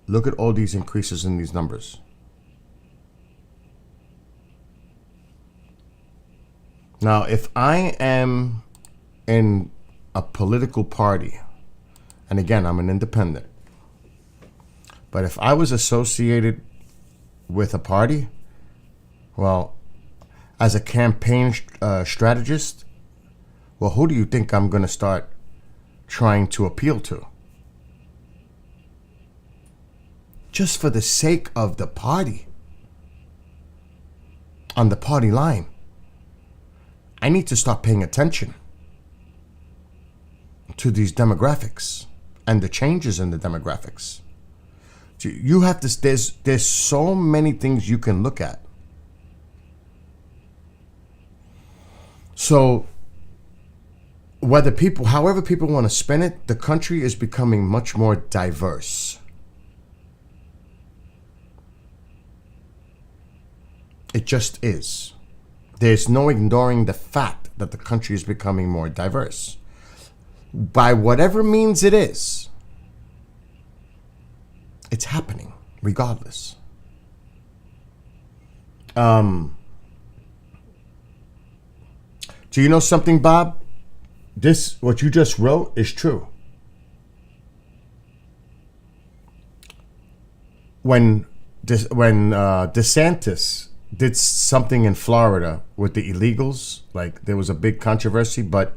Look at all these increases in these numbers. Now, if I am in a political party, and again, I'm an independent, but if I was associated with a party, well, as a campaign strategist, well, who do you think I'm going to start trying to appeal to? Just for the sake of the party, on the party line, I need to start paying attention to these demographics and the changes in the demographics. You have to, there's so many things you can look at. So however people want to spin it, the country is becoming much more diverse. It just is. There's no ignoring the fact that the country is becoming more diverse. By whatever means it is, it's happening regardless. Do you know something, Bob? What you just wrote is true. When DeSantis did something in Florida with the illegals, like there was a big controversy, but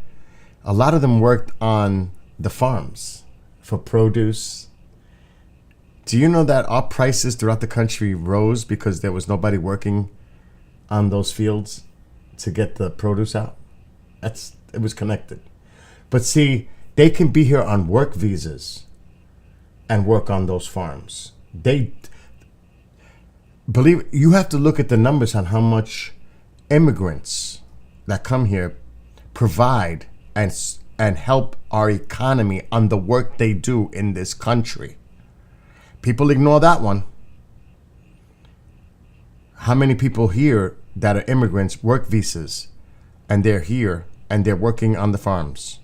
a lot of them worked on the farms for produce. Do you know that our prices throughout the country rose because there was nobody working on those fields to get the produce out? It was connected. But see, they can be here on work visas and work on those farms. You have to look at the numbers on how much immigrants that come here provide and help our economy on the work they do in this country. People ignore that one. How many people here that are immigrants work visas and they're here and they're working on the farms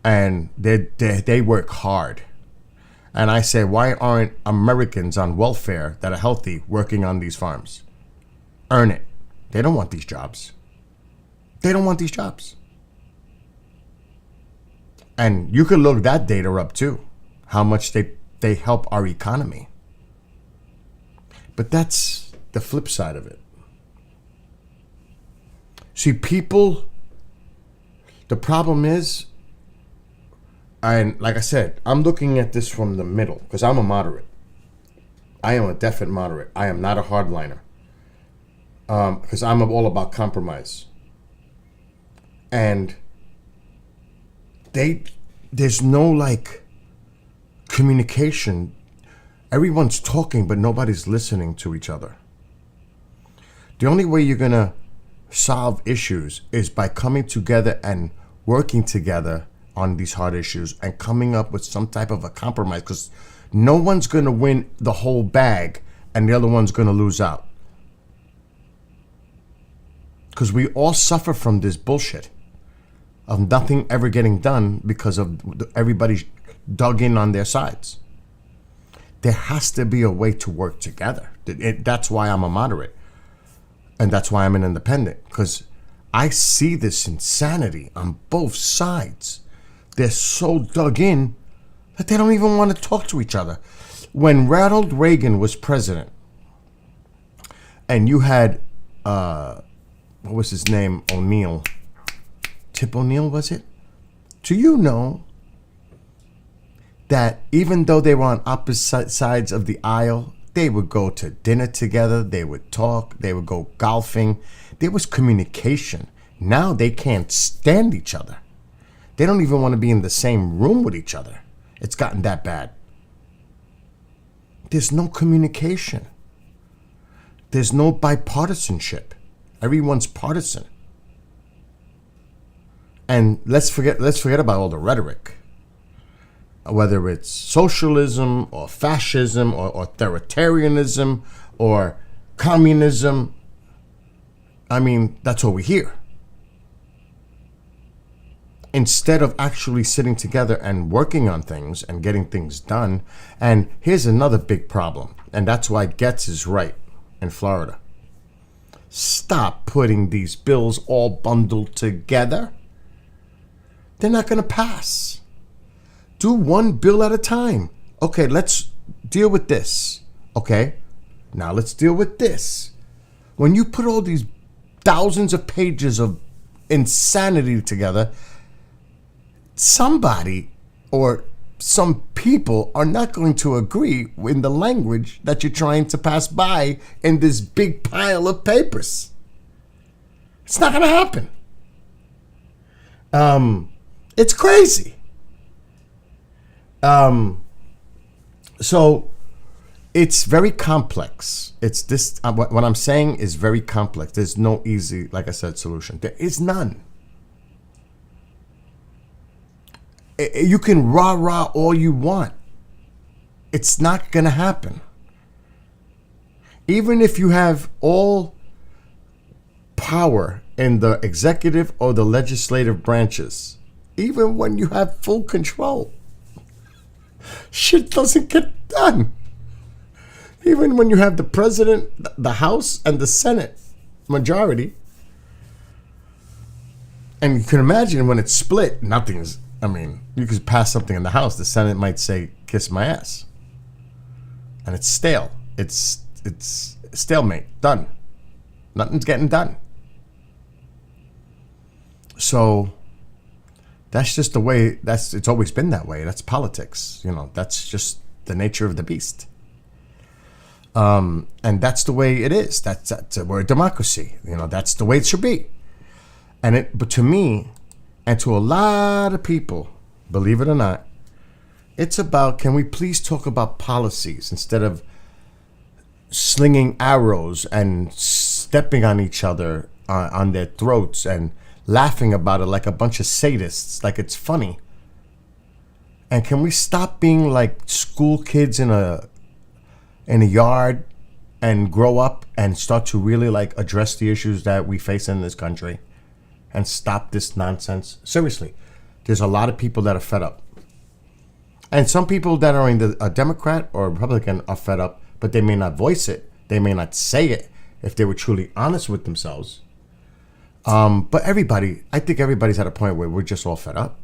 and they work hard? And I say, why aren't Americans on welfare that are healthy working on these farms? Earn it. They don't want these jobs. They don't want these jobs. And you can look that data up too, how much they help our economy. But that's the flip side of it. See, the problem is, and like I said, I'm looking at this from the middle because I'm a moderate. I am a definite moderate. I am not a hardliner because I'm all about compromise. And there's no communication. Everyone's talking, but nobody's listening to each other. The only way you're going to solve issues is by coming together and working together on these hard issues and coming up with some type of a compromise, because no one's going to win the whole bag and the other one's going to lose out. Because we all suffer from this bullshit of nothing ever getting done because of everybody dug in on their sides. There has to be a way to work together. That's why I'm a moderate. And that's why I'm an independent, because I see this insanity on both sides. They're so dug in that they don't even want to talk to each other. When Ronald Reagan was president, and you had, what was his name? O'Neill. Tip O'Neill, was it? Do you know that even though they were on opposite sides of the aisle, they would go to dinner together, they would talk, they would go golfing. There was communication. Now they can't stand each other. They don't even want to be in the same room with each other. It's gotten that bad. There's no communication. There's no bipartisanship. Everyone's partisan. And let's forget about all the rhetoric. Whether it's socialism or fascism or authoritarianism or communism. I mean, that's what we hear. Instead of actually sitting together and working on things and getting things done. And here's another big problem. And that's why Getz is right in Florida. Stop putting these bills all bundled together. They're not going to pass. Do one bill at a time. Okay, let's deal with this. Okay, now let's deal with this. When you put all these thousands of pages of insanity together, somebody or some people are not going to agree in the language that you're trying to pass by in this big pile of papers. It's not going to happen. It's crazy. So it's very complex. It's this, what I'm saying is very complex. There's no easy, like I said, solution. There is none. You can rah-rah all you want. It's not going to happen. Even if you have all power in the executive or the legislative branches, even when you have full control, shit doesn't get done. Even when you have the president, the House, and the Senate majority, and you can imagine when it's split, nothing's. I mean, you could pass something in the House, the Senate might say, kiss my ass. And it's stale. It's stalemate. Done. Nothing's getting done. So that's just the way, it's always been that way. That's politics. You know, that's just the nature of the beast. And that's the way it is. We're a democracy. You know, that's the way it should be. But to me, and to a lot of people, believe it or not, it's about, can we please talk about policies instead of slinging arrows and stepping on each other on their throats and laughing about it like a bunch of sadists, like it's funny. And can we stop being like school kids in a yard and grow up and start to really like address the issues that we face in this country? And stop this nonsense. Seriously, there's a lot of people that are fed up. And some people that are in a Democrat or a Republican are fed up, but they may not voice it. They may not say it if they were truly honest with themselves. But I think everybody's at a point where we're just all fed up.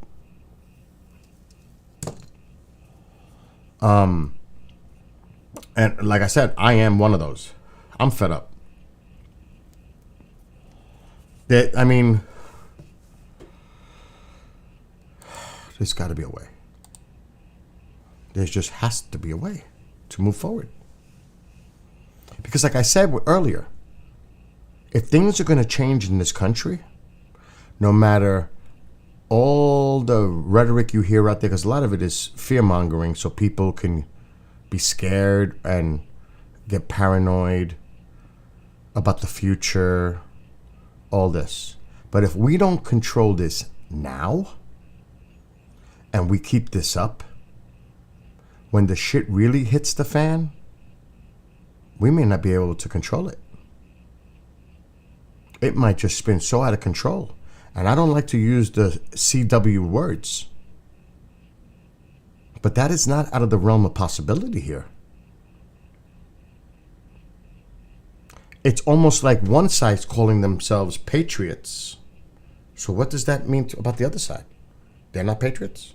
And like I said, I am one of those. I'm fed up. There's got to be a way. There just has to be a way to move forward. Because like I said earlier, if things are going to change in this country, no matter all the rhetoric you hear out there, because a lot of it is fear-mongering, so people can be scared and get paranoid about the future, all this. But if we don't control this now, and we keep this up, when the shit really hits the fan, we may not be able to control it. It might just spin so out of control. And I don't like to use the CW words, but that is not out of the realm of possibility here. It's almost like one side's calling themselves patriots. So what does that mean about the other side? They're not patriots?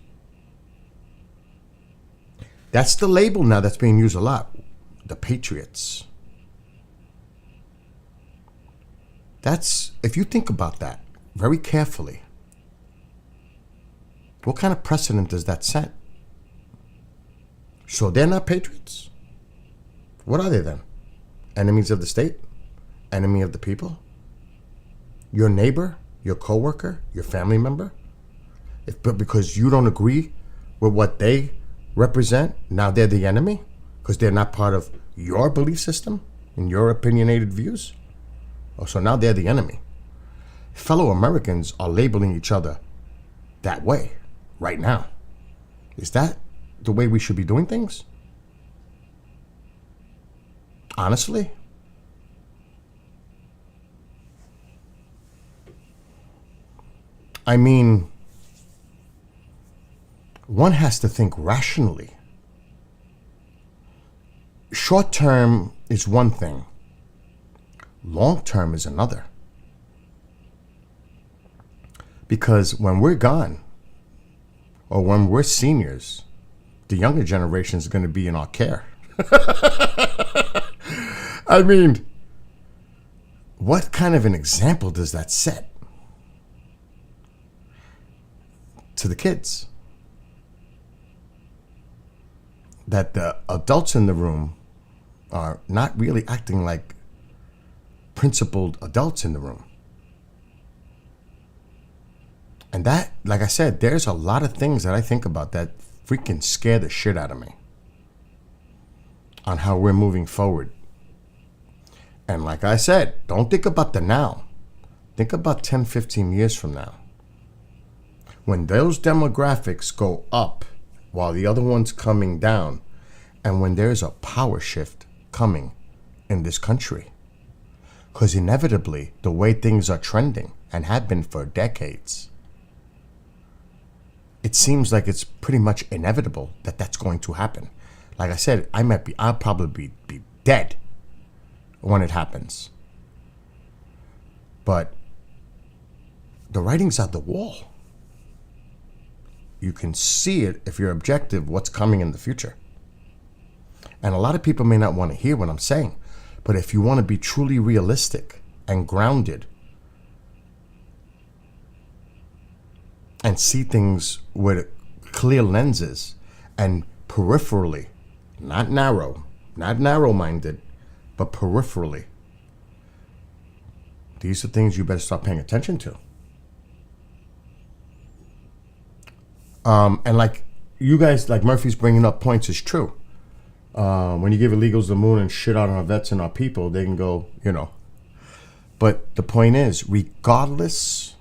That's the label now that's being used a lot. The patriots. If you think about that very carefully, what kind of precedent does that set? So they're not patriots? What are they then? Enemies of the state? Enemy of the people? Your neighbor? Your coworker? Your family member? But because you don't agree with what they represent, now they're the enemy? Because they're not part of your belief system and your opinionated views? Oh, so now they're the enemy. Fellow Americans are labeling each other that way right now. Is that the way we should be doing things? Honestly? I mean, one has to think rationally. Short term is one thing. Long term is another. Because when we're gone, or when we're seniors, the younger generation is going to be in our care. I mean, what kind of an example does that set to the kids? That the adults in the room are not really acting like principled adults in the room. And that, like I said, there's a lot of things that I think about that freaking scare the shit out of me on how we're moving forward. And like I said, don't think about the now. Think about 10, 15 years from now. When those demographics go up while the other one's coming down, and when there's a power shift coming in this country. Because inevitably, the way things are trending and have been for decades, it seems like it's pretty much inevitable that that's going to happen. Like I said, I'll probably be dead when it happens. But the writing's on the wall. You can see it if you're objective, what's coming in the future. And a lot of people may not want to hear what I'm saying, but if you want to be truly realistic and grounded and see things with clear lenses and peripherally, not narrow-minded, but peripherally, these are things you better start paying attention to. And like you guys, like Murphy's bringing up points is true. When you give illegals the moon and shit out on our vets and our people, they can go, But the point is, regardless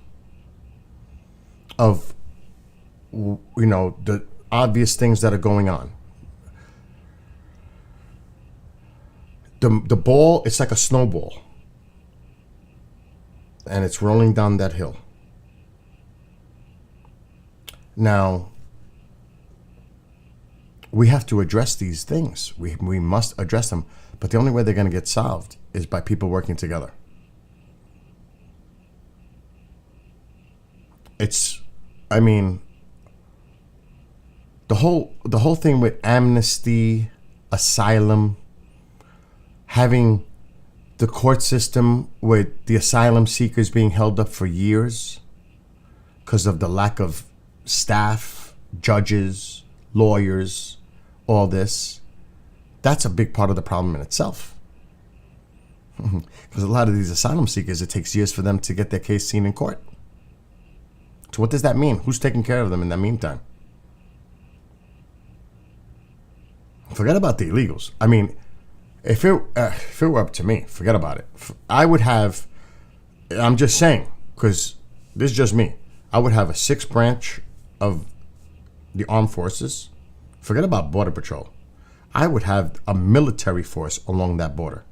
of, the obvious things that are going on, the ball, it's like a snowball. And it's rolling down that hill. Now, we have to address these things. We must address them. But the only way they're going to get solved is by people working together. The whole thing with amnesty, asylum, having the court system with the asylum seekers being held up for years because of the lack of staff, judges, lawyers, all this, that's a big part of the problem in itself. Because a lot of these asylum seekers, it takes years for them to get their case seen in court. So what does that mean? Who's taking care of them in the meantime? Forget about the illegals. I mean, if it were up to me, forget about it. I would have, I'm just saying, because this is just me, I would have a 6th branch of the armed forces. Forget about Border Patrol. I would have a military force along that border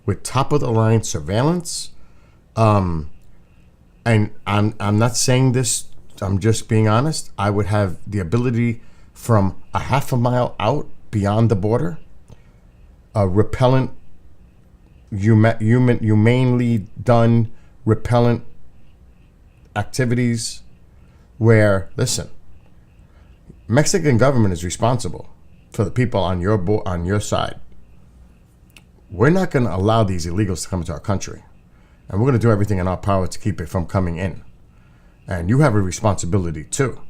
with top-of-the-line surveillance. And I'm not saying this, I'm just being honest. I would have the ability from a half a mile out beyond the border, repellent, humanely done repellent activities where, listen, Mexican government is responsible for the people on your side. We're not going to allow these illegals to come into our country. And we're going to do everything in our power to keep it from coming in. And you have a responsibility too.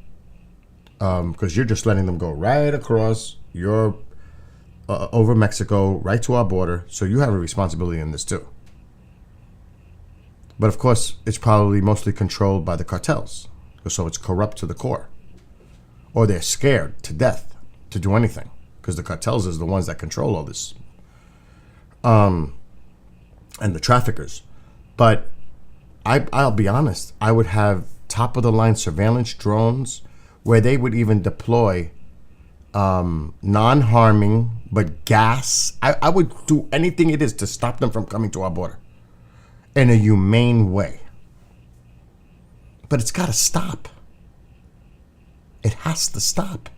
because you're just letting them go right across your over Mexico, right to our border. So you have a responsibility in this too. But of course, it's probably mostly controlled by the cartels, so it's corrupt to the core, or they're scared to death to do anything because the cartels is the ones that control all this, and the traffickers. But I'll be honest, I would have top of the line surveillance drones where they would even deploy non-harming but gas. I would do anything it is to stop them from coming to our border in a humane way. But it's got to stop. It has to stop.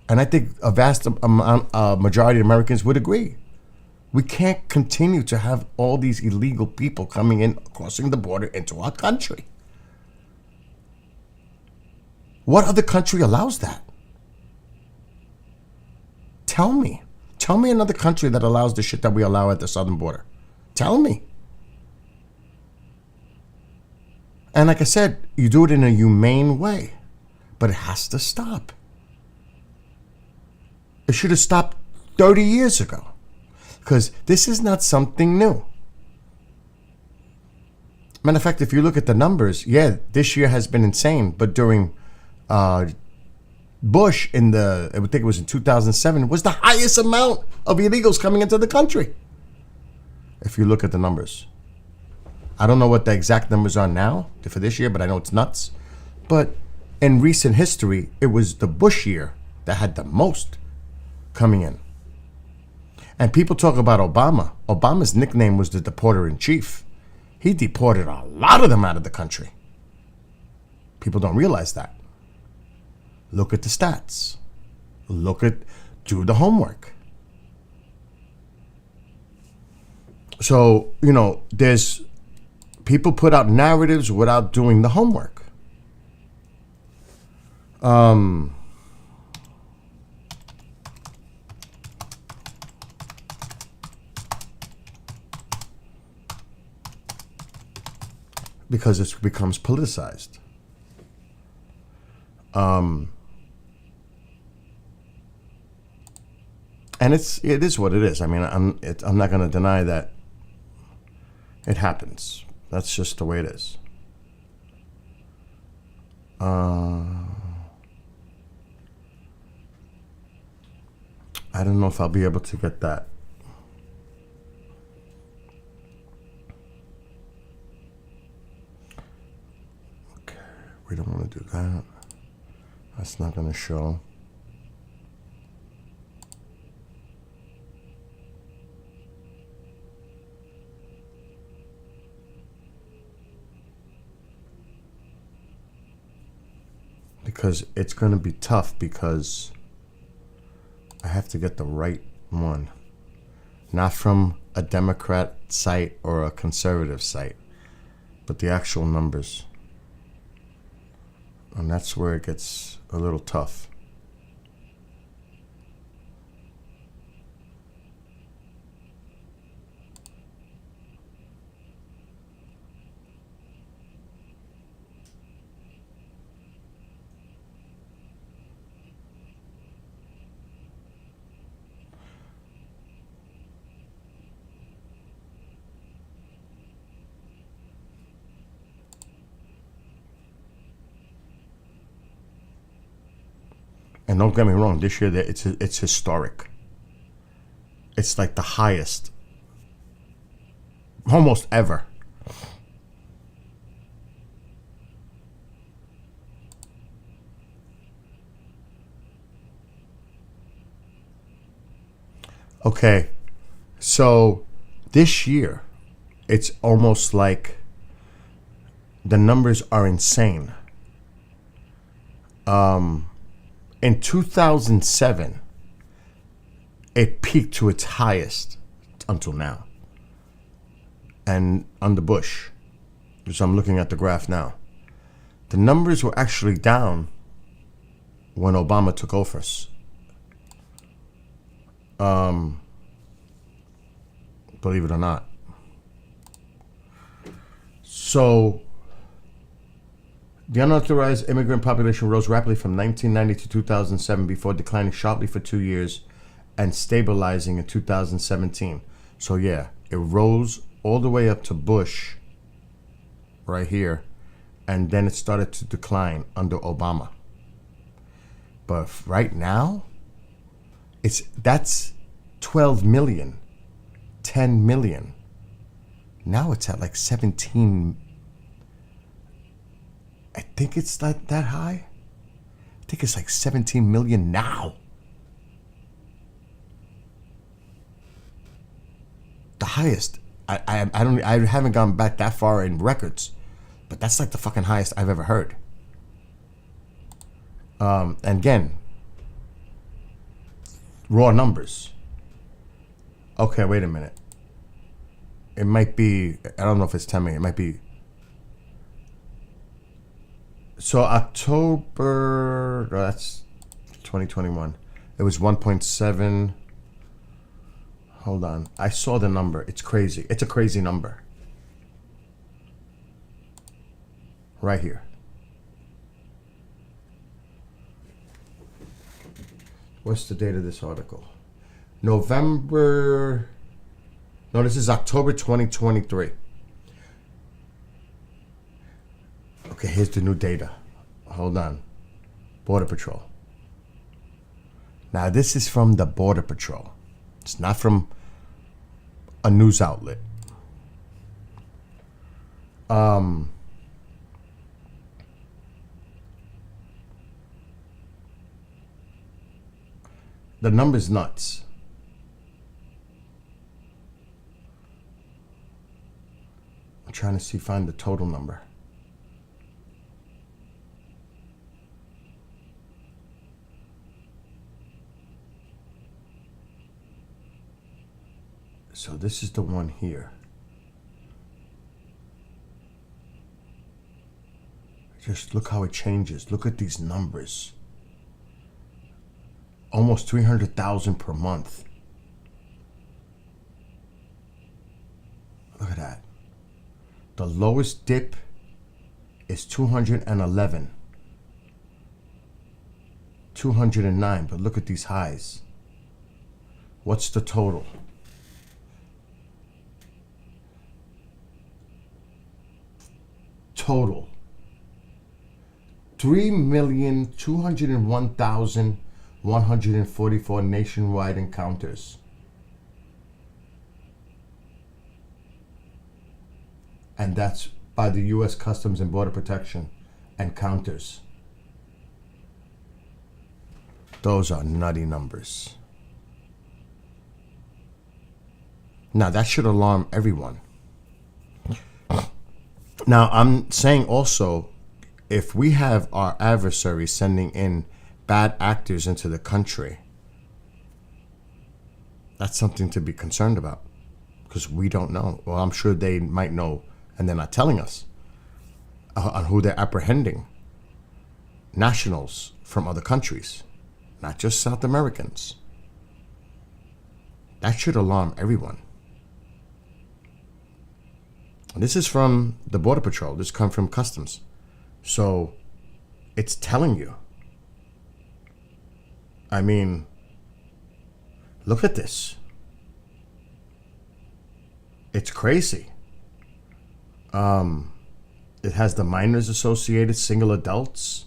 And I think a vast majority of Americans would agree. We can't continue to have all these illegal people coming in, crossing the border into our country. What other country allows that? Tell me. Tell me another country that allows the shit that we allow at the southern border. Tell me. And like I said, you do it in a humane way. But it has to stop. It should have stopped 30 years ago. Because this is not something new. Matter of fact, if you look at the numbers, yeah, this year has been insane. But during Bush I would think it was in 2007, was the highest amount of illegals coming into the country. If you look at the numbers. I don't know what the exact numbers are now for this year, but I know it's nuts. But in recent history, it was the Bush year that had the most coming in. And people talk about Obama. Obama's nickname was the deporter-in-chief. He deported a lot of them out of the country. People don't realize that. Look at the stats. Do the homework. So, there's people put out narratives without doing the homework. Because it becomes politicized. And it is what it is. I mean, I'm not going to deny that it happens. That's just the way it is. I don't know if I'll be able to get that. Okay, we don't want to do that. That's not going to show. Because it's going to be tough because I have to get the right one. Not from a Democrat site or a conservative site, but the actual numbers. And that's where it gets a little tough. And don't get me wrong, this year it's historic. It's like the highest, almost ever. Okay, so this year, it's almost like the numbers are insane. In 2007, it peaked to its highest until now. And under Bush, which I'm looking at the graph now, the numbers were actually down when Obama took office. Believe it or not. So The unauthorized immigrant population rose rapidly from 1990 to 2007 before declining sharply for 2 years and stabilizing in 2017. So yeah, it rose all the way up to Bush right here, and then it started to decline under Obama. But right now, that's 12 million, 10 million. Now it's at like 17. I think it's that high. I think it's like 17 million now. The highest. I haven't gone back that far in records, but that's like the fucking highest I've ever heard. And again, raw numbers. Okay, wait a minute. It might be, I don't know if it's 10 million. It might be. So October, that's 2021. It was 1.7. Hold on. I saw the number. It's crazy. It's a crazy number. Right here. What's the date of this article? November. No, this is October 2023. Okay, here's the new data. Hold on. Border Patrol. Now, this is from the Border Patrol. It's not from a news outlet. The number's nuts. I'm trying to find the total number. So this is the one here. Just look how it changes. Look at these numbers. Almost 300,000 per month. Look at that. The lowest dip is 211. 209, but look at these highs. What's the total? Total 3,201,144 nationwide encounters. And that's by the U.S. Customs and Border Protection encounters. Those are nutty numbers. Now that should alarm everyone. Now, I'm saying also, if we have our adversaries sending in bad actors into the country, that's something to be concerned about, because we don't know. Well, I'm sure they might know, and they're not telling us on who they're apprehending. Nationals from other countries, not just South Americans. That should alarm everyone. This is from the Border Patrol. This comes from Customs. So it's telling you. I mean, look at this. It's crazy. It has the minors associated, single adults.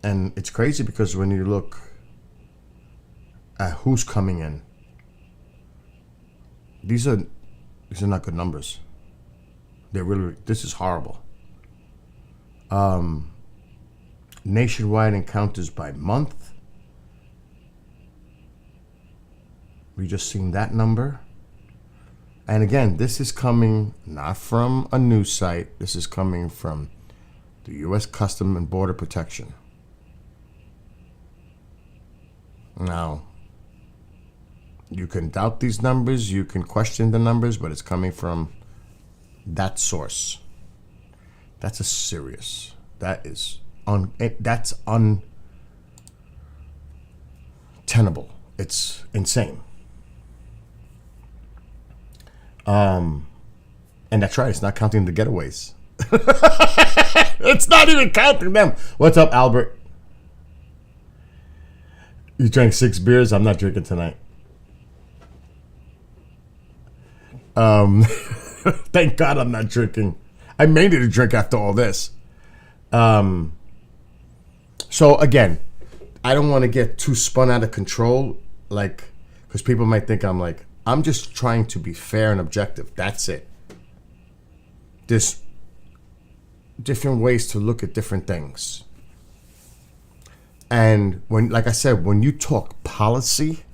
And it's crazy because when you look at who's coming in, these are not good numbers. This is horrible. Nationwide encounters by month. We just seen that number. And again, this is coming not from a news site. This is coming from the U.S. Customs and Border Protection. Now, you can doubt these numbers, you can question the numbers, but it's coming from that source. That's a serious. That's untenable. It's insane. And that's right, it's not counting the getaways. It's not even counting them. What's up, Albert? You drank 6 beers? I'm not drinking tonight. Thank God I'm not drinking. I may need a drink after all this. So again, I don't want to get too spun out of control, like, because people might think I'm just trying to be fair and objective. That's it. There's different ways to look at different things. And like I said, when you talk policy,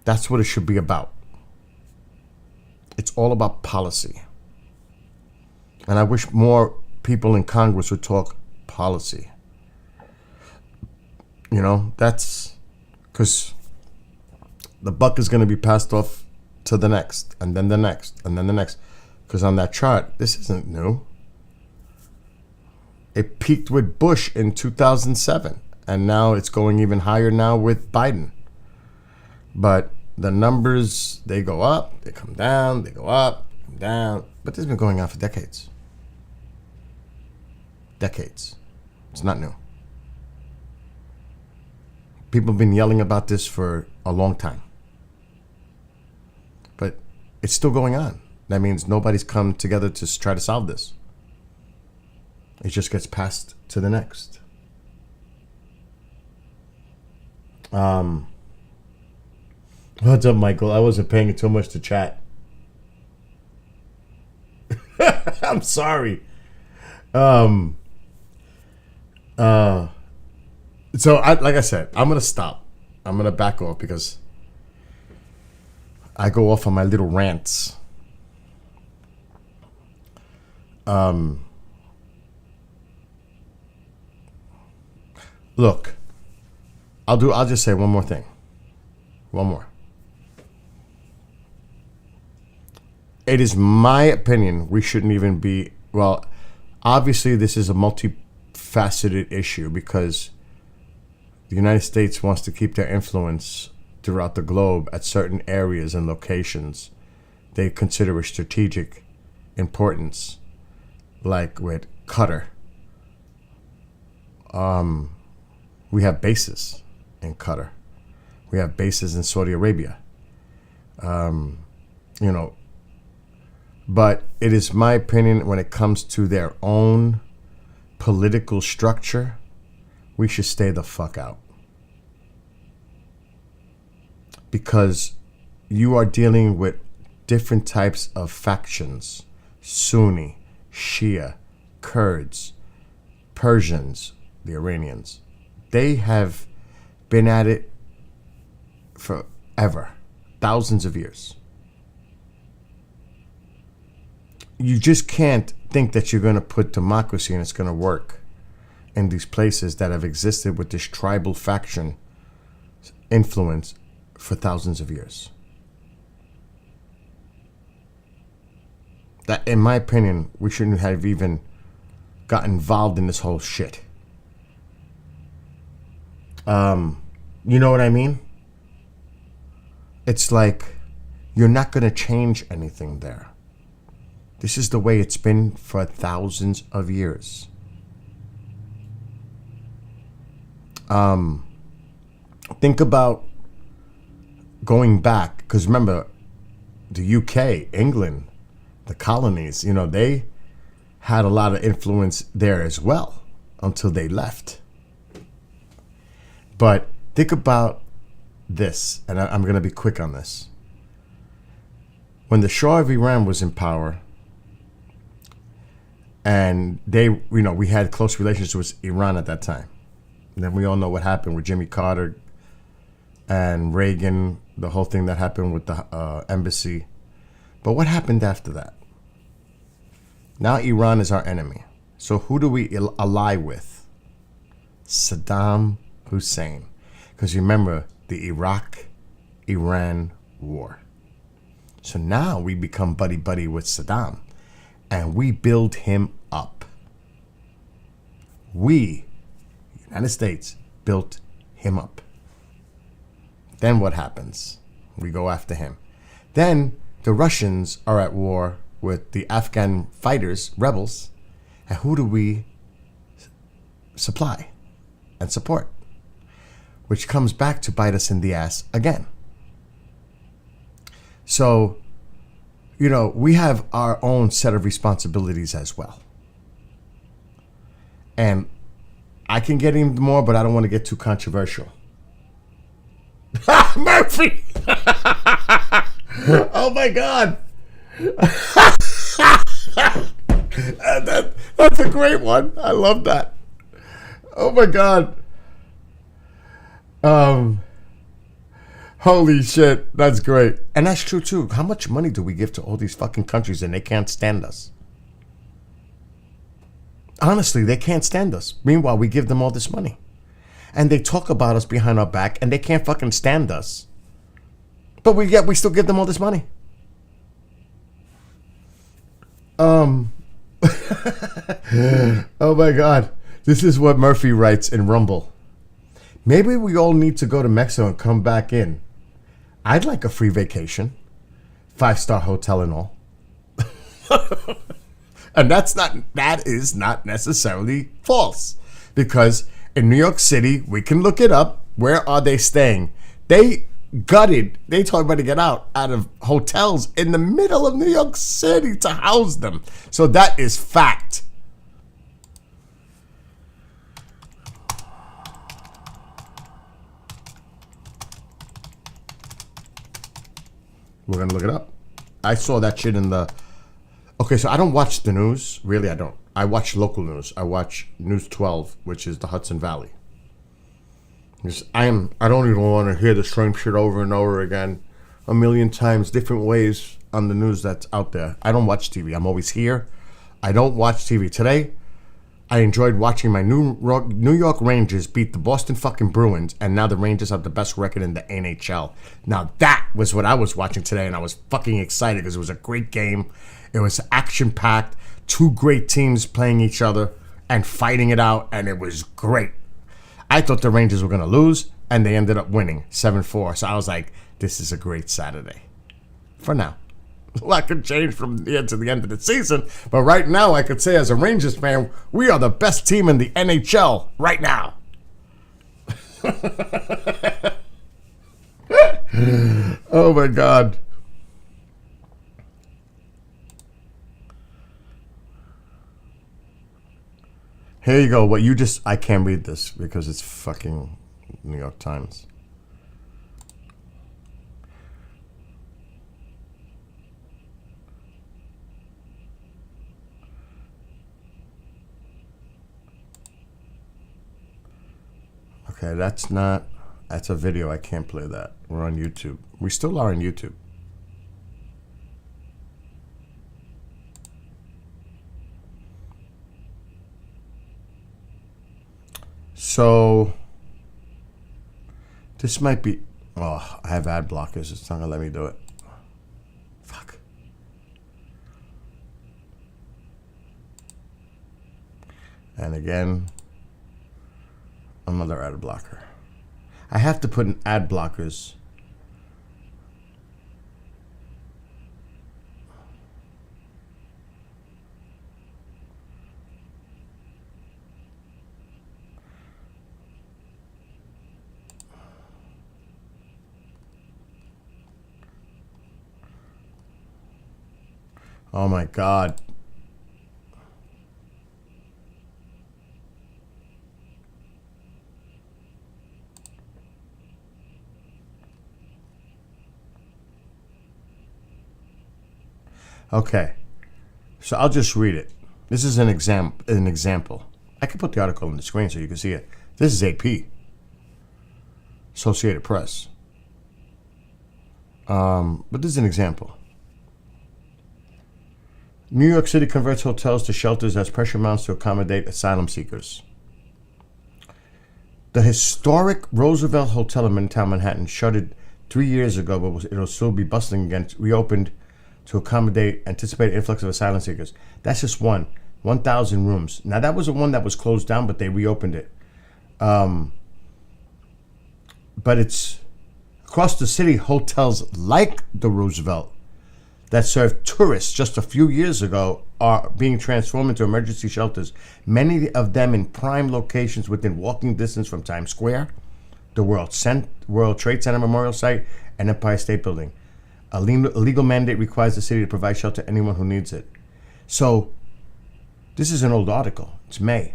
that's what it should be about. It's all about policy. And I wish more people in Congress would talk policy. You know, that's because the buck is going to be passed off to the next, and then the next, and then the next. Because on that chart, this isn't new. It peaked with Bush in 2007, and now it's going even higher now with Biden. But the numbers, they go up, they come down, they go up, come down. But this has been going on for decades. Decades. It's not new. People have been yelling about this for a long time. But it's still going on. That means nobody's come together to try to solve this. It just gets passed to the next. What's up, Michael? I wasn't paying too much to chat. I'm sorry. So like I said, I'm gonna stop. I'm gonna back off because I go off on my little rants. Look, I'll just say one more thing. One more. It is my opinion we shouldn't even be, well, obviously this is a multifaceted issue because the United States wants to keep their influence throughout the globe at certain areas and locations they consider a strategic importance, like with Qatar. We have bases in Qatar. We have bases in Saudi Arabia. But it is my opinion when it comes to their own political structure, we should stay the fuck out. Because you are dealing with different types of factions: Sunni, Shia, Kurds, Persians, the Iranians. They have been at it forever, thousands of years. You just can't think that you're going to put democracy and it's going to work in these places that have existed with this tribal faction influence for thousands of years. That, in my opinion, we shouldn't have even got involved in this whole shit. You know what I mean? It's like you're not going to change anything there. This is the way it's been for thousands of years. Think about going back, because remember, the UK, England, the colonies, they had a lot of influence there as well until they left. But think about this, and I'm going to be quick on this. When the Shah of Iran was in power, and we had close relations with Iran at that time. And then we all know what happened with Jimmy Carter and Reagan, the whole thing that happened with the embassy. But what happened after that? Now Iran is our enemy. So who do we ally with? Saddam Hussein. Because remember, the Iraq-Iran war. So now we become buddy-buddy with Saddam. And we build him up. We, United States, built him up. Then what happens? We go after him. Then the Russians are at war with the Afghan fighters, rebels, And who do we supply and support? Which comes back to bite us in the ass again. So, you know, we have our own set of responsibilities as well. And I can get into more, but I don't want to get too controversial. Murphy! Oh my God! That's a great one. I love that. Oh my God. Holy shit, that's great. And that's true too. How much money do we give to all these fucking countries and they can't stand us? Honestly, they can't stand us. Meanwhile, we give them all this money. And they talk about us behind our back and they can't fucking stand us. But we still give them all this money. Oh my God. This is what Murphy writes in Rumble. Maybe we all need to go to Mexico and come back in. I'd like a free vacation. 5-star hotel and all. And that is not necessarily false. Because in New York City, we can look it up. Where are they staying? They told everybody to get out of hotels in the middle of New York City to house them. So that is fact. We're going to look it up. I saw that shit in the... Okay, so I don't watch the news. Really, I don't. I watch local news. I watch News 12, which is the Hudson Valley. Because I don't even want to hear the same shit over and over again, a million times, different ways on the news that's out there. I don't watch TV. I'm always here. I don't watch TV. Today, I enjoyed watching my New York Rangers beat the Boston fucking Bruins, and now the Rangers have the best record in the NHL. Now that was what I was watching today, and I was fucking excited because it was a great game. It was action-packed, 2 great teams playing each other and fighting it out, and it was great. I thought the Rangers were going to lose, and they ended up winning 7-4. So I was like, this is a great Saturday. For now. A lot could change from the end to the end of the season, but right now I could say as a Rangers fan, we are the best team in the NHL right now. Oh my God. Here you go. I can't read this because it's fucking New York Times. Okay, that's a video. I can't play that. We're on YouTube. We still are on YouTube. So, this might be... Oh, I have ad blockers. It's not going to let me do it. Fuck. And again, another ad blocker. I have to put in ad blockers. Oh my God. Okay. So I'll just read it. This is an example. I can put the article on the screen so you can see it. This is AP. Associated Press. But this is an example. New York City converts hotels to shelters as pressure mounts to accommodate asylum seekers. The historic Roosevelt Hotel in Midtown Manhattan, shuttered 3 years ago, but it'll still be bustling again, reopened to accommodate anticipated influx of asylum seekers. That's just 1,000 rooms. Now, that was the one that was closed down, but they reopened it. But it's across the city, hotels like the Roosevelt that served tourists just a few years ago are being transformed into emergency shelters, many of them in prime locations within walking distance from Times Square, the World Trade Center Memorial Site, and Empire State Building. A legal mandate requires the city to provide shelter to anyone who needs it. So, this is an old article. It's May.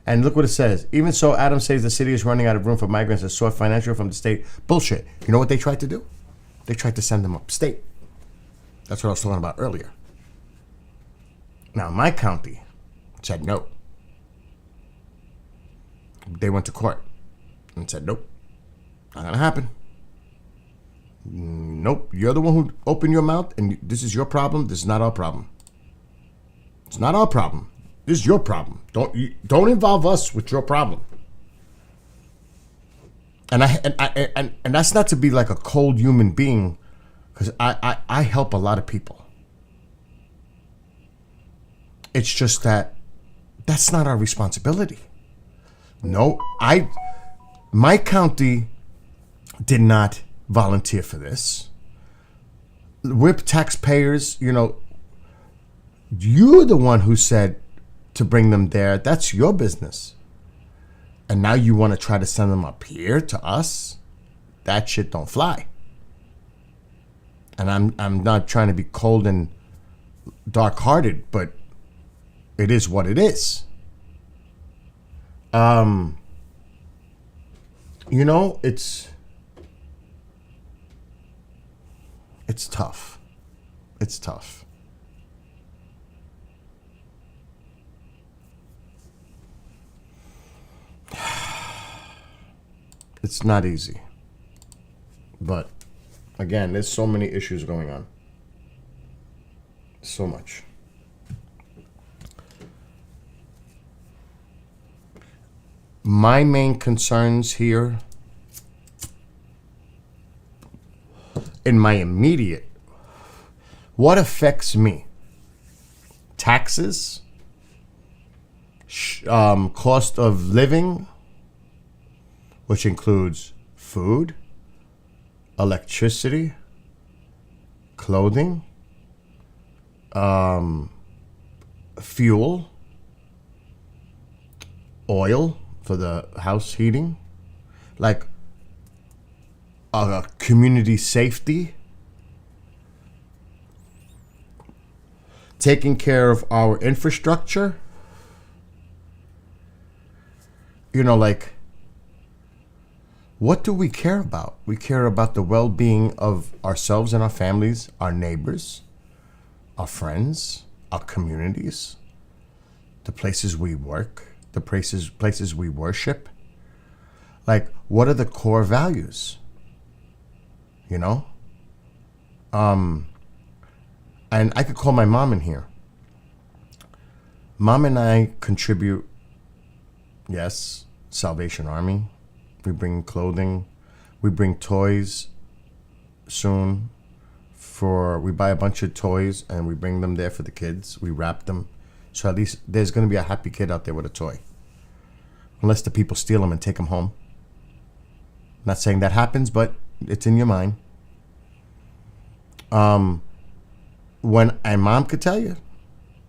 And look what it says. Even so, Adams says the city is running out of room for migrants and sought financial from the state. Bullshit. You know what they tried to do? They tried to send them upstate. That's what I was talking about earlier. Now, my county said no. They went to court and said, nope, not going to happen. Nope, you're the one who opened your mouth, and this is your problem. This is not our problem. It's not our problem. This is your problem. Don't involve us with your problem. And that's not to be like a cold human being, because I help a lot of people. It's just that that's not our responsibility. No, my county did not volunteer for this. We're taxpayers, you're the one who said to bring them there. That's your business. And now you want to try to send them up here to us? That shit don't fly. And I'm not trying to be cold and dark-hearted, but it is what it is. It's tough. It's tough. It's not easy. But again, there's so many issues going on. So much. My main concerns here in my immediate, what affects me? Taxes, cost of living, which includes food, electricity, clothing, fuel, oil for the house heating, like community safety, taking care of our infrastructure, like, what do we care about? We care about the well-being of ourselves and our families, our neighbors, our friends, our communities, the places we work, the places we worship. Like, what are the core values? And I could call my mom in here. Mom and I contribute, yes, Salvation Army. We bring clothing. We bring toys soon. We buy a bunch of toys and we bring them there for the kids. We wrap them. So at least there's going to be a happy kid out there with a toy. Unless the people steal them and take them home. Not saying that happens, but it's in your mind. And Mom could tell you,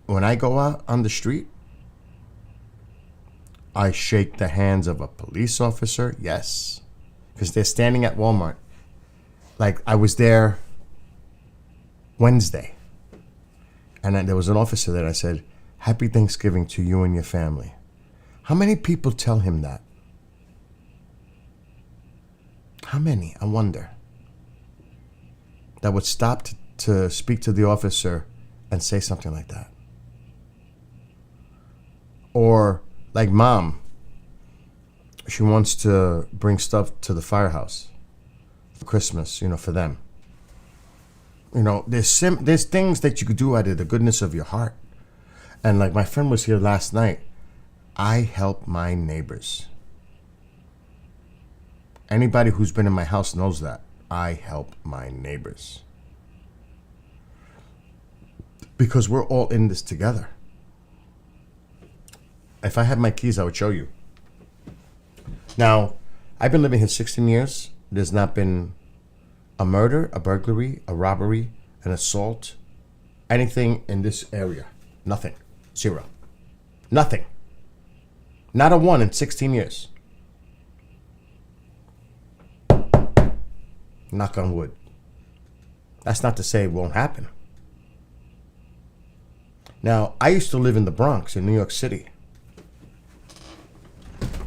when I go out on the street, I shake the hands of a police officer, yes. Because they're standing at Walmart. Like, I was there Wednesday. And then there was an officer there. I said, Happy Thanksgiving to you and your family. How many people tell him that? How many? I wonder. That would stop to speak to the officer and say something like that. Or, like Mom, she wants to bring stuff to the firehouse for Christmas, for them. There's things that you could do out of the goodness of your heart. And like my friend was here last night, I help my neighbors. Anybody who's been in my house knows that. I help my neighbors. Because we're all in this together. If I had my keys, I would show you. Now, I've been living here 16 years. There's not been a murder, a burglary, a robbery, an assault, anything in this area. Nothing. Zero. Nothing. Not a one in 16 years. Knock on wood. That's not to say it won't happen. Now, I used to live in the Bronx in New York City.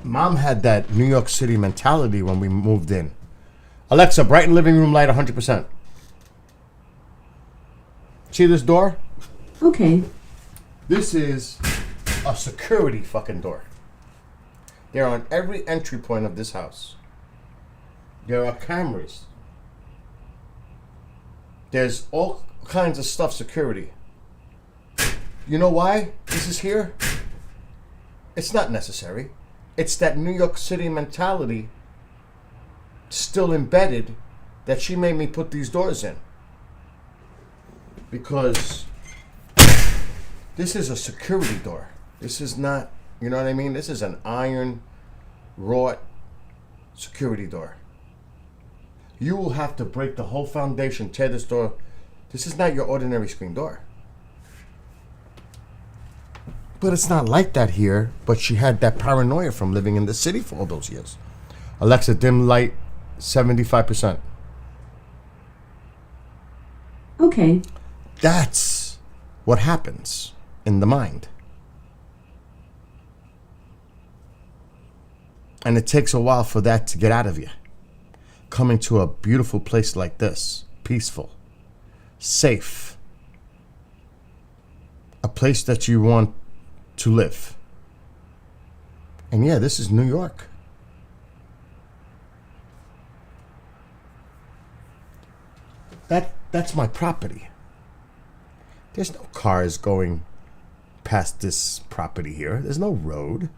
Mom had that New York City mentality when we moved in. Alexa, brighten living room light 100%. See this door? Okay. This is a security fucking door. They're on every entry point of this house. There are cameras. There's all kinds of stuff security. You know why this is here? It's not necessary. It's that New York City mentality still embedded that she made me put these doors in. Because this is a security door. This is not, you know what I mean? This is an iron wrought security door. You will have to break the whole foundation, tear this door. This is not your ordinary screen door. But it's not like that here. But she had that paranoia from living in the city for all those years. Alexa, dim light 75%. Okay. That's what happens in the mind. And it takes a while for that to get out of you. Coming to a beautiful place like this, peaceful, safe, a place that you want to live. And yeah, this is New York. That's my property. There's no cars going past this property here. There's no road.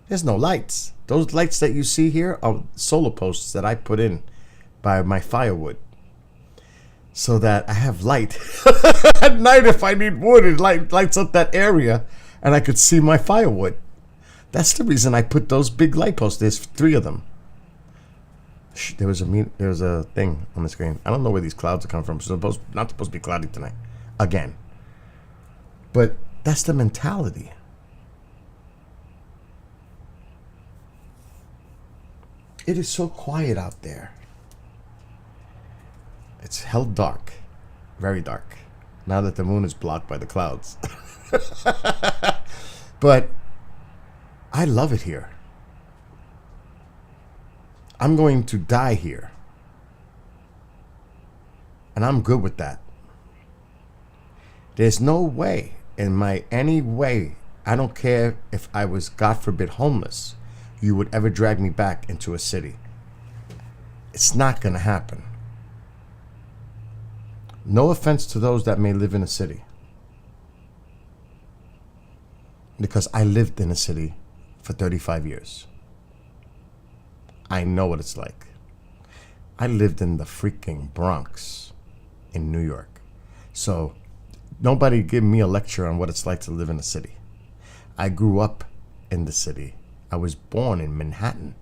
There's no lights. Those lights that you see here are solar posts that I put in by my firewood. So that I have light. At night if I need wood, it lights up that area and I could see my firewood. That's the reason I put those big light posts. There's 3 of them. There was a thing on the screen. I don't know where these clouds are coming from. It's not supposed to be cloudy tonight. Again. But that's the mentality. It is so quiet out there. It's hell dark. Very dark. Now that the moon is blocked by the clouds. But I love it here. I'm going to die here. And I'm good with that. There's no way, any way, I don't care if I was, God forbid, homeless, you would ever drag me back into a city. It's not going to happen. No offense to those that may live in a city. Because I lived in a city for 35 years. I know what it's like. I lived in the freaking Bronx in New York. So nobody give me a lecture on what it's like to live in a city. I grew up in the city. I was born in Manhattan.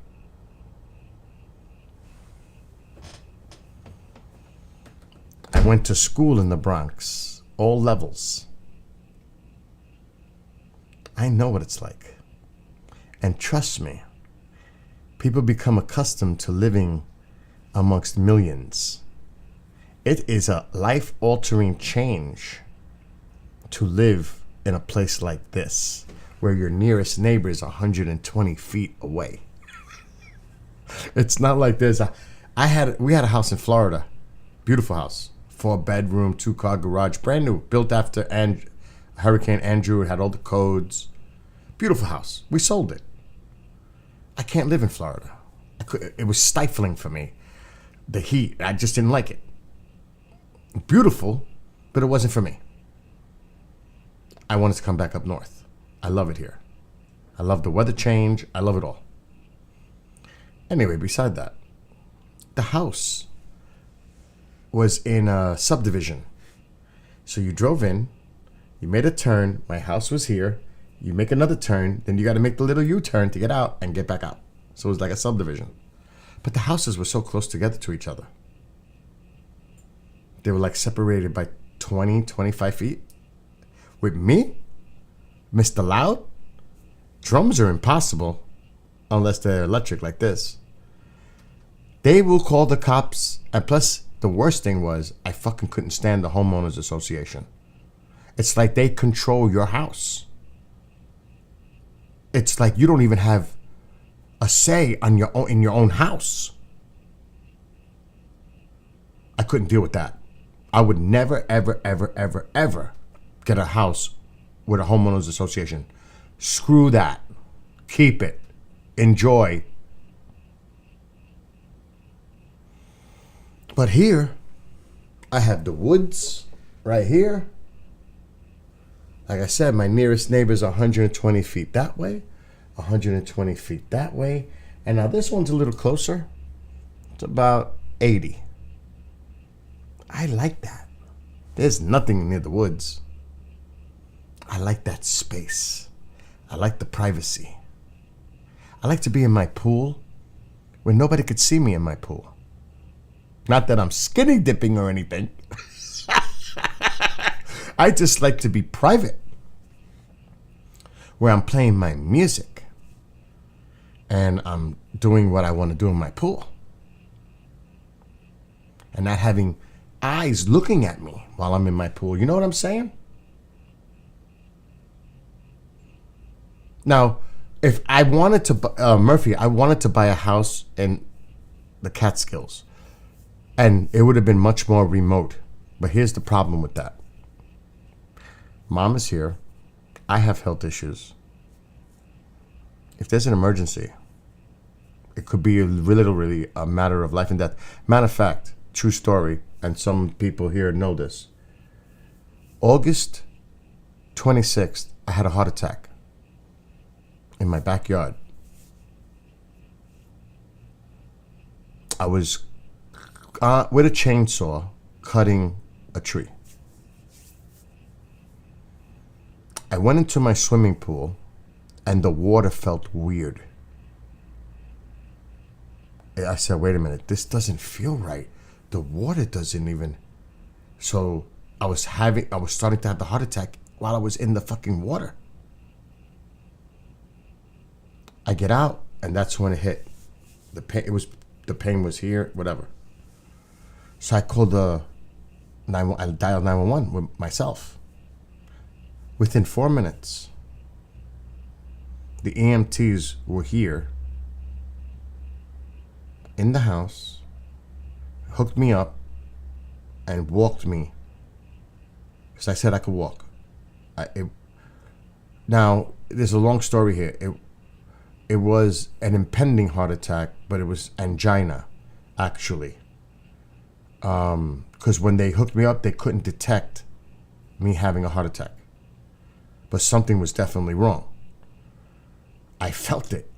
I went to school in the Bronx, all levels. I know what it's like. And trust me, people become accustomed to living amongst millions. It is a life-altering change to live in a place like this, where your nearest neighbor is 120 feet away. It's not like there's we had a house in Florida, beautiful house, 4-bedroom, 2-car garage, brand new, built after Hurricane Andrew. It had all the codes, beautiful house. We sold it. I can't live in Florida. It was stifling for me. The heat, I just didn't like it. Beautiful, but it wasn't for me. I wanted to come back up north. I love it here. I love the weather change. I love it all. Anyway, beside that, the house was in a subdivision. So you drove in, you made a turn, my house was here, you make another turn, then you got to make the little U-turn to get out and get back out. So it was like a subdivision. But the houses were so close together to each other. They were like separated by 20, 25 feet. With me, Mr. Loud, drums are impossible unless they're electric like this. They will call the cops. And plus, the worst thing was I fucking couldn't stand the homeowners association. It's like they control your house. It's like you don't even have a say on your own, in your own house. I couldn't deal with that. I would never, ever, ever, ever, ever get a house with a homeowners association. Screw that. Keep it. Enjoy. But here, I have the woods right here. Like I said, my nearest neighbor is 120 feet that way, 120 feet that way. And now this one's a little closer. It's about 80. I like that. There's nothing near the woods. I like that space. I like the privacy. I like to be in my pool where nobody could see me in my pool. Not that I'm skinny dipping or anything. I just like to be private, where I'm playing my music and I'm doing what I want to do in my pool, and not having eyes looking at me while I'm in my pool. You know what I'm saying? Now, if I wanted to, Murphy, I wanted to buy a house in the Catskills, and it would have been much more remote. But here's the problem with that. Mom is here. I have health issues. If there's an emergency, it could be literally a matter of life and death. Matter of fact, true story, and some people here know this. August 26th, I had a heart attack in my backyard. I was with a chainsaw cutting a tree. I went into my swimming pool and the water felt weird. I said, wait a minute, this doesn't feel right. The water doesn't even. So I was starting to have the heart attack while I was in the fucking water. I get out and that's when it hit. The pain was here, whatever. So I called I dialed 911 with myself. Within 4 minutes, the EMTs were here in the house, hooked me up, and walked me. Because I said I could walk. Now, there's a long story here. It was an impending heart attack, but it was angina, actually. Because when they hooked me up, they couldn't detect me having a heart attack. But something was definitely wrong. I felt it.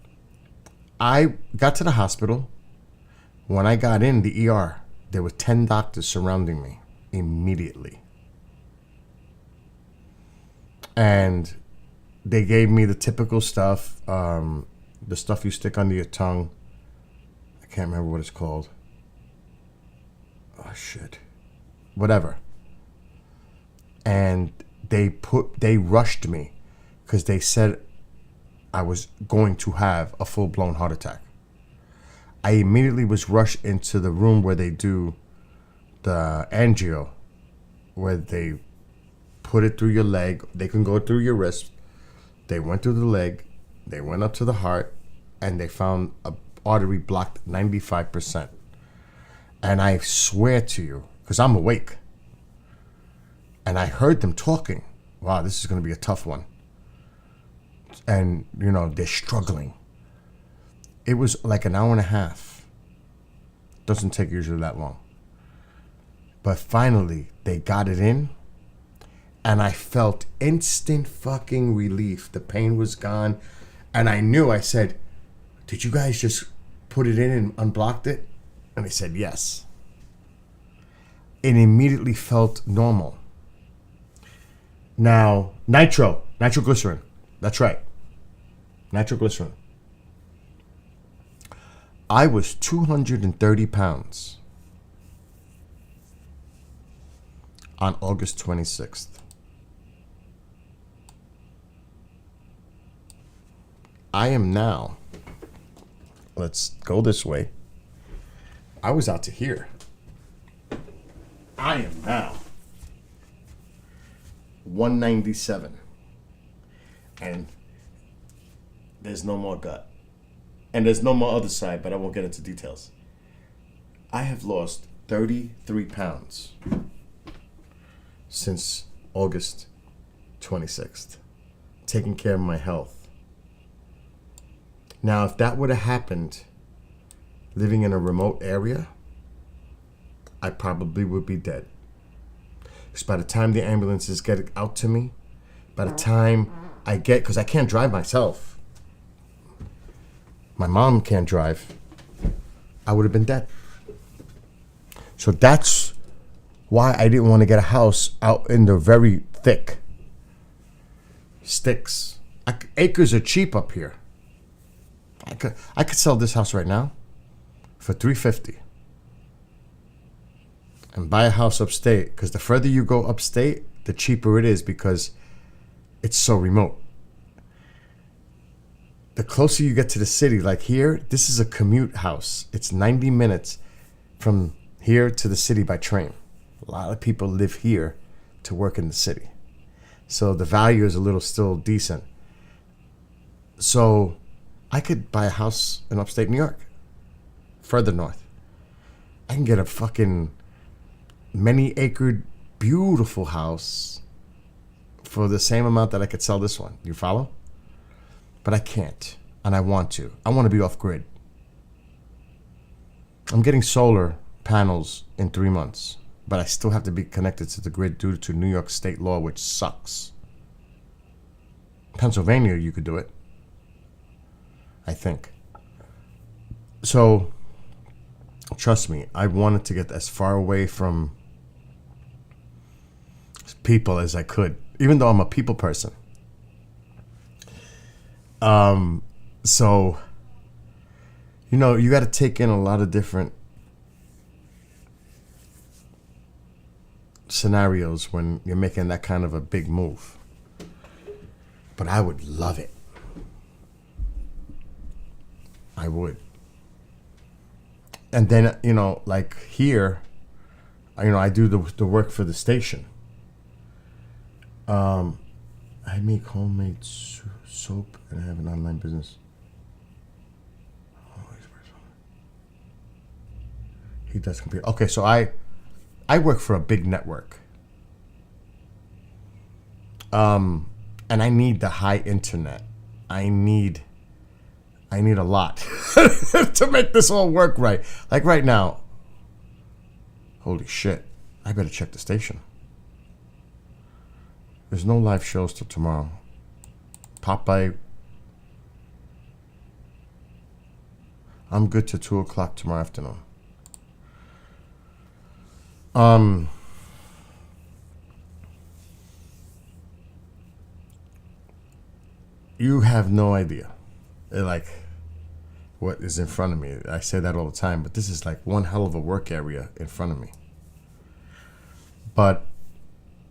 I got to the hospital. When I got in the ER, there were 10 doctors surrounding me immediately. And they gave me the typical stuff, the stuff you stick under your tongue. I can't remember what it's called. Oh, shit. Whatever. And they rushed me because they said I was going to have a full-blown heart attack. I immediately was rushed into the room where they do the angio, where they put it through your leg. They can go through your wrist. They went through the leg. They went up to the heart, and they found an artery blocked 95%. And I swear to you, because I'm awake, and I heard them talking. Wow, this is going to be a tough one. And, you know, they're struggling. It was like an hour and a half. Doesn't take usually that long. But finally, they got it in. And I felt instant fucking relief. The pain was gone. And I knew, I said, did you guys just put it in and unblocked it? And they said, yes. It immediately felt normal. Now, nitroglycerin. That's right. Nitroglycerin. I was 230 pounds. on August 26th. I am now, let's go this way. I was out to here. I am now 197. And there's no more gut. And there's no more other side, but I won't get into details. I have lost 33 pounds since August 26th, taking care of my health. Now, if that would have happened living in a remote area, I probably would be dead. Because by the time the ambulances get out to me, by the time I get, because I can't drive myself, my mom can't drive, I would have been dead. So that's why I didn't want to get a house out in the very thick sticks. Acres are cheap up here. I could sell this house right now for $350 and buy a house upstate, because the further you go upstate, the cheaper it is because it's so remote. The closer you get to the city, like here, this is a commute house. It's 90 minutes from here to the city by train. A lot of people live here to work in the city. So the value is a little still decent. So I could buy a house in upstate New York, further north. I can get a fucking many-acre, beautiful house for the same amount that I could sell this one. You follow? But I can't, and I want to. I want to be off-grid. I'm getting solar panels in 3 months, but I still have to be connected to the grid due to New York state law, which sucks. Pennsylvania, you could do it, I think. So, trust me, I wanted to get as far away from people as I could, even though I'm a people person. So, you know, you got to take in a lot of different scenarios when you're making that kind of a big move. But I would love it. I would. And then, you know, like here, you know, I do the work for the station. I make homemade soap and I have an online business. He does computer. Okay, so I work for a big network. And I need the high internet. I need a lot to make this all work right. Like right now, holy shit, I better check the station. There's no live shows till tomorrow. Popeye. I'm good till 2 o'clock tomorrow afternoon. You have no idea. Like, what is in front of me. I say that all the time, but this is like one hell of a work area in front of me. But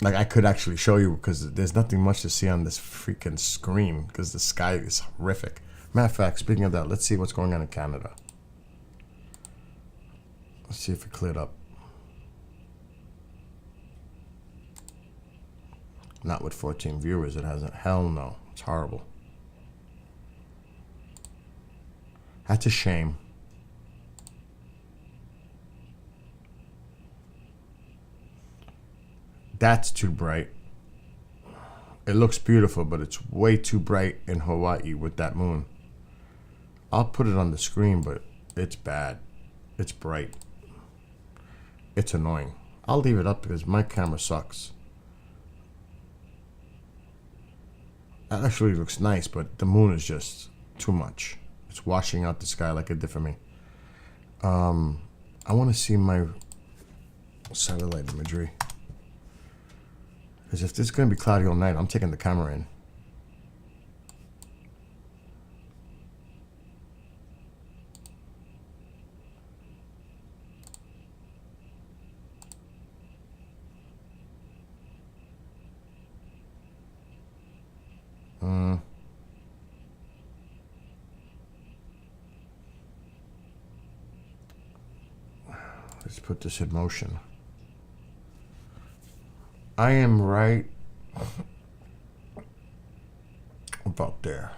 like, I could actually show you, because there's nothing much to see on this freaking screen because the sky is horrific. Matter of fact, speaking of that, let's see what's going on in Canada. Let's see if it cleared up. Not with 14 viewers, it hasn't. Hell no. It's horrible. That's a shame. That's too bright. It looks beautiful, but it's way too bright in Hawaii with that moon. I'll put it on the screen, but it's bad. It's bright. It's annoying. I'll leave it up because my camera sucks. It actually looks nice, but the moon is just too much. It's washing out the sky like it did for me. I want to see my satellite imagery. Because if this is going to be cloudy all night, I'm taking the camera in. Let's put this in motion. I am right about there.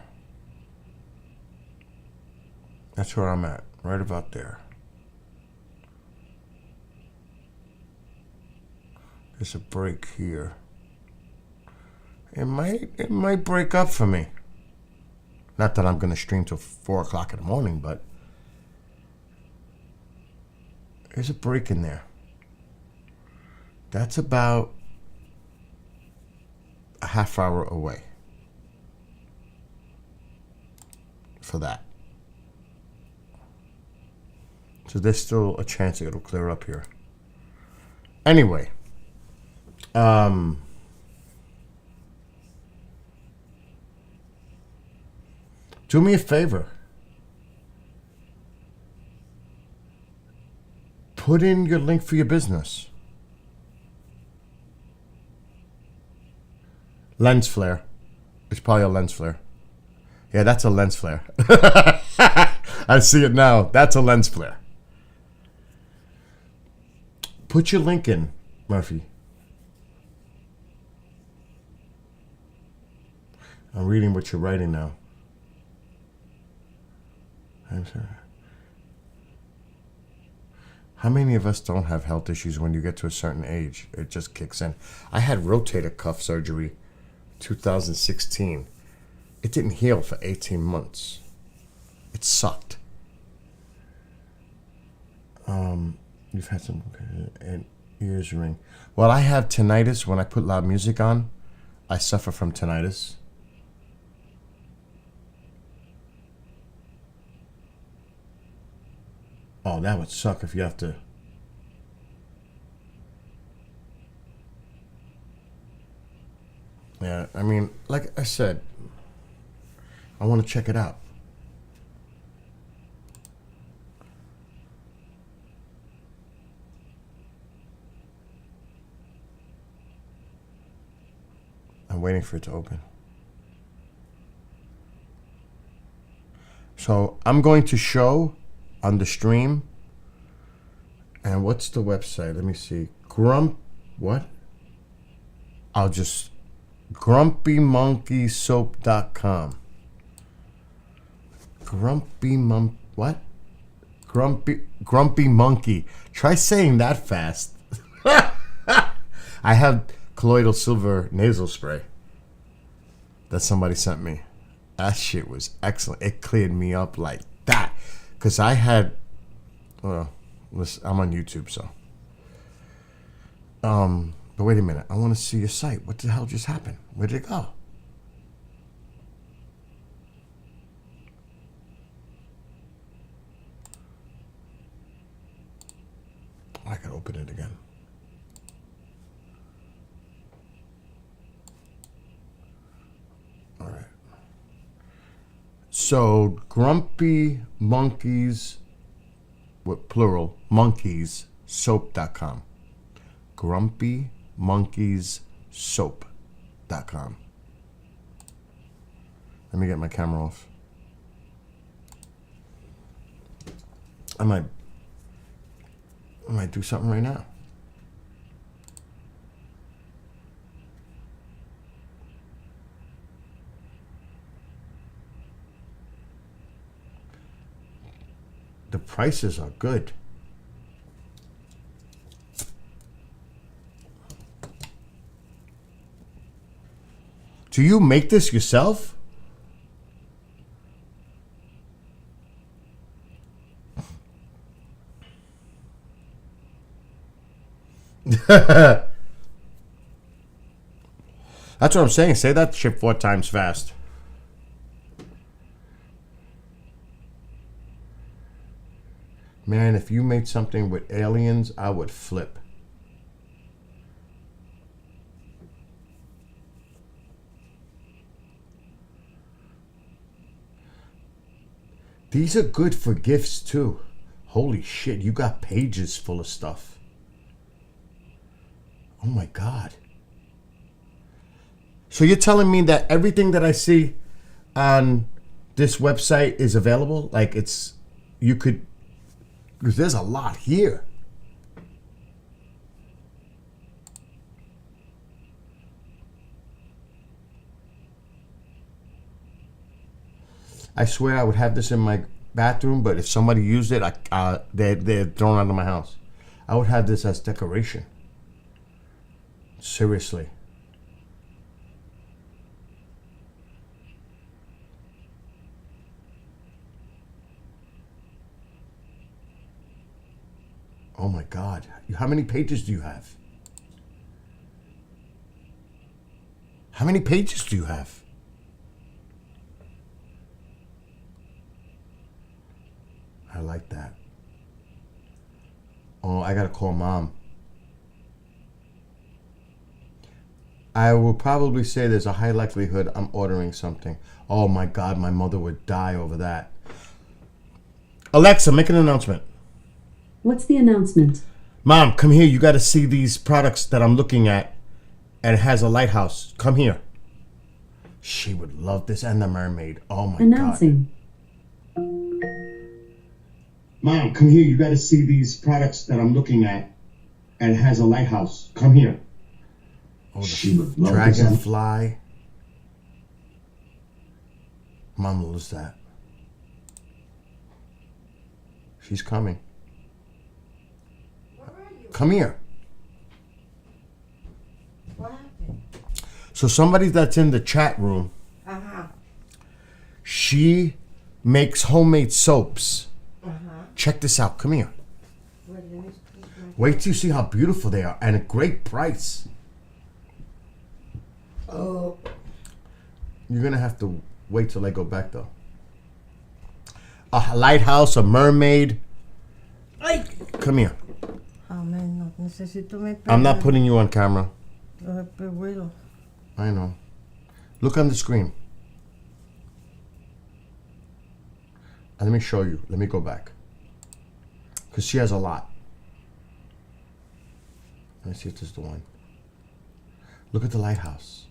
That's where I'm at, right about there. There's a break here. It might break up for me. Not that I'm gonna stream till 4 o'clock in the morning, but there's a break in there. That's about a half hour away for that. So there's still a chance it'll clear up here. Anyway, do me a favor. Put in your link for your business. Lens flare. It's probably a lens flare. Yeah, that's a lens flare. I see it now. That's a lens flare. Put your link in, Murphy. I'm reading what you're writing now. I'm sorry. How many of us don't have health issues when you get to a certain age? It just kicks in. I had rotator cuff surgery 2016. It didn't heal for 18 months. It sucked. You've had some and ears ring. Well, I have tinnitus. When I put loud music on, I suffer from tinnitus. Oh, that would suck if you have to. Yeah, I mean, like I said, I want to check it out. I'm waiting for it to open. So I'm going to show on the stream. And what's the website? Let me see. What? I'll just grumpymonkeysoap.com. What? Grumpy monkey. Try saying that fast. I have colloidal silver nasal spray that somebody sent me. That shit was excellent. It cleared me up like that. Because I had, well, listen, I'm on YouTube, so. But wait a minute. I want to see your site. What the hell just happened? Where did it go? I can open it again. All right. So, Grumpy Monkeys, with plural, monkeys, soap.com. Grumpy Monkeys Soap.com. Let me get my camera off. I might do something right now. The prices are good. Do you make this yourself? That's what I'm saying. Say that shit 4 times fast. Man, if you made something with aliens, I would flip. These are good for gifts too. Holy shit, you got pages full of stuff. Oh my God. So you're telling me that everything that I see on this website is available? Like you could, because there's a lot here. I swear I would have this in my bathroom, but if somebody used it, they're thrown out of my house. I would have this as decoration. Seriously. Oh my God. How many pages do you have? How many pages do you have? I like that. Oh, I gotta call Mom. I will probably say there's a high likelihood I'm ordering something. Oh my God, my mother would die over that. Alexa, make an announcement. What's the announcement? Mom, come here. You got to see these products that I'm looking at. And it has a lighthouse. Come here. She would love this, and the mermaid. Oh my God. Announcing. Mom, come here. You got to see these products that I'm looking at. And it has a lighthouse. Come here. Oh, she would love dragonfly. Mom loves that. She's coming. Come here. What happened? So somebody that's in the chat room, she makes homemade soaps. Check this out. Come here. Wait till you see how beautiful they are and a great price. Oh. You're going to have to wait till I go back though. A lighthouse, a mermaid. Ay. Come here. Oh man, no. Necesito me I'm not putting you on camera. Peguero. I know. Look on the screen. And let me show you. Let me go back. Because she has a lot. Let me see if this is the one. Look at the lighthouse.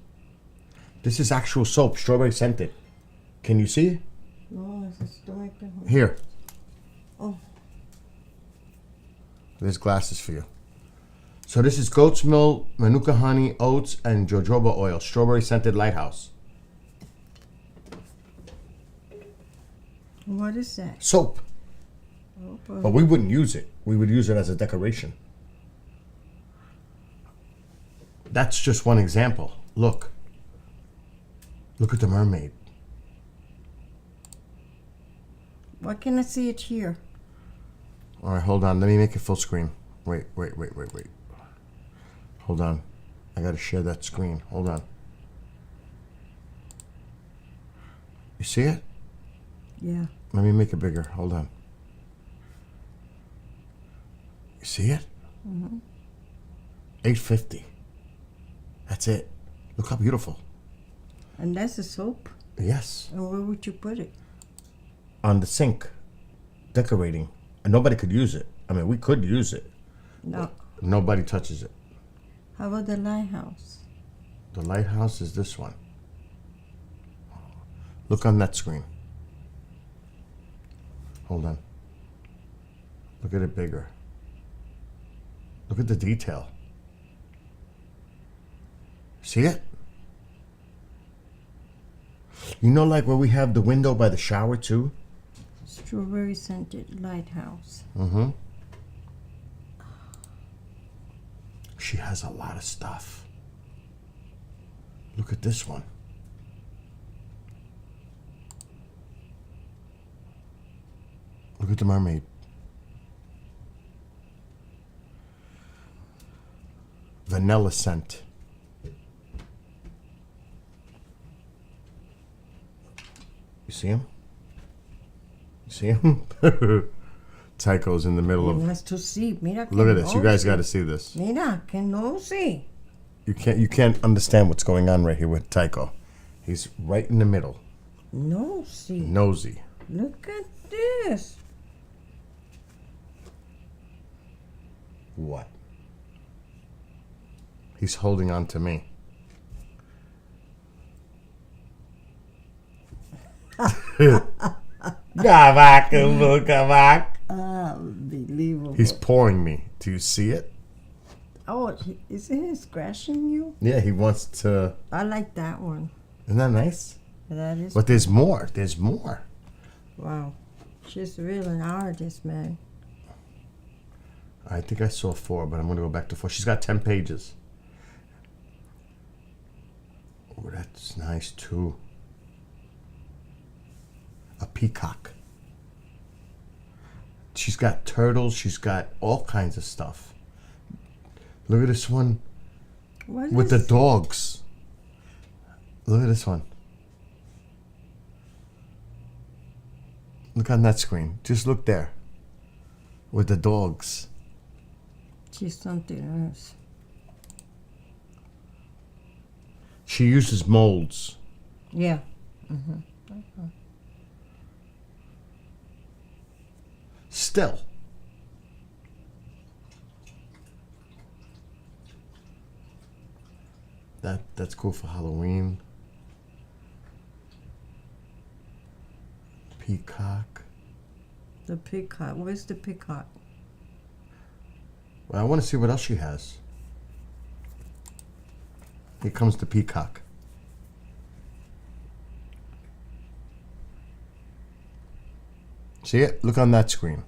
This is actual soap, strawberry scented. Can you see? No, necesito me peguero. Here. Oh. There's glasses for you. So this is goat's milk, manuka honey, oats, and jojoba oil. Strawberry scented lighthouse. What is that? Soap. Oh, But we wouldn't use it. We would use it as a decoration. That's just one example. Look. Look at the mermaid. why can't I see it here? All right, hold on. Let me make it full screen. Wait. Hold on. I got to share that screen. Hold on. You see it? Yeah. Let me make it bigger. Hold on. You see it? Mm-hmm. $8.50. That's it. Look how beautiful. And that's a soap? Yes. And where would you put it? On the sink. Decorating. And nobody could use it. I mean, we could use it. No. Nobody touches it. How about the lighthouse? The lighthouse is this one. Look on that screen. Hold on. Look at it bigger. Look at the detail. See it? You know, like where we have the window by the shower too? Strawberry scented lighthouse. Mm-hmm. She has a lot of stuff. Look at this one. Look at the mermaid. Vanilla scent. You see him? You see him? Tycho's in the middle He of... wants to see. Mira que Look at this. You guys no got to see this. Mira que no see. You can't understand what's going on right here with Tycho. He's right in the middle. No see. Nosy. Look at this. What? He's holding on to me. Unbelievable. He's pouring me. Do you see it? Oh, isn't he scratching you? Yeah, he wants to. I like that one. Isn't that nice? That is. But there's more. There's more. Wow. She's really an artist, man. I think I saw 4, but I'm going to go back to 4. She's got 10 pages. Oh, that's nice too. A peacock. She's got turtles. She's got all kinds of stuff. Look at this one What with the is- dogs. Look at this one. Look on that screen. Just look there. With the dogs. She's something else. She uses molds. Yeah. Still. That's cool for Halloween. Peacock. The peacock. Where's the peacock? Well, I want to see what else she has. Here comes the peacock. See it? Look on that screen.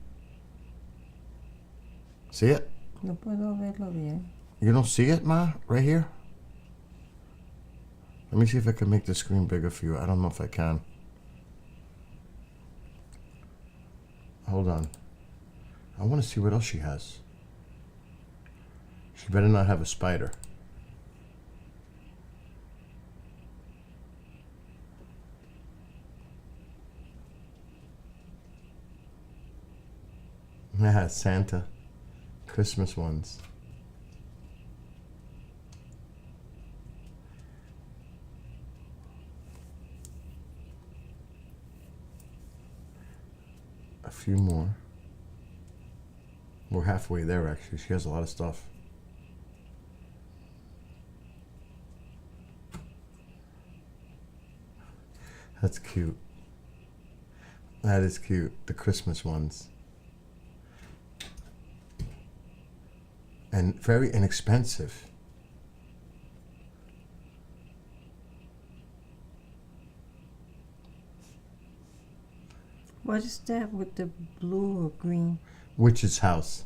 See it? No puedo verlo bien. You don't see it, Ma? Right here? Let me see if I can make the screen bigger for you. I don't know if I can. Hold on. I want to see what else she has. She better not have a spider. Yeah, Santa. Christmas ones. A few more. We're halfway there, actually. She has a lot of stuff. That's cute. That is cute. The Christmas ones. And very inexpensive. What is that with the blue or green? Witch's house.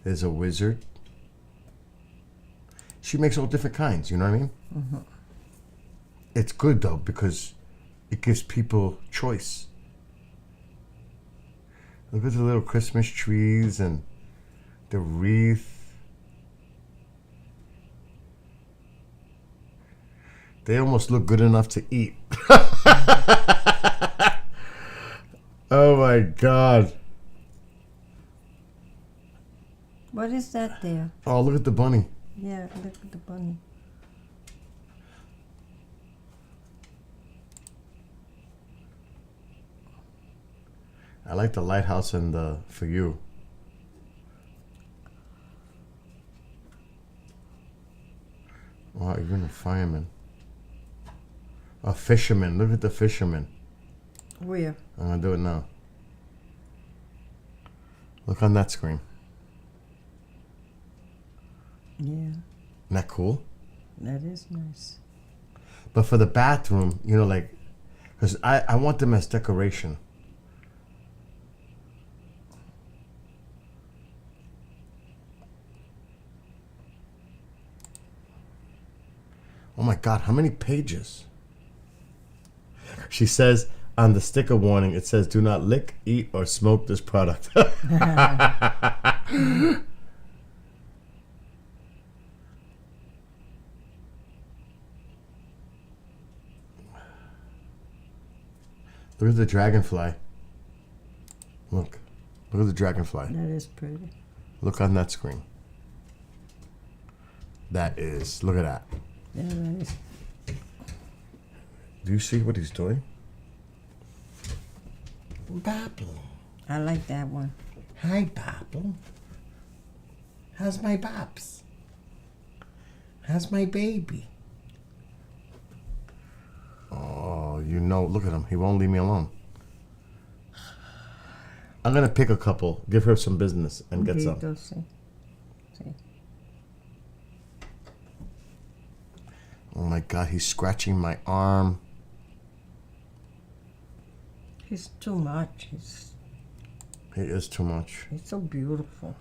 There's a wizard. She makes all different kinds, you know what I mean? Mm-hmm. It's good though because it gives people choice. Look at the little Christmas trees and the wreath. They almost look good enough to eat. Oh my God. What is that there? Oh, look at the bunny. Yeah, look at the bunny. I like the lighthouse and the for you. Wow, even a fireman. A fisherman. Look at the fisherman. Where? I'm gonna do it now. Look on that screen. Yeah, Isn't that cool? that is nice. But for the bathroom, you know, like, because I want them as decoration. Oh my God, how many pages? She says on the sticker warning, it says, do not lick, eat, or smoke this product. Look at the dragonfly. Look. Look at the dragonfly. That is pretty. Look on that screen. That is, look at that. Yeah, that is. Do you see what he's doing? Bobble. I like that one. Hi, Bobble. How's my Bobs? How's my baby? Oh, you know, look at him. He won't leave me alone. I'm going to pick a couple, give her some business, and get some. Go see. See. Oh my God, he's scratching my arm. He's too much. He is too much. He's so beautiful.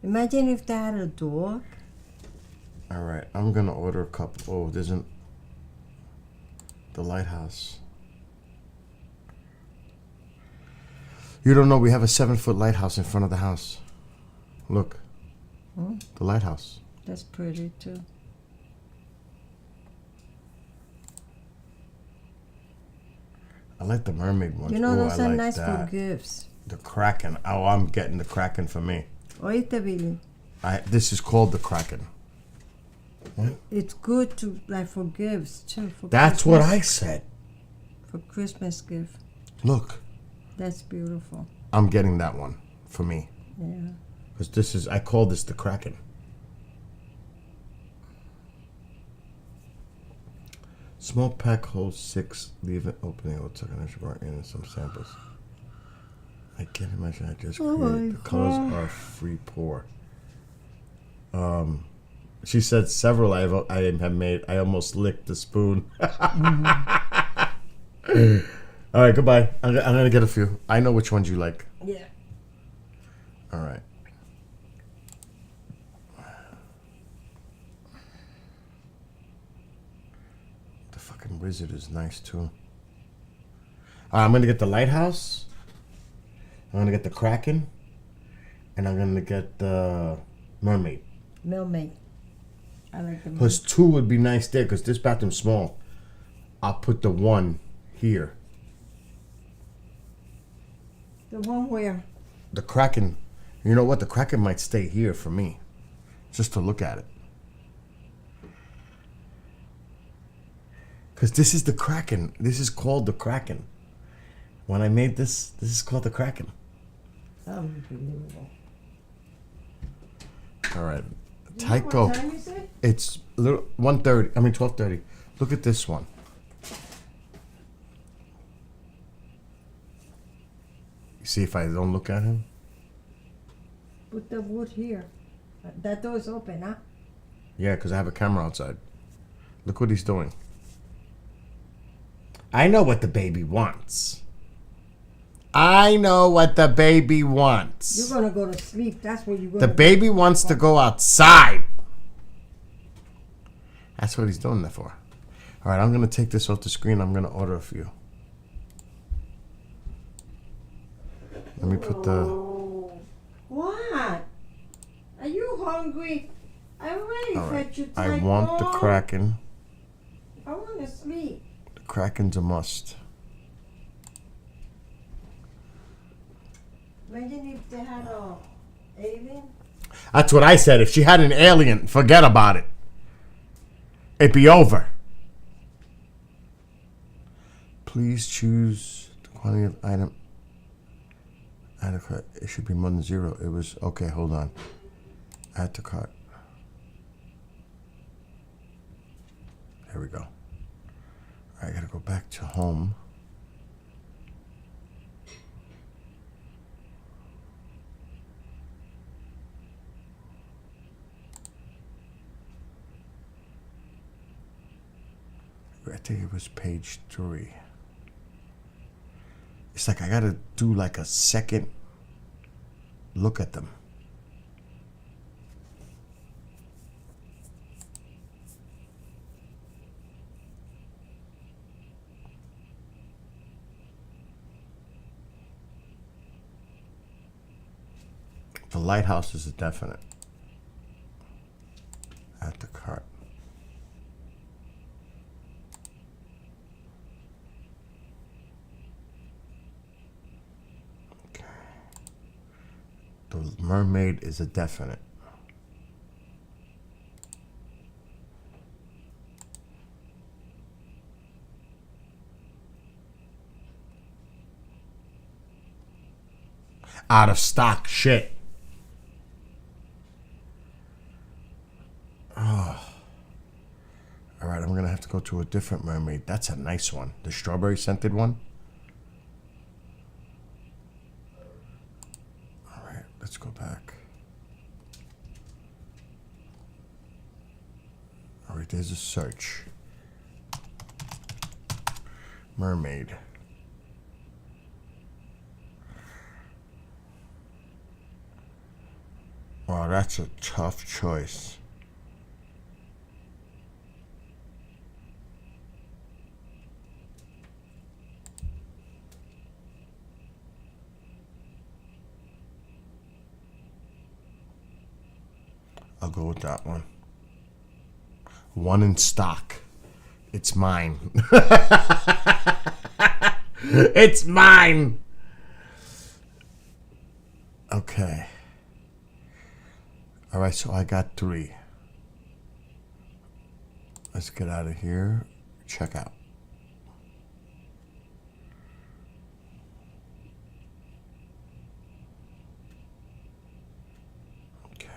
Imagine if they had a dog. All right, I'm gonna order a couple. Oh, there's the lighthouse. You don't know we have a 7-foot lighthouse in front of the house. Look, the lighthouse. That's pretty too. I like the mermaid ones. You know, Ooh, those I are like nice that. for gifts. The Kraken. Oh, I'm getting the Kraken for me. Oíste, Billy. This is called the Kraken. It's good to like for gifts too. For That's what Christmas- I said. For Christmas gift. Look, That's beautiful. I'm getting that one for me. Yeah. Because I call this the Kraken. Small pack holds 6. Leave it opening. I'll take an extra in some samples. I can't imagine I just created. The colors are free pour. She said several I have made. I almost licked the spoon. All right, goodbye. I'm gonna get a few. I know which ones you like. Yeah. All right. The fucking wizard is nice too. All right, I'm gonna get the lighthouse. I'm gonna get the Kraken, and I'm gonna get the mermaid. Mermaid. I like the Plus 2 would be nice there because this bathroom's small. I'll put the 1 here. The one where The Kraken, you know what? The Kraken might stay here for me, just to look at it. Because this is the Kraken. This is called the Kraken. When I made this is called the Kraken. unbelievable. All right, You know Tycho. what time is it? It's 1:30. I mean 12:30. Look at this one. You see if I don't look at him? Put the wood here. That door is open, huh? Yeah, because I have a camera outside. Look what he's doing. I know what the baby wants. I know what the baby wants. You're gonna go to sleep. That's what you're The gonna baby wants to go outside. That's what he's doing that for. All right, I'm going to take this off the screen. I'm going to order a few. Let me put the... What? Are you hungry? I already All right. fed you. I want the Kraken. I want to sleep. The Kraken's a must. Imagine if they had a alien. That's what I said. If she had an alien, forget about it. It'd be over. Please choose the quantity of item. Adequate. It should be more than 0. It was okay. Hold on. Add to cart. There we go. All right, I gotta go back to home. I think it was page 3. It's like I gotta do like a second look at them. The lighthouse is a definite. At the cart. The mermaid is a definite. Out of stock shit. Oh. All right, I'm going to have to go to a different mermaid. That's a nice one. The strawberry scented one. Let's go back. All right, there's a search. Mermaid. Oh, that's a tough choice. I'll go with that one. One in stock. It's mine. It's mine. Okay. All right, so I got 3. Let's get out of here. Check out. Okay.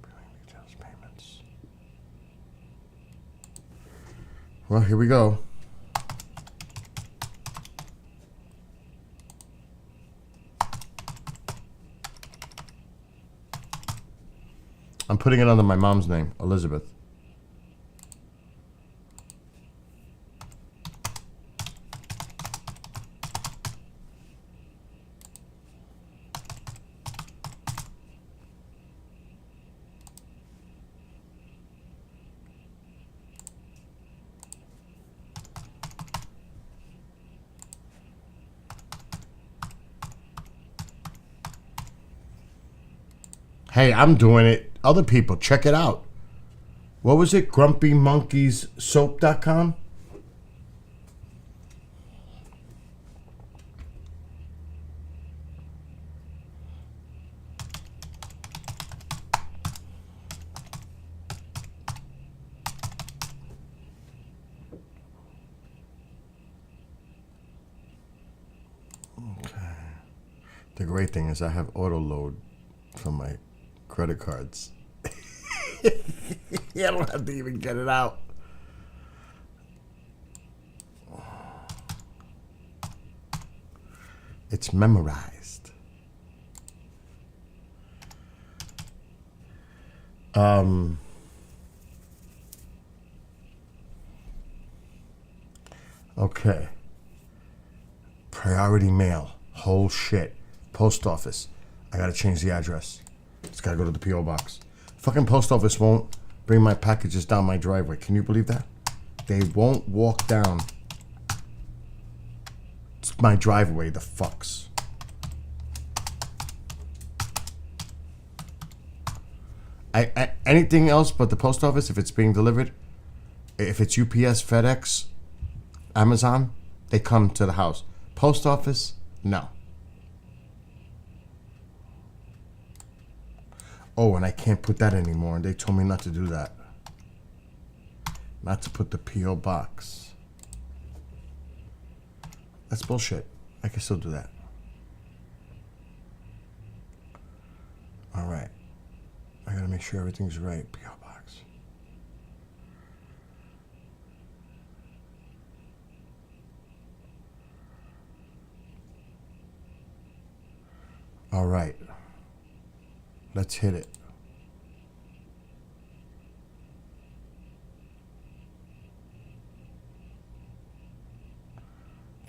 Billing details, payments. Well, here we go. I'm putting it under my mom's name, Elizabeth. Hey, I'm doing it. Other people, check it out. What was it? GrumpyMonkeysSoap.com? Okay. The great thing is I have auto load from my credit cards. I don't have to even get it out. It's memorized. Okay. Priority mail. Whole shit. Post office. I gotta change the address. It's gotta go to the P.O. box. Fucking post office won't bring my packages down my driveway. Can you believe that? They won't walk down my driveway, the fucks. Anything else but the post office, if it's being delivered, if it's UPS, FedEx, Amazon, they come to the house. Post office, no. Oh, and I can't put that anymore. They told me not to do that. Not to put the P.O. box. That's bullshit. I can still do that. All right. I gotta make sure everything's right. P.O. box. All right. Let's hit it.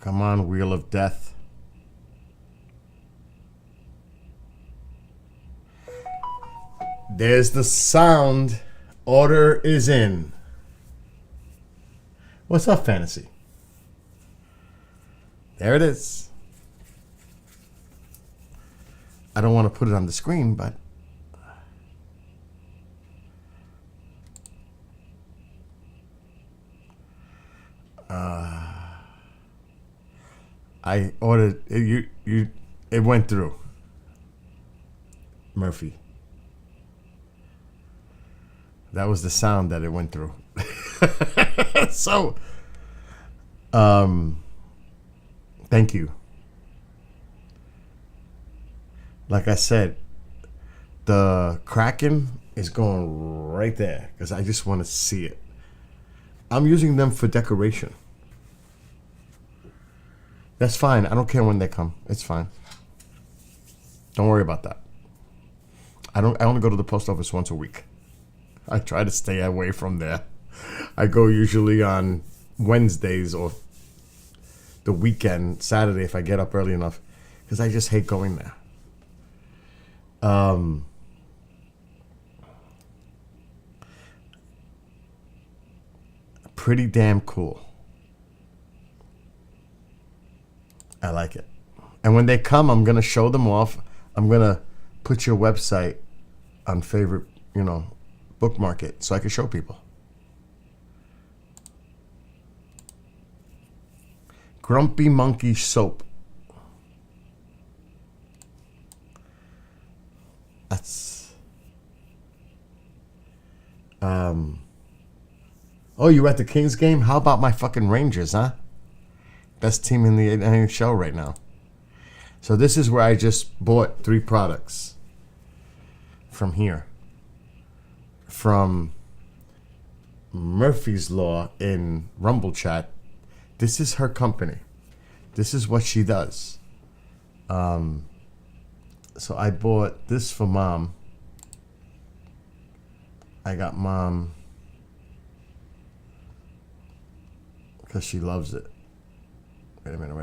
Come on, Wheel of Death. There's the sound. Order is in. What's up, Fantasy? There it is. I don't want to put it on the screen, but I ordered it. It went through. Murphy. That was the sound that it went through. So, thank you. Like I said, the Kraken is going right there because I just want to see it. I'm using them for decoration. That's fine. I don't care when they come. It's fine. Don't worry about that. I only go to the post office once a week. I try to stay away from there. I go usually on Wednesdays or the weekend, Saturday, if I get up early enough, because I just hate going there. Pretty damn cool. I like it. And when they come, I'm going to show them off. I'm going to put your website on favorite, bookmark it so I can show people. Grumpy Monkey Soap. That's... Oh, you at the Kings game? How about my fucking Rangers, huh? Best team in the NHL right now. So this is where I just bought 3 products from here. From Murphy's Law in Rumble Chat. This is her company. This is what she does. So I bought this for Mom. I got Mom because she loves it. Wait a minute.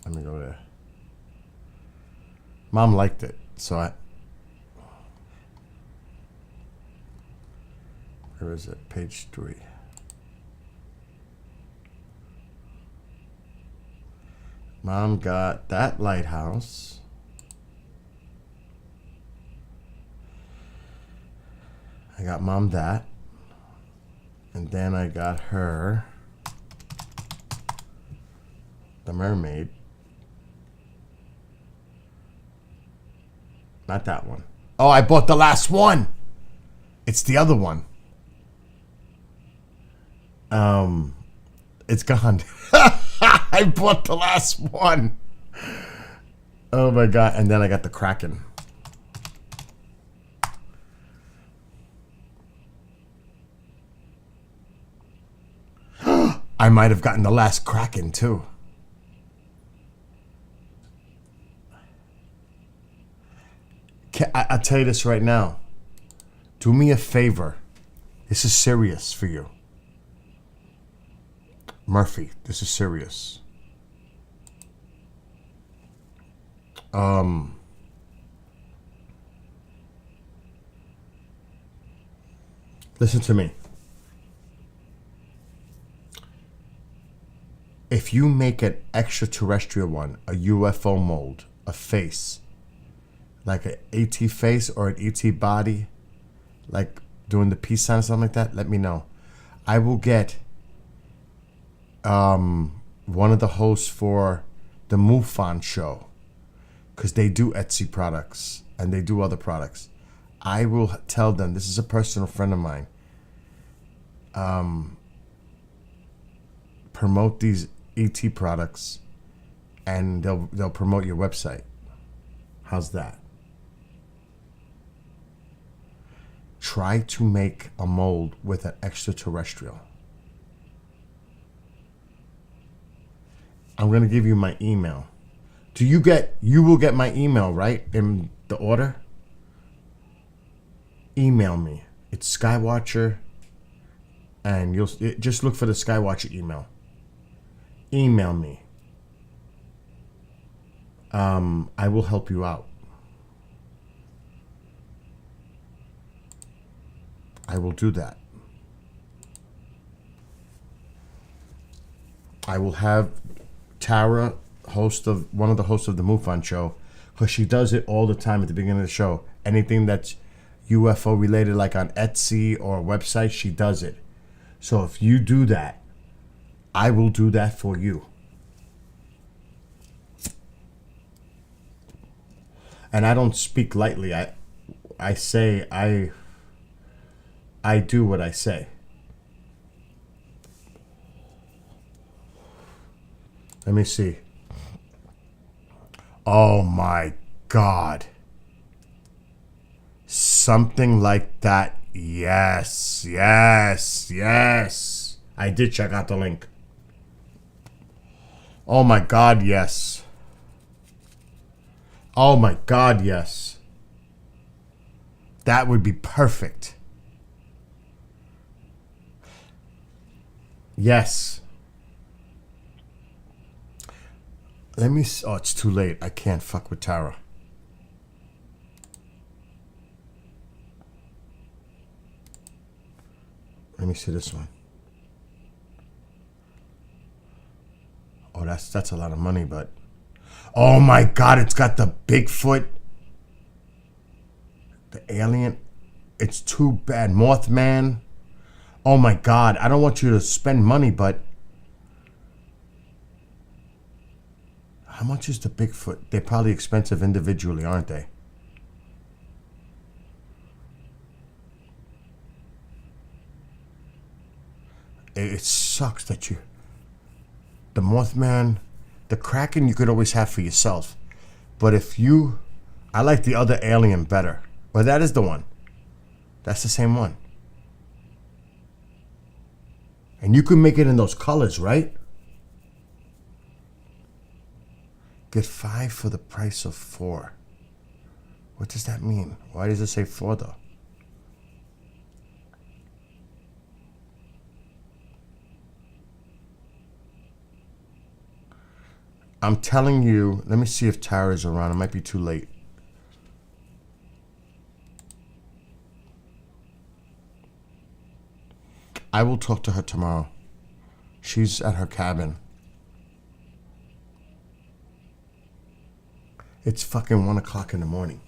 Let me go there. Mom liked it, so where is it? Page 3. Mom got that lighthouse. I got Mom that. And then I got her the mermaid. Not that one. Oh, I bought the last one. It's the other one. It's gone. I bought the last one. Oh my God. And then I got the Kraken. I might have gotten the last Kraken too. I'll tell you this right now. Do me a favor. This is serious for you. Murphy, this is serious. Listen to me. If you make an extraterrestrial one, a UFO mold, a face, like an ET face or an ET body, like doing the peace sign or something like that, let me know. I will get one of the hosts for the MUFON show, because they do Etsy products and they do other products. I will tell them, this is a personal friend of mine, promote these ET products and they'll promote your website. How's that? Try to make a mold with an extraterrestrial. I'm going to give you my email. You will get my email, right? In the order? Email me. It's Skywatcher. And you'll just look for the Skywatcher email. Email me. I will help you out. I will do that. I will have Tara, one of the hosts of the MUFON show, because she does it all the time at the beginning of the show. Anything that's UFO related, like on Etsy or a website, she does it. So if you do that, I will do that for you. And I don't speak lightly. I say I do what I say. Let me see. Oh my God. Something like that. Yes. I did check out the link. Oh my God, yes. Oh my God, yes. That would be perfect. Yes. Let me. Oh, it's too late. I can't fuck with Tara. Let me see this one. Oh, that's a lot of money, but oh my God, it's got the Bigfoot, the alien. It's too bad, Mothman. Oh my God, I don't want you to spend money, but how much is the Bigfoot? They're probably expensive individually, aren't they? It sucks that you... The Mothman, the Kraken you could always have for yourself. But if you... I like the other alien better. But that is the one. That's the same one. And you can make it in those colors, right? Get 5 for the price of 4. What does that mean? Why does it say 4 though? I'm telling you, let me see if Tara's around. It might be too late. I will talk to her tomorrow. She's at her cabin. It's fucking 1 o'clock in the morning.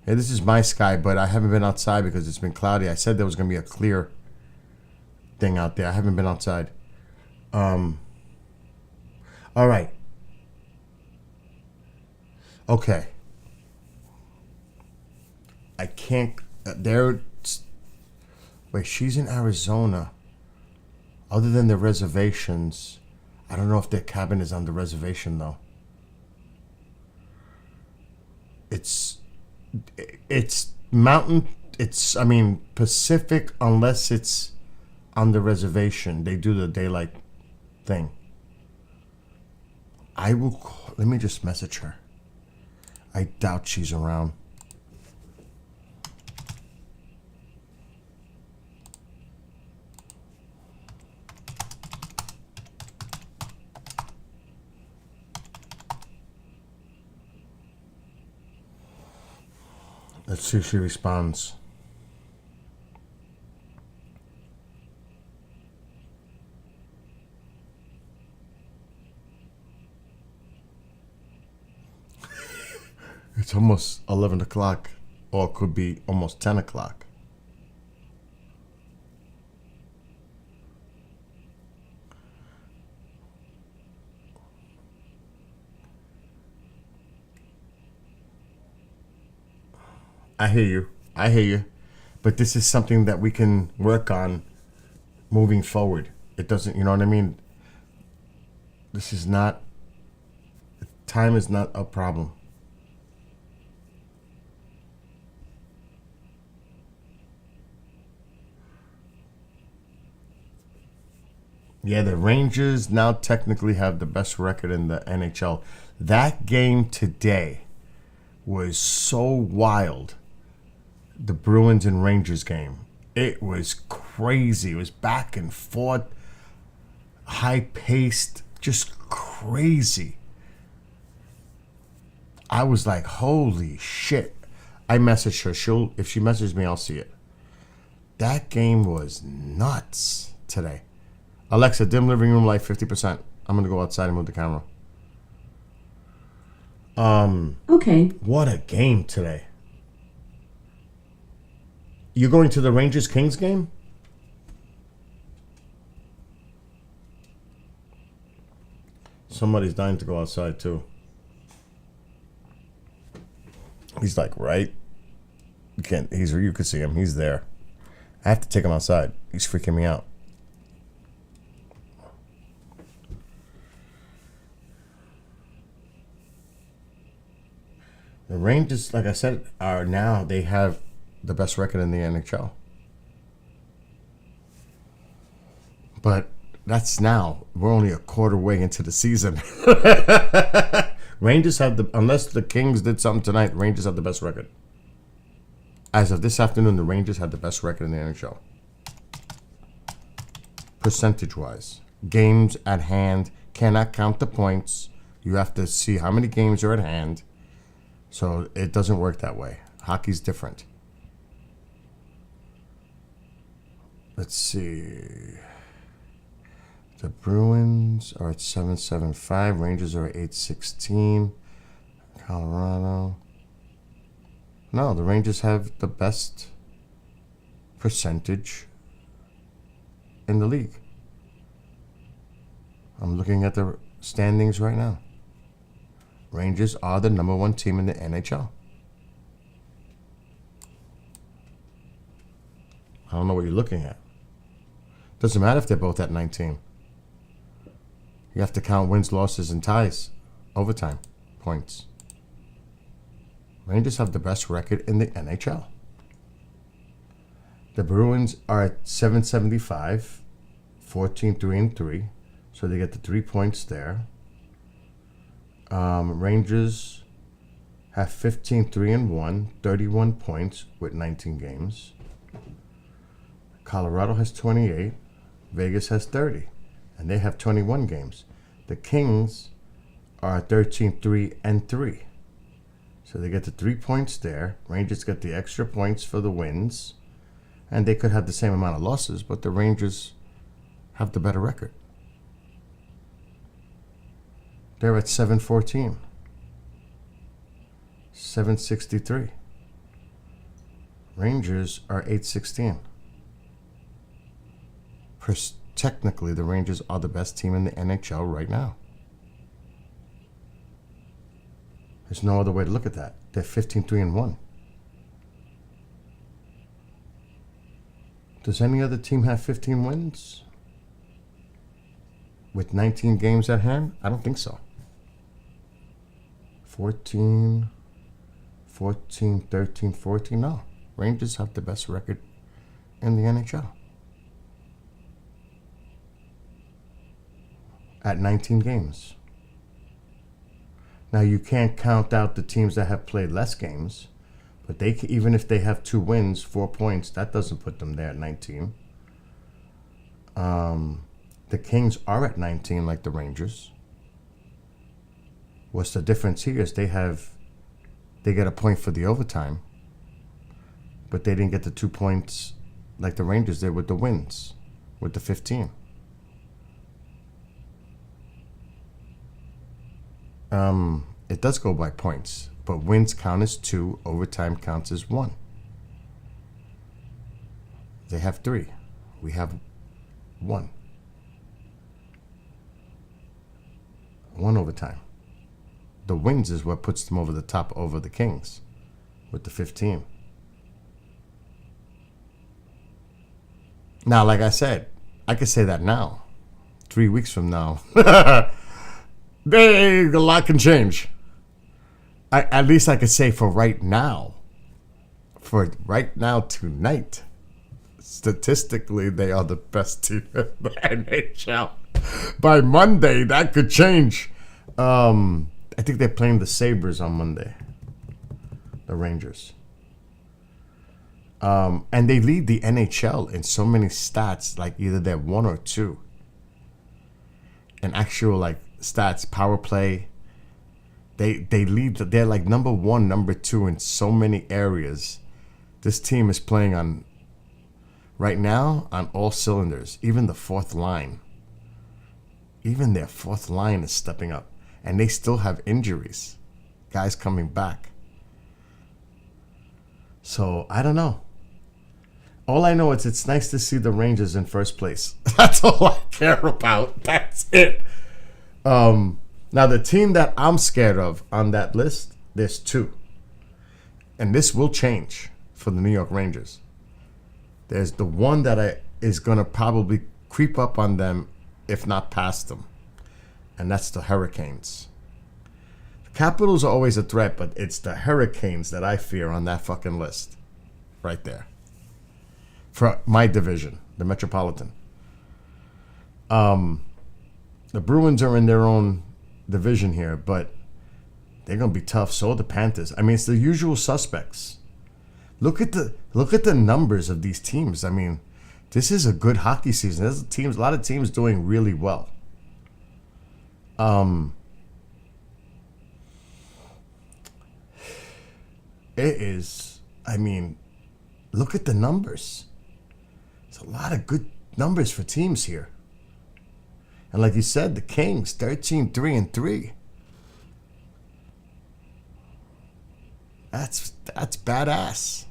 Hey, this is my sky, but I haven't been outside because it's been cloudy. I said there was going to be a clear thing out there. I haven't been outside. All right. Okay. I can't. Wait, she's in Arizona. Other than the reservations, I don't know if their cabin is on the reservation though. It's mountain. It's Pacific unless it's on the reservation. They do the daylight thing. I will call, let me just message her. I doubt she's around. Let's see if she responds. It's almost 11 o'clock, or it could be almost 10 o'clock. I hear you. I hear you. But this is something that we can work on moving forward. It doesn't, you know what I mean? This is not, time is not a problem. Yeah, the Rangers now technically have the best record in the NHL. That game today was so wild. The Bruins and Rangers game. It was crazy. It was back and forth, high paced, just crazy. I was like, holy shit. I messaged her. If she messages me, I'll see it. That game was nuts today. Alexa, dim living room light 50%. I'm gonna go outside and move the camera. Okay. What a game today. You going to the Rangers Kings game? Somebody's dying to go outside too. He's like, right? You can't. You could see him. He's there. I have to take him outside. He's freaking me out. The Rangers, like I said, they have the best record in the NHL. But that's now. We're only a quarter way into the season. Rangers have unless the Kings did something tonight, Rangers have the best record. As of this afternoon, the Rangers had the best record in the NHL. percentage-wise. Games at hand, cannot count the points. You have to see how many games are at hand. So it doesn't work that way. Hockey's different. Let's see. The Bruins are at 7.75. Rangers are at 8.16. Colorado. No, the Rangers have the best percentage in the league. I'm looking at the standings right now. Rangers are the number 1 team in the NHL. I don't know what you're looking at. Doesn't matter if they're both at 19. You have to count wins, losses, and ties. Overtime points. Rangers have the best record in the NHL. The Bruins are at 7.75, 14-3-3, so they get the 3 points there. Rangers have 15-3-1, 31 points with 19 games. Colorado has 28. Vegas has 30, and they have 21 games. The Kings are 13-3-3, so they get the 3 points there. Rangers get the extra points for the wins, and they could have the same amount of losses, but the Rangers have the better record. They're at 7.14, 7.63. Rangers are 8.16. Technically, the Rangers are the best team in the NHL right now. There's no other way to look at that. They're 15-3-1. Does any other team have 15 wins with 19 games at hand? I don't think so. 14, 13, 14. No. Rangers have the best record in the NHL. At 19 games. Now, you can't count out the teams that have played less games, but they can, even if they have 2 wins, 4 points, that doesn't put them there at 19. The Kings are at 19 like the Rangers. What's the difference here is they get a point for the overtime, but they didn't get the 2 points like the Rangers did with the wins, with the 15. It does go by points, but wins count as 2, overtime counts as 1. They have 3. We have 1. 1 overtime. The wins is what puts them over the top over the Kings with the 15. Now, like I said, I could say that now. 3 weeks from now. A lot can change. At least I could say for right now, tonight, statistically, they are the best team in the NHL. By Monday, that could change. I think they're playing the Sabres on Monday, the Rangers. And they lead the NHL in so many stats, like either they're 1 or 2. In actual, like, stats, power play, they lead. They're like number 1, number 2 in so many areas. This team is playing on right now on all cylinders. Even the 4th line, even their 4th line is stepping up, and they still have injuries, guys coming back. So I don't know. All I know is it's nice to see the Rangers in first place. That's all I care about. That's it. Now, the team that I'm scared of on that list, there's 2. And this will change for the New York Rangers. There's the one that is going to probably creep up on them, if not past them. And that's the Hurricanes. The Capitals are always a threat, but it's the Hurricanes that I fear on that fucking list. Right there. For my division, the Metropolitan. The Bruins are in their own division here, but they're gonna be tough. So are the Panthers. I mean, it's the usual suspects. Look at the numbers of these teams. I mean, This is a good hockey season. There's a lot of teams doing really well. It is, I mean, look at the numbers. There's a lot of good numbers for teams here. And like you said, the Kings, 13-3-3. That's badass.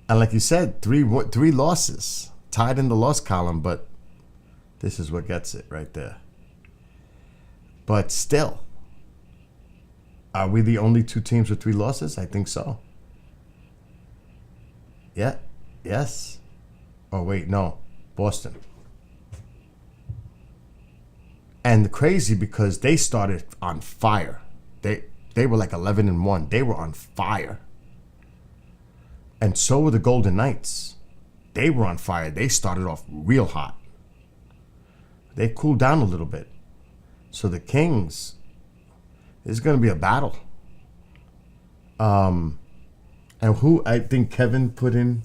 And like you said, three losses. Tied in the loss column, but this is what gets it right there. But still, are we the only two teams with 3 losses? I think so. Yeah. Yes. Oh, wait, no. Boston. And crazy because they started on fire. They were like 11-1. They were on fire. And so were the Golden Knights. They were on fire. They started off real hot. They cooled down a little bit. So the Kings, it's going to be a battle. And who, I think Kevin put in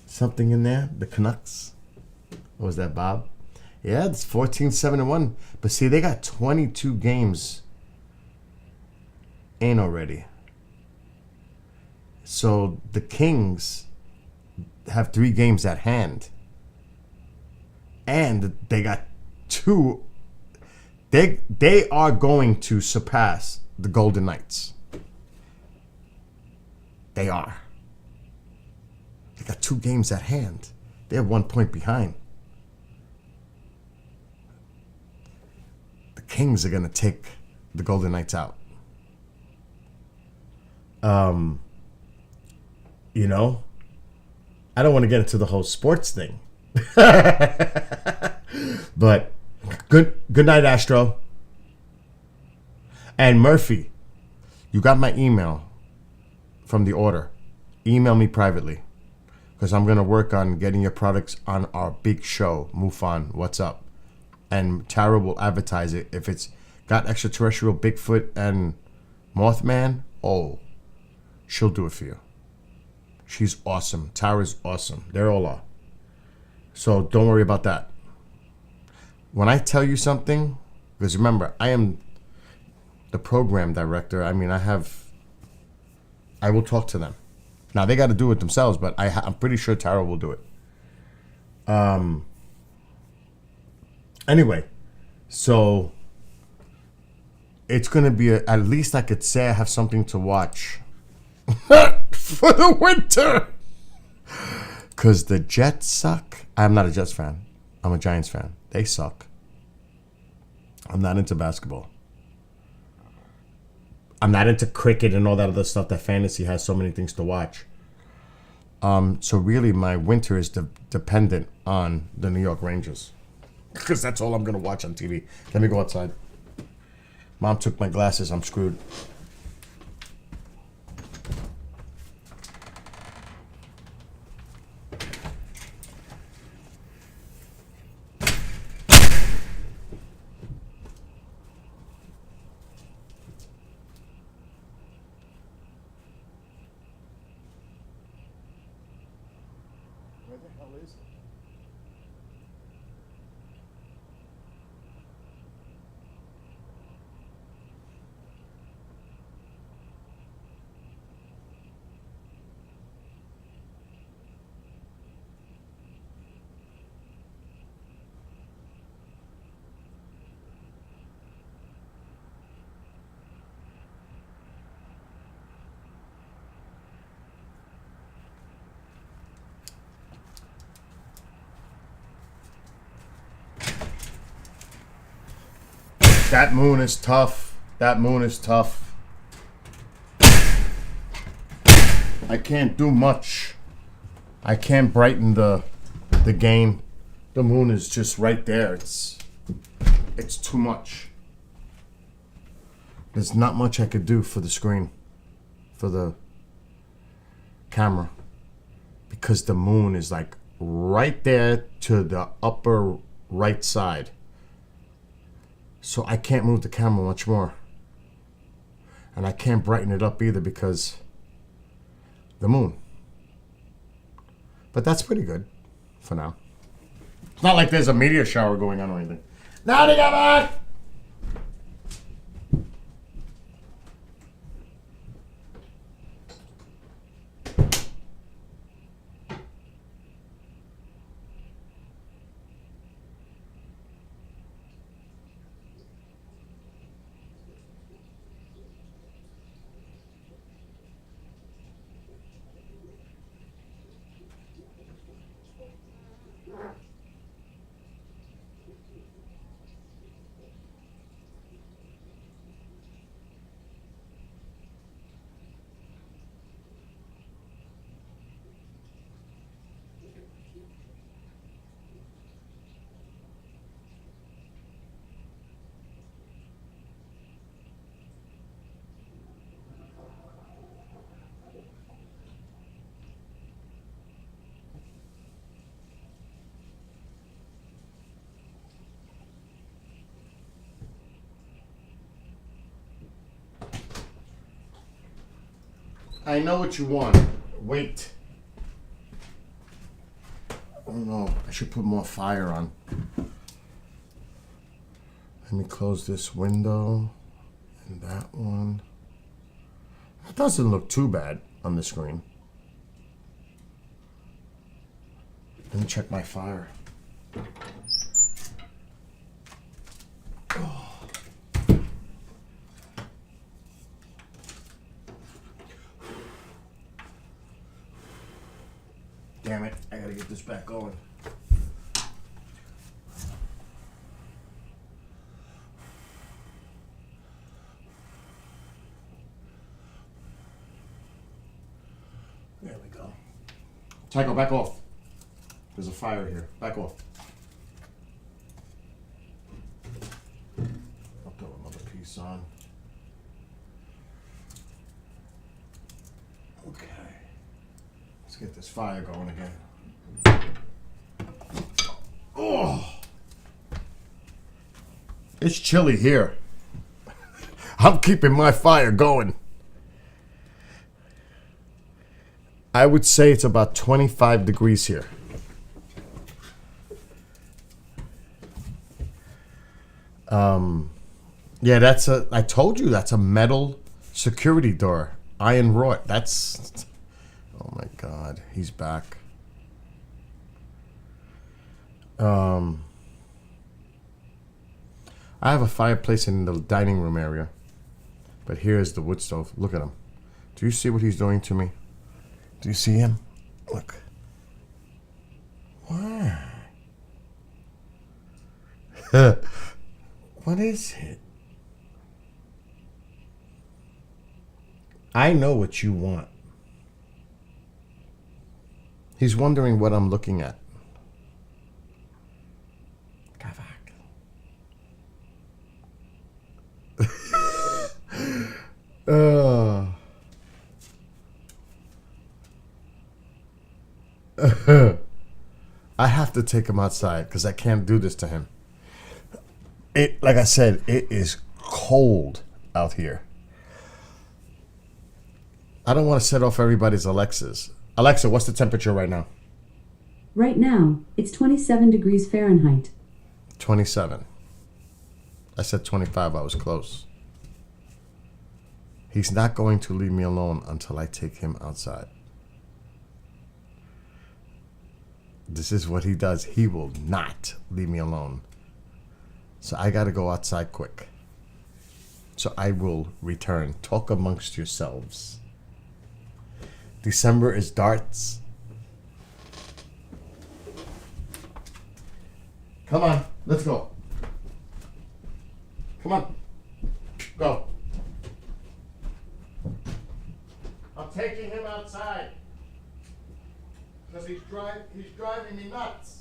something in there? The Canucks? What was that, Bob? Yeah, it's 14-7-1. But see, they got 22 games in already. So the Kings have 3 games at hand. And they got 2. They are going to surpass the Golden Knights. They are. They got 2 games at hand. They're 1 point behind. The Kings are going to take the Golden Knights out. You know, I don't want to get into the whole sports thing. But good night, Astro. And Murphy, you got my email from the order. Email me privately, because I'm going to work on getting your products on our big show, MUFON, What's Up? And Tara will advertise it. If it's got extraterrestrial Bigfoot and Mothman, oh, she'll do it for you. She's awesome. Tara's awesome. They're all are. So don't worry about that. When I tell you something, because remember, I am the program director. I mean, I will talk to them. Now, they got to do it themselves, but I'm pretty sure Tara will do it. Anyway, so it's going to be, at least I could say I have something to watch for the winter. Because the Jets suck. I'm not a Jets fan. I'm a Giants fan. They suck. I'm not into basketball. I'm not into cricket and all that other stuff that fantasy has so many things to watch. So really, my winter is dependent on the New York Rangers. Because that's all I'm going to watch on TV. Let me go outside. Mom took my glasses. I'm screwed. Where the hell is it? That moon is tough. That moon is tough. I can't do much. I can't brighten the game. The moon is just right there. It's too much. There's not much I could do for the screen, for the camera, because the moon is like right there to the upper right side. So I can't move the camera much more. And I can't brighten it up either because the moon. But that's pretty good for now. It's not like there's a meteor shower going on or anything. Now they got back! I know what you want. Wait. Oh no, I should put more fire on. Let me close this window and that one. That doesn't look too bad on the screen. Let me check my fire. Damn it, I gotta get this back going. There we go. Tycho, back off. There's a fire here. Back off. I'll throw another piece on. Okay. Let's get this fire going again. Oh! It's chilly here. I'm keeping my fire going. I would say it's about 25 degrees here. Yeah, I told you that's a metal security door. Iron wrought. That's, oh my God, he's back. I have a fireplace in the dining room area. But here's the wood stove. Look at him. Do you see what he's doing to me? Do you see him? Look. Why? What is it? I know what you want. He's wondering what I'm looking at. I have to take him outside because I can't do this to him. Like I said, it is cold out here. I don't want to set off everybody's Alexas. Alexa, what's the temperature right now? Right now, it's 27 degrees Fahrenheit. 27. I said 25. I was close. He's not going to leave me alone until I take him outside. This is what he does. He will not leave me alone. So I got to go outside quick. So I will return. Talk amongst yourselves. December is darts. Come on, let's go. Come on, go. I'm taking him outside because he's driving me nuts.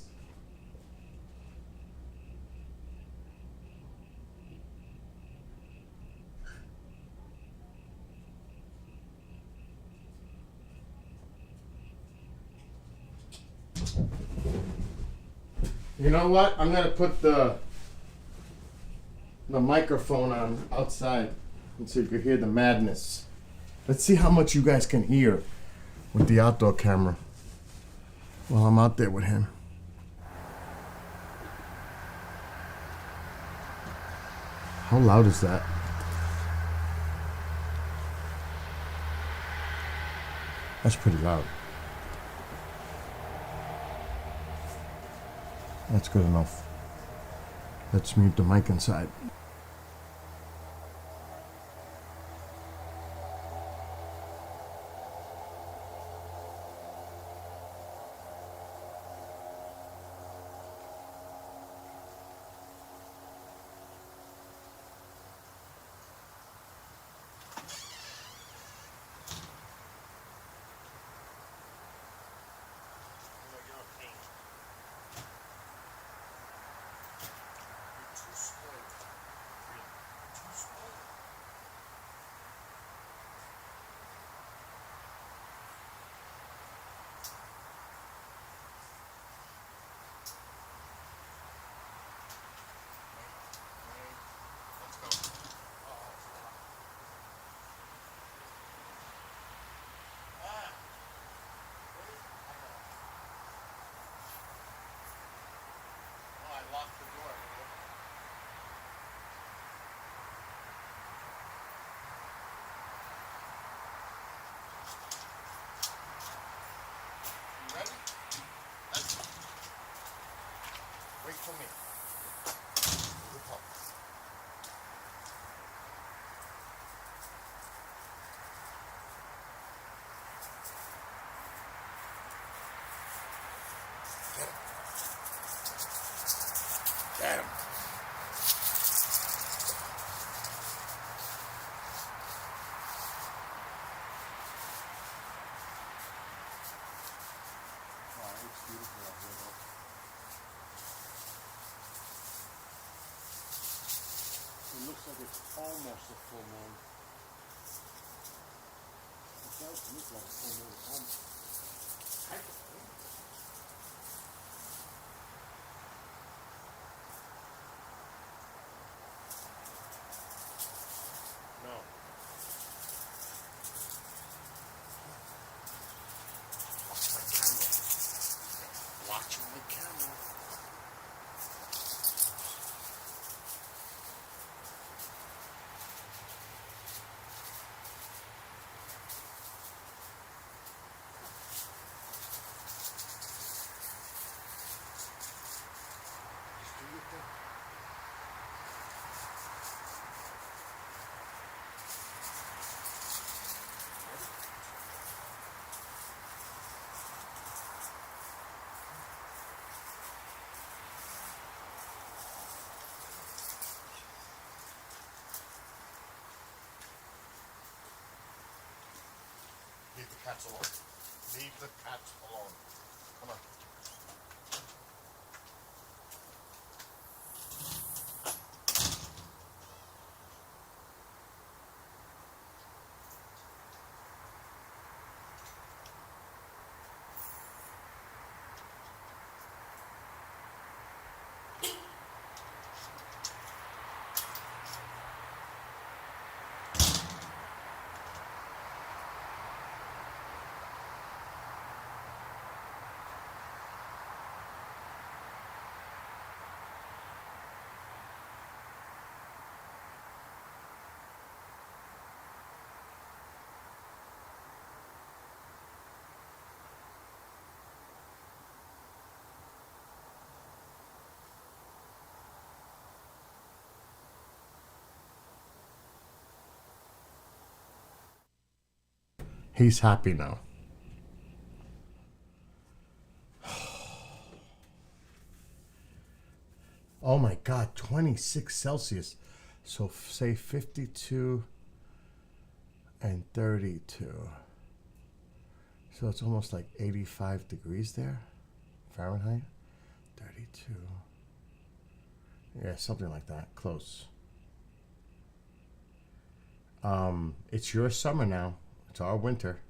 You know what? I'm gonna put the microphone on outside and so you can hear the madness. Let's see how much you guys can hear with the outdoor camera. while I'm out there with him. How loud is that? That's pretty loud. That's good enough. Let's mute the mic inside. Wait for me. Look up. Get him. Get him. Wow, it's beautiful out here, though. It looks like it's almost a full moon. It does look like a full moon. Almost. No. Watch my camera. Watch my camera. Leave the cats alone. Leave the cats alone. Come on. He's happy now. Oh my God, 26 Celsius. So say 52 and 32. So it's almost like 85 degrees there, Fahrenheit. 32. Yeah, something like that, close. It's your summer now. It's our winter.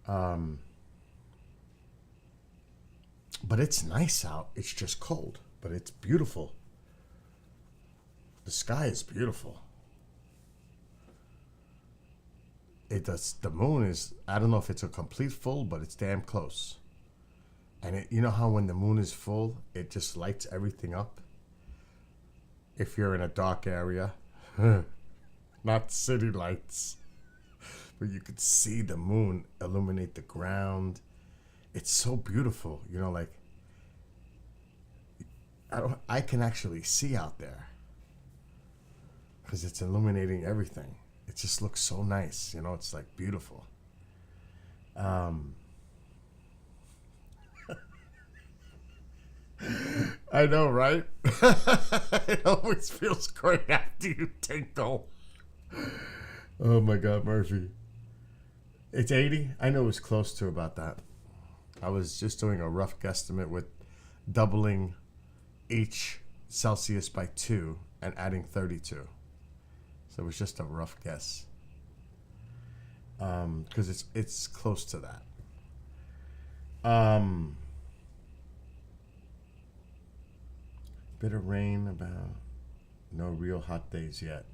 But it's nice out. It's just cold, but it's beautiful. The sky is beautiful. it does. The moon is, I don't know if it's a complete full, but it's damn close. And you know how when the moon is full, it just lights everything up? If you're in a dark area, not city lights, but you could see the moon illuminate the ground. It's so beautiful, you know, like I can actually see out there because it's illuminating everything. It just looks so nice, you know. It's like beautiful. I know, right? It always feels great after you tinkle. Oh my God, Murphy. It's 80? I know it was close to about that. I was just doing a rough guesstimate with doubling each Celsius by 2 and adding 32. So it was just a rough guess. Because it's close to that. Bit of rain, about no real hot days yet.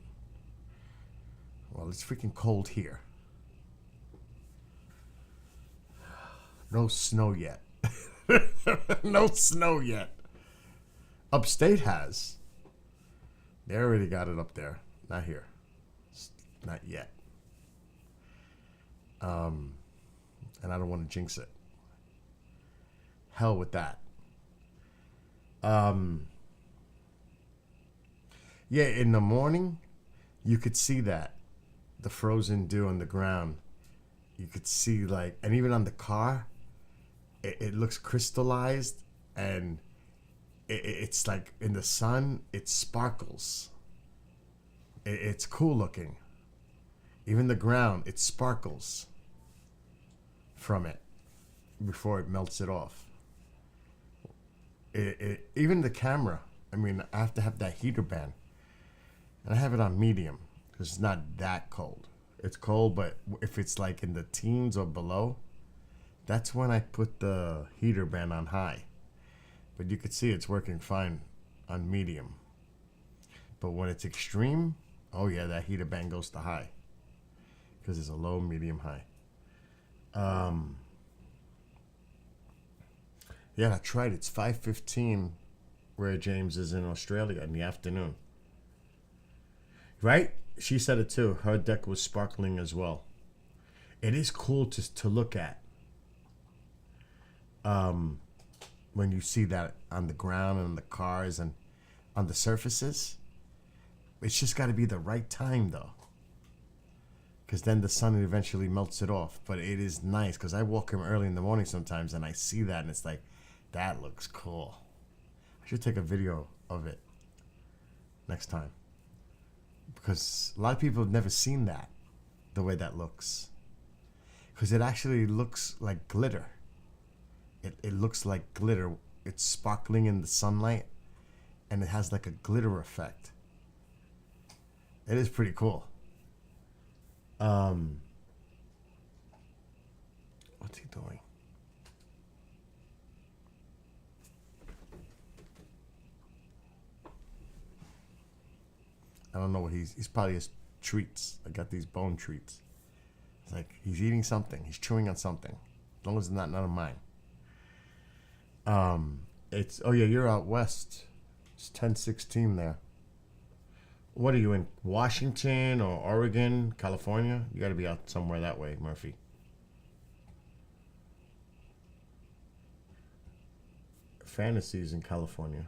Well, it's freaking cold here. No snow yet. No snow yet. Upstate has. They already got it up there. Not here. Not yet. And I don't want to jinx it. Hell with that. Yeah, in the morning, you could see that. The frozen dew on the ground. You could see, like, and even on the car, it looks crystallized, and it's like in the sun, it sparkles. It's cool looking. Even the ground, it sparkles from it before it melts it off. Even the camera, I mean, I have to have that heater band. And I have it on medium because it's not that cold. It's cold, but if it's like in the teens or below, that's when I put the heater band on high. But you could see it's working fine on medium. But when it's extreme, oh yeah, that heater band goes to high. Because it's a low, medium, high. Yeah, that's right. It's 5:15 where James is in Australia in the afternoon. Right? She said it too. Her deck was sparkling as well. It is cool to look at. When you see that on the ground and on the cars and on the surfaces. It's just got to be the right time though. Because then the sun eventually melts it off. But it is nice because I walk him early in the morning sometimes and I see that and it's like, that looks cool. I should take a video of it next time. Because a lot of people have never seen that, the way that looks. Because it actually looks like glitter. It looks like glitter. It's sparkling in the sunlight, and it has like a glitter effect. It is pretty cool. What's he doing? I don't know what he's probably his treats. I got these bone treats. It's like he's eating something. He's chewing on something. As long as it's not none of mine. It's, oh yeah, you're out west. It's 10:16 there. What are you in? Washington or Oregon, California? You got to be out somewhere that way, Murphy. Fantasies in California.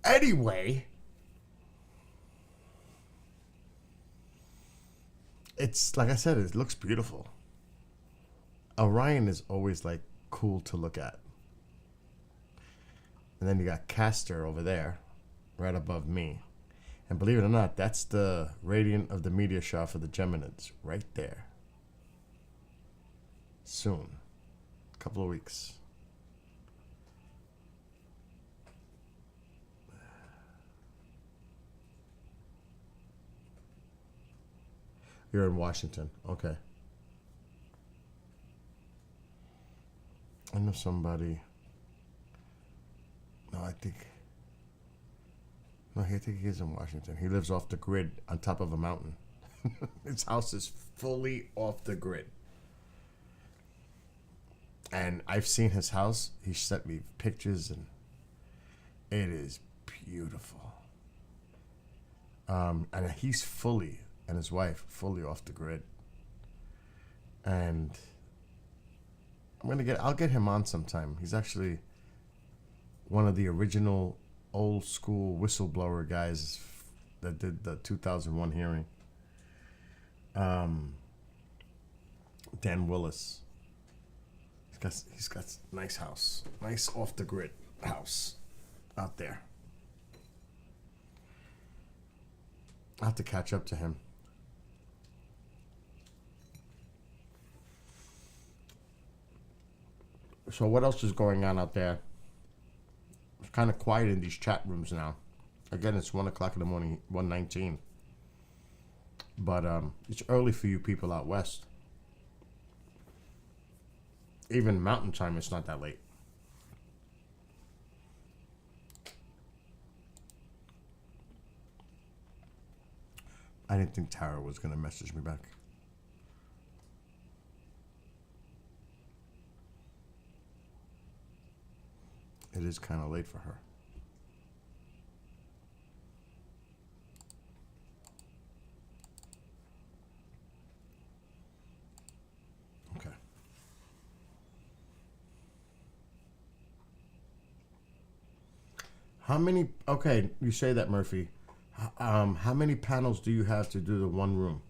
Anyway, it's like I said, it looks beautiful. Orion is always like cool to look at. And then you got Castor over there, right above me. And believe it or not, that's the radiant of the meteor shower for the Geminids, right there. Soon. A couple of weeks. You're in Washington. Okay. I know somebody. No, I think. No, I think he is in Washington. He lives off the grid on top of a mountain. His house is fully off the grid. And I've seen his house. He sent me pictures, and it is beautiful. And he's fully, and his wife, fully off the grid. And I'll get him on sometime. He's actually one of the original old school whistleblower guys that did the 2001 hearing. Dan Willis. He's got a nice house, nice off the grid house out there. I'll have to catch up to him. So what else is going on out there? It's kind of quiet in these chat rooms now. Again, it's 1 o'clock in the morning, 1:19. But it's early for you people out west. Even mountain time, it's not that late. I didn't think Tara was going to message me back. It is kind of late for her. Okay. How many, okay, you say that, Murphy. How many panels do you have to do the one room?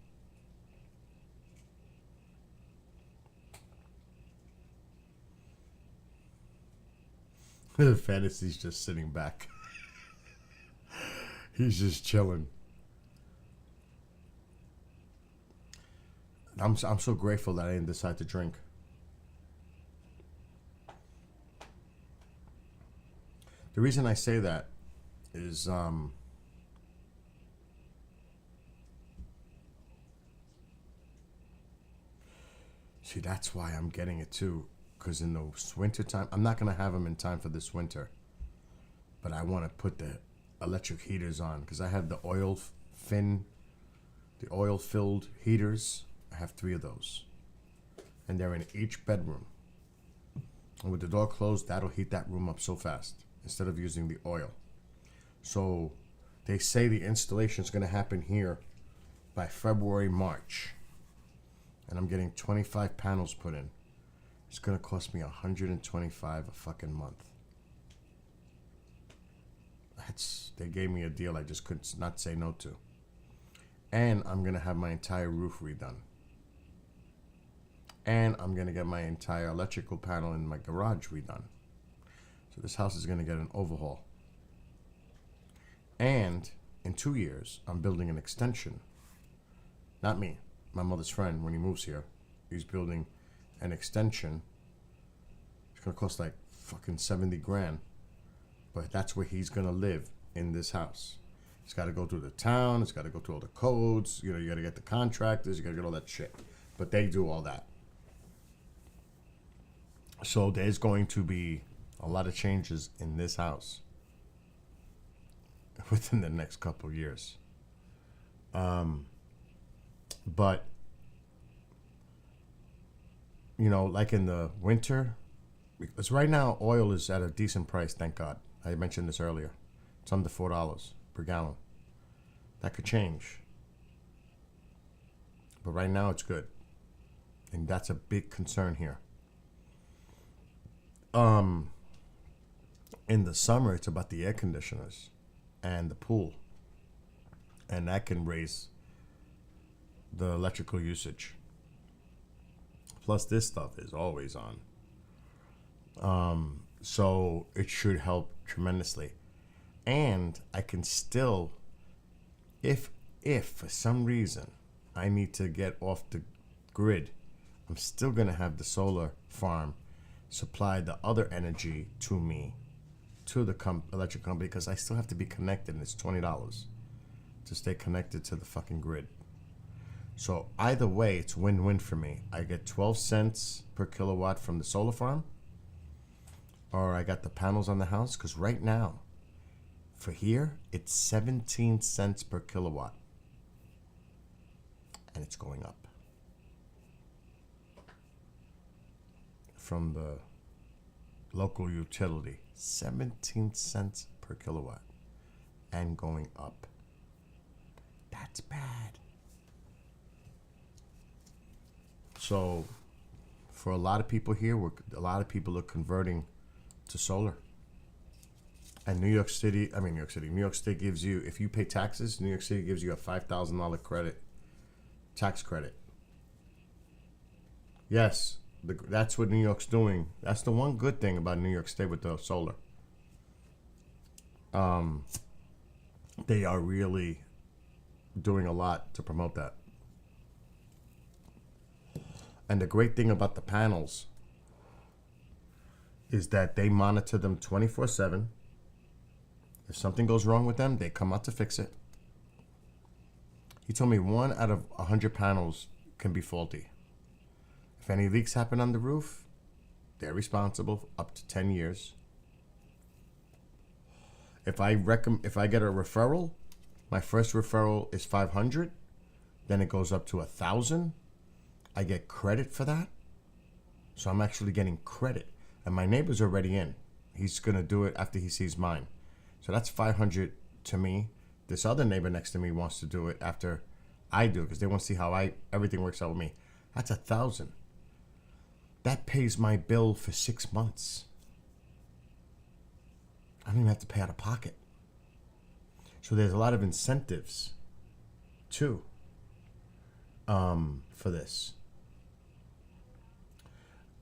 Fantasy's just sitting back. He's just chilling. I'm so grateful that I didn't decide to drink. The reason I say that is see, that's why I'm getting it too. Because in the winter time, I'm not going to have them in time for this winter. But I want to put the electric heaters on. Because I have the oil-filled heaters. I have 3 of those. And they're in each bedroom. And with the door closed, that'll heat that room up so fast. Instead of using the oil. So they say the installation is going to happen here by February, March. And I'm getting 25 panels put in. It's going to cost me $125 a fucking month. They gave me a deal I just could not say no to. And I'm going to have my entire roof redone. And I'm going to get my entire electrical panel in my garage redone. So this house is going to get an overhaul. And in 2 years, I'm building an extension. Not me. My mother's friend, when he moves here, he's building an extension. It's gonna cost like fucking 70 grand, but that's where he's gonna live, in this house. It's got to go through the town. It's got to go through all the codes. You know, you got to get the contractors. You got to get all that shit. But they do all that. So there's going to be a lot of changes in this house within the next couple of years. But you know, like in the winter, because right now oil is at a decent price, thank God. I mentioned this earlier. It's under $4 per gallon. That could change. But right now it's good. And that's a big concern here. In the summer, it's about the air conditioners and the pool. And that can raise the electrical usage. Plus, this stuff is always on. So it should help tremendously. And I can still, if for some reason I need to get off the grid, I'm still going to have the solar farm supply the other energy to me, to the electric company, because I still have to be connected, and it's $20 to stay connected to the fucking grid. So either way, it's win-win for me. I get 12 cents per kilowatt from the solar farm, or I got the panels on the house, because right now, For here, it's 17 cents per kilowatt. And it's going up. From the local utility, 17 cents per kilowatt. And going up. That's bad. So, for a lot of people here, a lot of people are converting to solar. And New York State gives you, if you pay taxes, New York City gives you a $5,000 credit, tax credit. Yes, that's what New York's doing. That's the one good thing about New York State with the solar. They are really doing a lot to promote that. And the great thing about the panels is that they monitor them 24/7. If something goes wrong with them, they come out to fix it. He told me 1 out of 100 panels can be faulty. If any leaks happen on the roof, they're responsible up to 10 years. If I get a referral, my first referral is $500, then it goes up to $1,000. I get credit for that. So I'm actually getting credit. And my neighbor's already in. He's going to do it after he sees mine. So that's $500 to me. This other neighbor next to me wants to do it after I do, because they want to see how everything works out with me. That's $1,000. That pays my bill for 6 months. I don't even have to pay out of pocket. So there's a lot of incentives too for this.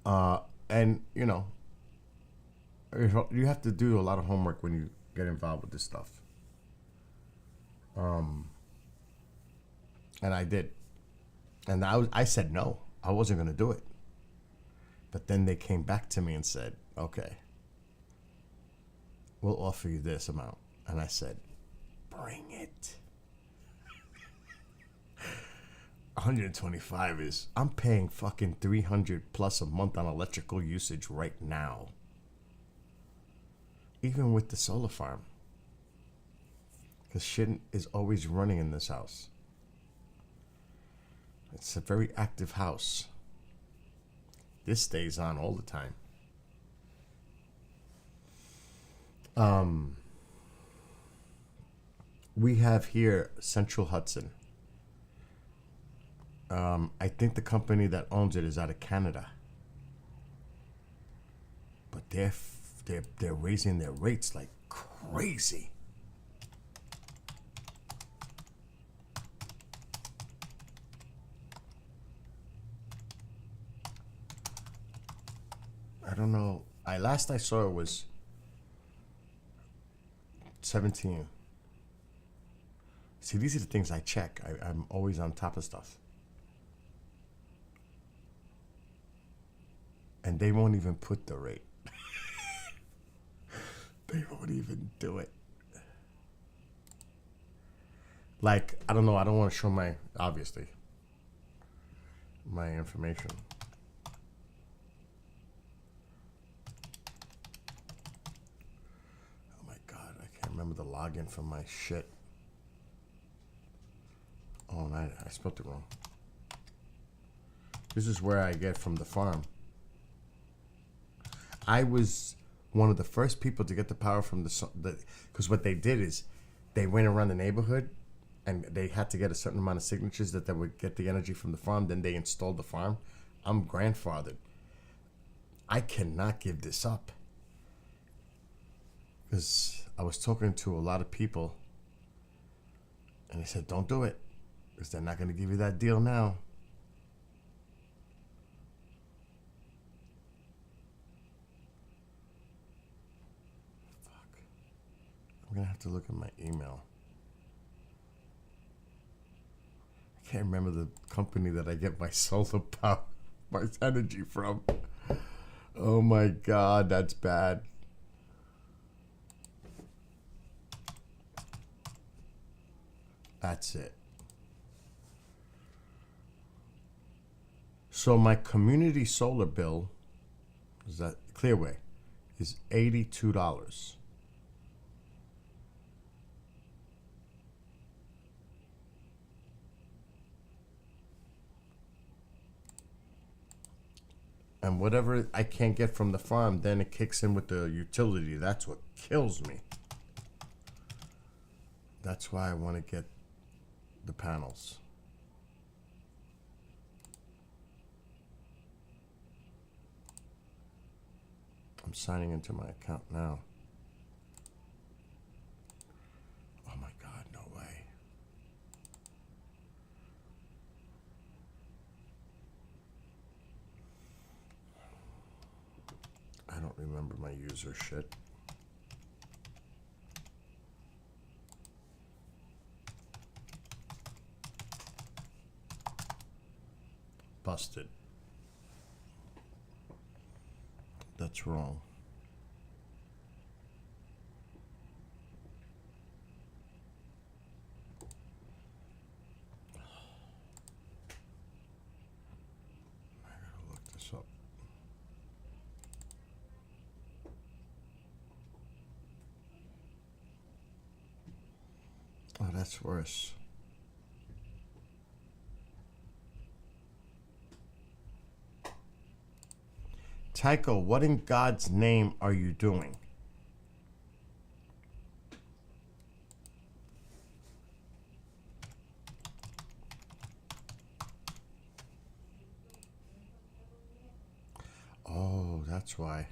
And you know, you have to do a lot of homework when you get involved with this stuff. And I did. And I said no. I wasn't going to do it. But then they came back to me and said, okay, we'll offer you this amount. And I said, bring it. 125 is, I'm paying fucking 300 plus a month on electrical usage right now. Even with the solar farm. Because shit is always running in this house. It's a very active house. This stays on all the time. We have here Central Hudson. I think the company that owns it is out of Canada. But they're raising their rates like crazy. I don't know. Last I saw it was 17. See, these are the things I check. I'm always on top of stuff. And they won't even put the rate. They won't even do it. Like, I don't know. I don't want to show my information. Oh my God, I can't remember the login for my shit. Oh, I spelled it wrong. This is where I get from the farm. I was one of the first people to get the power from because what they did is they went around the neighborhood and they had to get a certain amount of signatures that they would get the energy from the farm. Then they installed the farm. I'm grandfathered. I cannot give this up because I was talking to a lot of people and they said, don't do it because they're not going to give you that deal now. I'm going to have to look at my email. I can't remember the company that I get my solar power, my energy from. Oh my God, that's bad. That's it. So my community solar bill, is that Clearway, is $82. And whatever I can't get from the farm, then it kicks in with the utility. That's what kills me. That's why I want to get the panels. I'm signing into my account now. Oh my God, no way. I don't remember my user shit. Busted. That's wrong. I gotta look this up. Oh, that's worse. Tycho, what in God's name are you doing? Oh, that's why.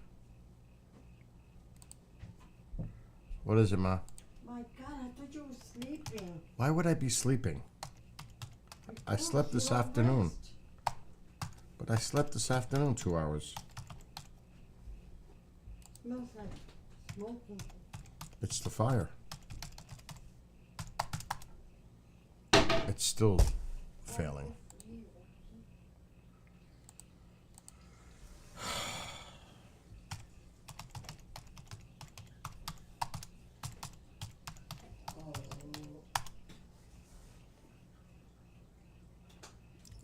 What is it, Ma? My God, I thought you were sleeping. Why would I be sleeping? I slept this You are afternoon. rest. But I slept this afternoon 2 hours. Smells like smoking. It's the fire. It's still failing.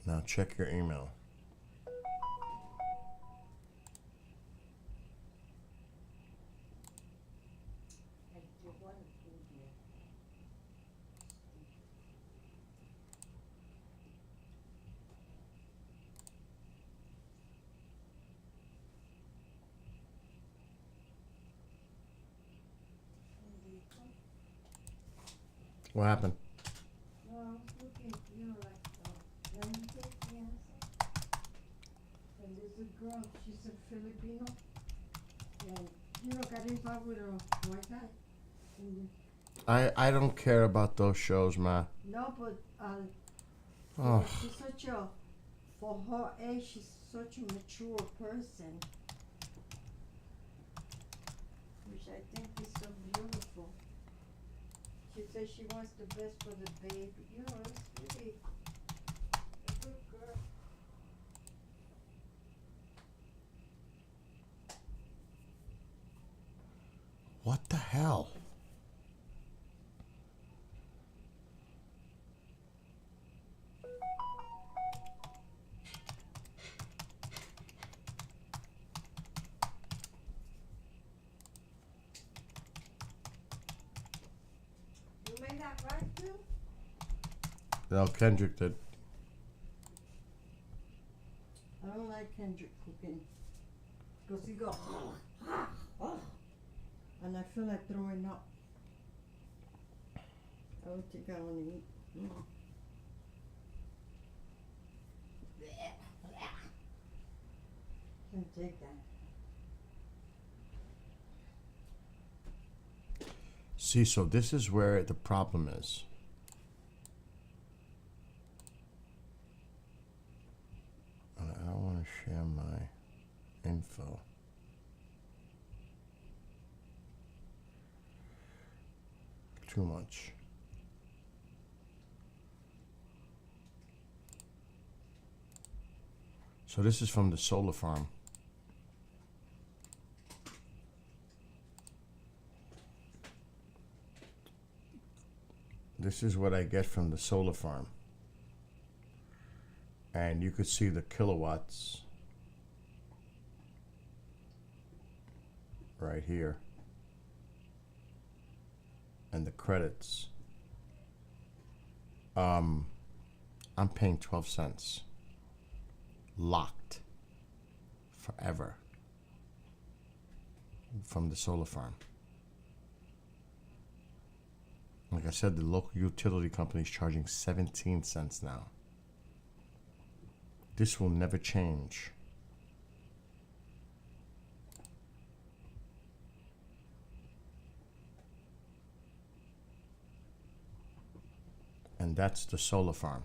Now check your email. What happened? No, I was looking, like, let me take the answer. And there's a girl, she's a Filipino. And, got involved with a white guy. And, I don't care about those shows, Ma. no, but, Oh. she's such a, for her age, she's such a mature person. Which I think is so beautiful. She says she wants the best for the baby. It's really a good girl. What the hell? You made that right too? No, Kendrick did. I don't like Kendrick cooking. Because he goes, and I feel like throwing up. I don't think I want to eat. Can't take that. See, so this is where the problem is. And I don't want to share my info. Too much. So this is from the solar farm. This is what I get from the solar farm. And you could see the kilowatts right here. And the credits. I'm paying 12 cents. Locked. forever from the solar farm. Like I said, the local utility company is charging 17 cents now. This will never change. And that's the solar farm.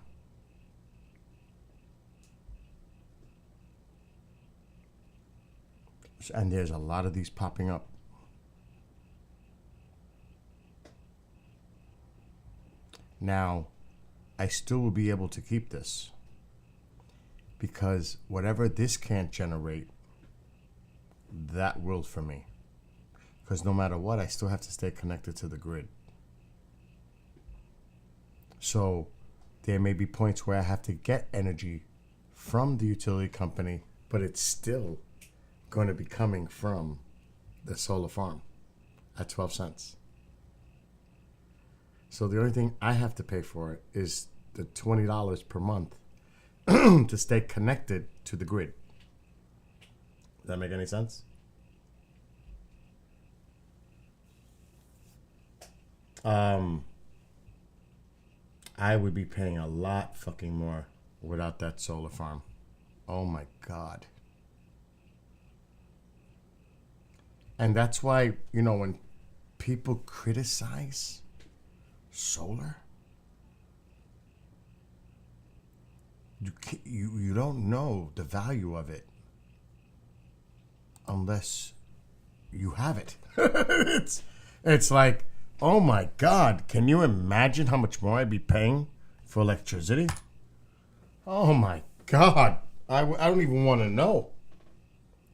And there's a lot of these popping up. Now, I still will be able to keep this because whatever this can't generate, that will for me. Because no matter what, I still have to stay connected to the grid. So there may be points where I have to get energy from the utility company, but it's still going to be coming from the solar farm at 12 cents. So the only thing I have to pay for it is the $20 per month to stay connected to the grid. Does that make any sense? I would be paying a lot fucking more without that solar farm. Oh my God. And that's why, you know, when people criticize solar, you don't know the value of it unless you have it. It's like, oh my God, can you imagine how much more I'd be paying for electricity? Oh my God, I don't even want to know.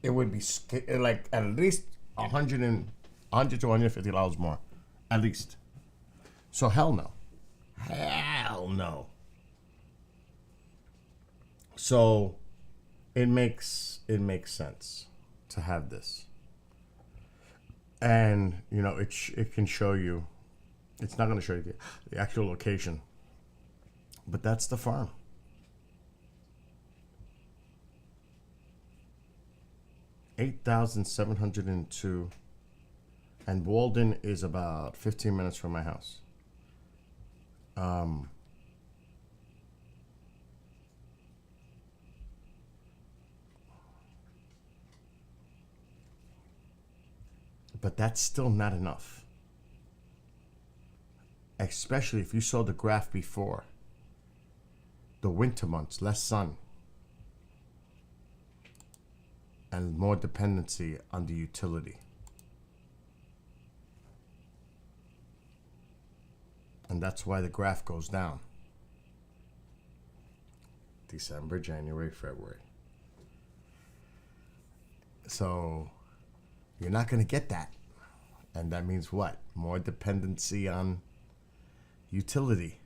It would be like at least $100 to $150 more, at least. So hell no. Hell no. So it makes sense to have this. And, you know, it can show you, it's not going to show you the actual location, but that's the farm. $8,702, and Walden is about 15 minutes from my house. But that's still not enough. Especially if you saw the graph before. The winter months, less sun. And more dependency on the utility. And that's why the graph goes down. December, January, February. So you're not going to get that. And that means what? More dependency on utility.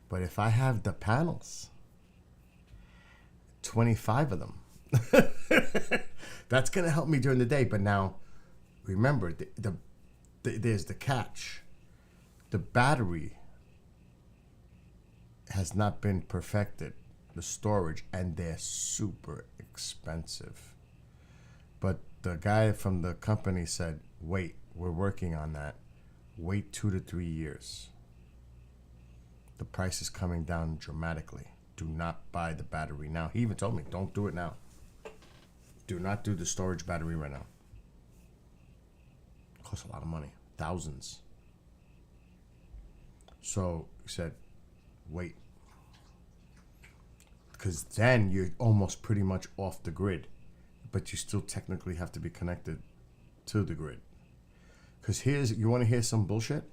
But if I have the panels, 25 of them, that's going to help me during the day. But now, remember, there's the catch. The battery has not been perfected, the storage, and they're super expensive. But the guy from the company said, wait, we're working on that. Wait 2 to 3 years. The price is coming down dramatically. Do not buy the battery now. He even told me, don't do it now. Do not do the storage battery right now. It costs a lot of money. Thousands. So he said, wait. Because then you're almost pretty much off the grid. But you still technically have to be connected to the grid. Because you want to hear some bullshit?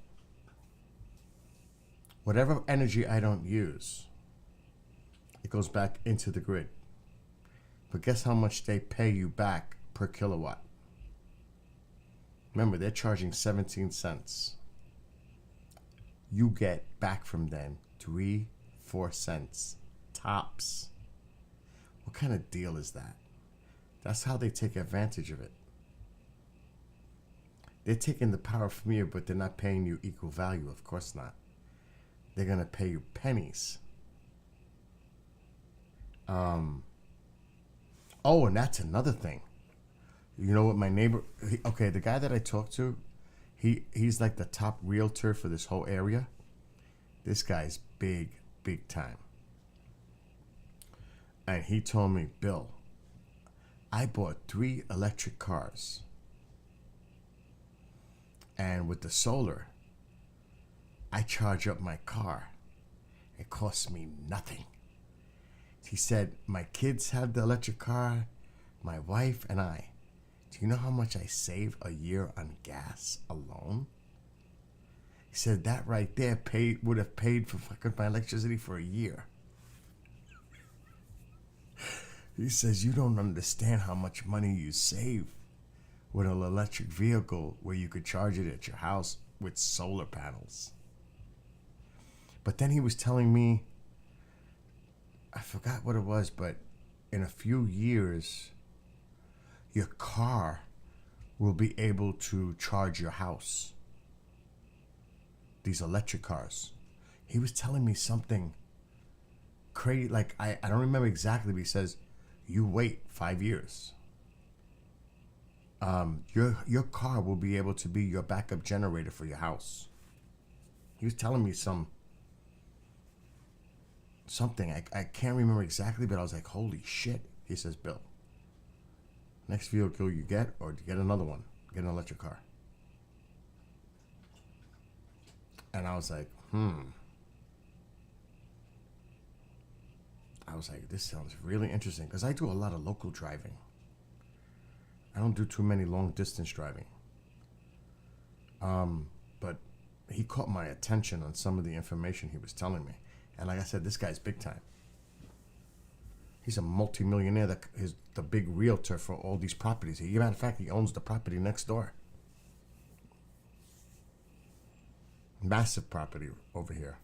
Whatever energy I don't use, it goes back into the grid. But guess how much they pay you back per kilowatt? Remember, they're charging 17 cents. You get back from them 3-4 cents tops. What kind of deal is that? That's how they take advantage of it. They're taking the power from you, but they're not paying you equal value. Of course not. They're going to pay you pennies. Oh, and that's another thing. You know what my neighbor? Okay, the guy that I talked to, he's like the top realtor for this whole area. This guy's big time. And he told me, Bill, I bought 3 electric cars. And with the solar, I charge up my car. It costs me nothing. He said, my kids have the electric car, my wife and I. Do you know how much I save a year on gas alone? He said that right there would have paid for fucking my electricity for a year. He says, you don't understand how much money you save with an electric vehicle where you could charge it at your house with solar panels. But then he was telling me, I forgot what it was, but in a few years, your car will be able to charge your house. These electric cars. He was telling me something crazy. Like, I don't remember exactly, but he says, you wait 5 years. Your car will be able to be your backup generator for your house. He was telling me something. I can't remember exactly, but I was like, holy shit. He says, Bill, next vehicle you get, or get another one. Get an electric car. And I was like, I was like, this sounds really interesting. Because I do a lot of local driving. I don't do too many long distance driving. But he caught my attention on some of the information he was telling me. And like I said, this guy's big time. He's a multimillionaire that is the big realtor for all these properties. As a matter of fact, he owns the property next door. Massive property over here.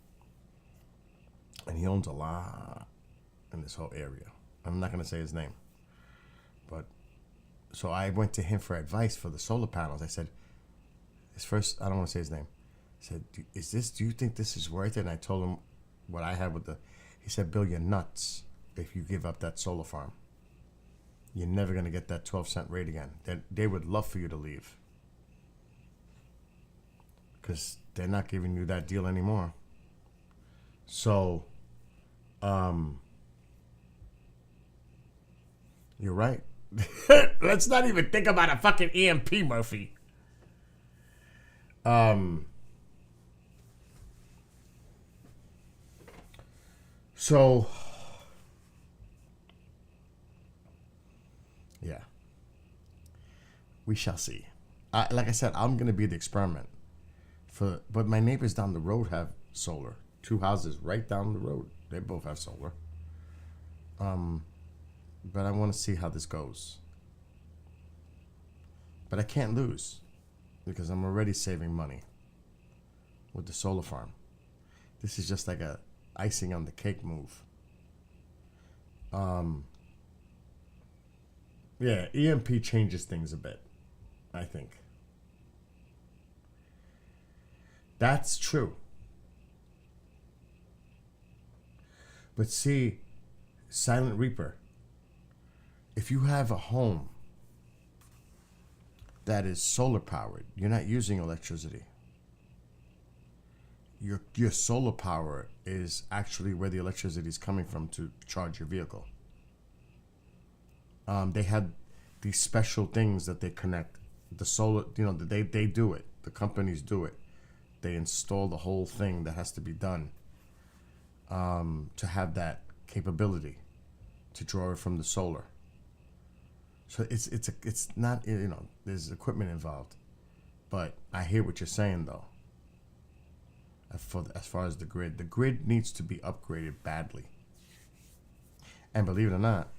And he owns a lot in this whole area. I'm not going to say his name. But, so I went to him for advice for the solar panels. I said, his first, I don't want to say his name. I said, do you think this is worth it? And I told him what I had with he said, Bill, you're nuts if you give up that solar farm. You're never going to get that 12-cent rate again. They would love for you to leave. Because they're not giving you that deal anymore. So, you're right. Let's not even think about a fucking EMP, Murphy. So, yeah. We shall see. Like I said, I'm going to be the experiment. But my neighbors down the road have solar. 2 houses right down the road. They both have solar. But I want to see how this goes. But I can't lose. Because I'm already saving money with the solar farm. This is just like a icing on the cake move. Yeah, EMP changes things a bit, I think. That's true. But see, Silent Reaper, if you have a home that is solar powered, you're not using electricity. Your solar power is actually where the electricity is coming from to charge your vehicle. They have these special things that they connect. The solar, they do it. The companies do it. They install the whole thing that has to be done to have that capability to draw it from the solar. So it's not, there's equipment involved. But I hear what you're saying, though. As far as the grid needs to be upgraded badly. And believe it or not,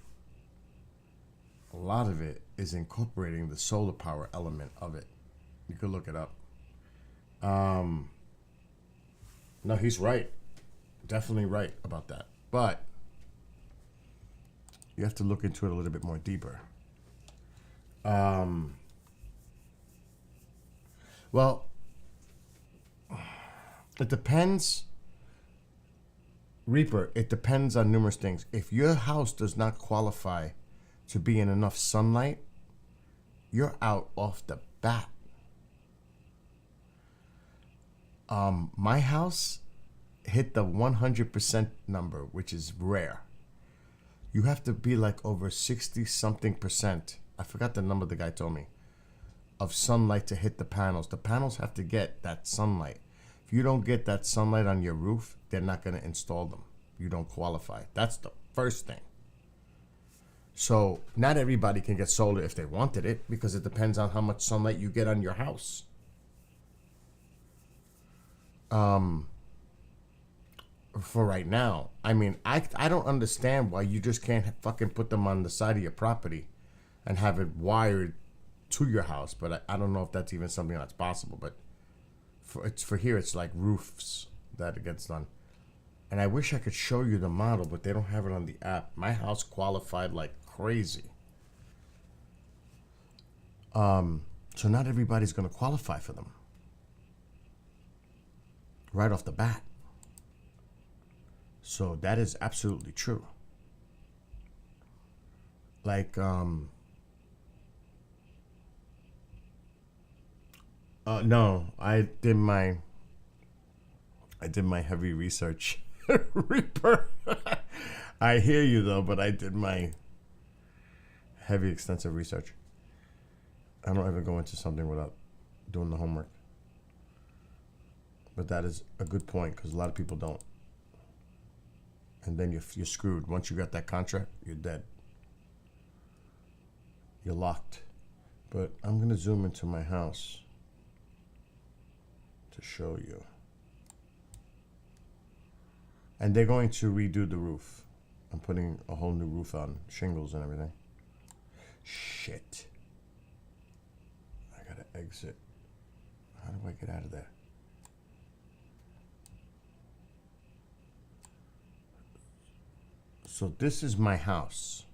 a lot of it is incorporating the solar power element of it. You could look it up. No, he's right. Definitely right about that. But you have to look into it a little bit more deeper. Well, it depends. Reaper, it depends on numerous things. If your house does not qualify to be in enough sunlight, you're out off the bat. My house hit the 100% number, which is rare. You have to be like over 60 something percent. I forgot the number the guy told me of sunlight to hit the panels. The panels have to get that sunlight. If you don't get that sunlight on your roof, they're not going to install them. You don't qualify. That's the first thing. So not everybody can get solar if they wanted it, because it depends on how much sunlight you get on your house. For right now, I mean, I don't understand why you just can't fucking put them on the side of your property and have it wired to your house. But I don't know if that's even something that's possible. But for here, it's like roofs that it gets done. And I wish I could show you the model, but they don't have it on the app. My house qualified like crazy. So not everybody's going to qualify for them right off the bat. So that is absolutely true. Like, no, I did my heavy research. Reaper. I hear you though, but I did my heavy, extensive research. I don't ever go into something without doing the homework. But that is a good point, because a lot of people don't. And then you're screwed. Once you got that contract, you're dead. You're locked. But I'm going to zoom into my house to show you. And they're going to redo the roof. I'm putting a whole new roof on, shingles and everything. Shit. I gotta exit. How do I get out of there? So this is my house.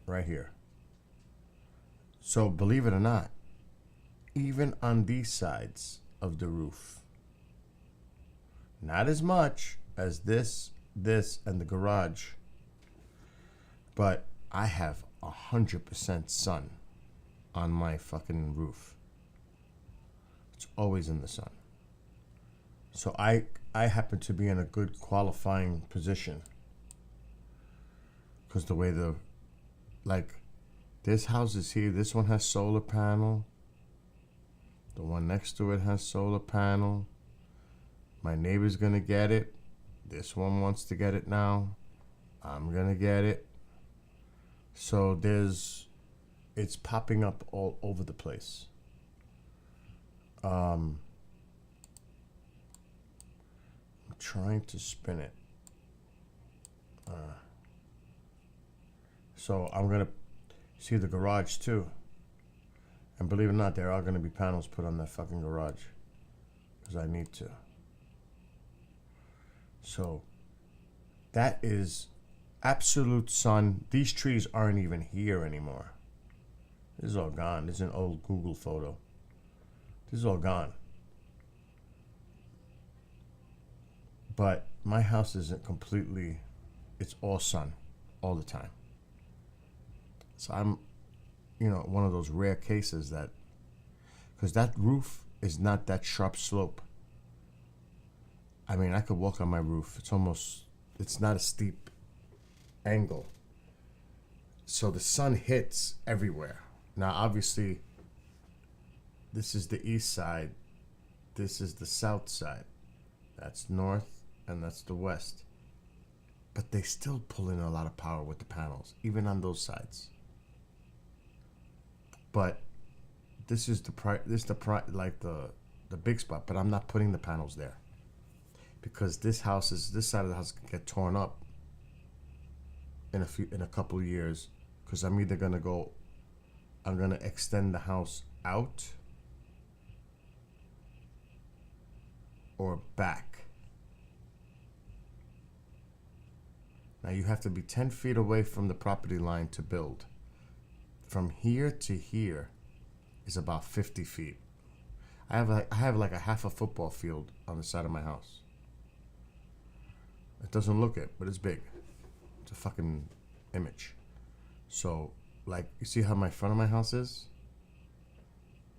Right here. So believe it or not, even on these sides of the roof, not as much as this, and the garage, but I have 100% sun on my fucking roof. It's always in the sun. So I happen to be in a good qualifying position, because the way this house is here, this one has solar panel. The one next to it has solar panel. My neighbor's gonna get it. This one wants to get it now. I'm gonna get it. So it's popping up all over the place. I'm trying to spin it. So I'm gonna see the garage too. And believe it or not, there are gonna be panels put on that fucking garage, because I need to. So that is absolute sun. These trees aren't even here anymore. This is all gone. This is an old Google photo. This is all gone. But my house isn't completely, it's all sun all the time. So I'm, one of those rare cases that, because that roof is not that sharp slope. I mean, I could walk on my roof. It's not a steep angle. So the sun hits everywhere. Now, obviously, this is the east side. This is the south side. That's north, and that's the west. But they still pull in a lot of power with the panels, even on those sides. But this is the big spot. But I'm not putting the panels there, because this side of the house can get torn up in a couple of years, because I'm either I'm gonna extend the house out or back. Now you have to be 10 feet away from the property line to build. From here to here is about 50 feet. I have like a half a football field on the side of my house. It doesn't look it, but it's big. It's a fucking image. So, like, you see how my front of my house is?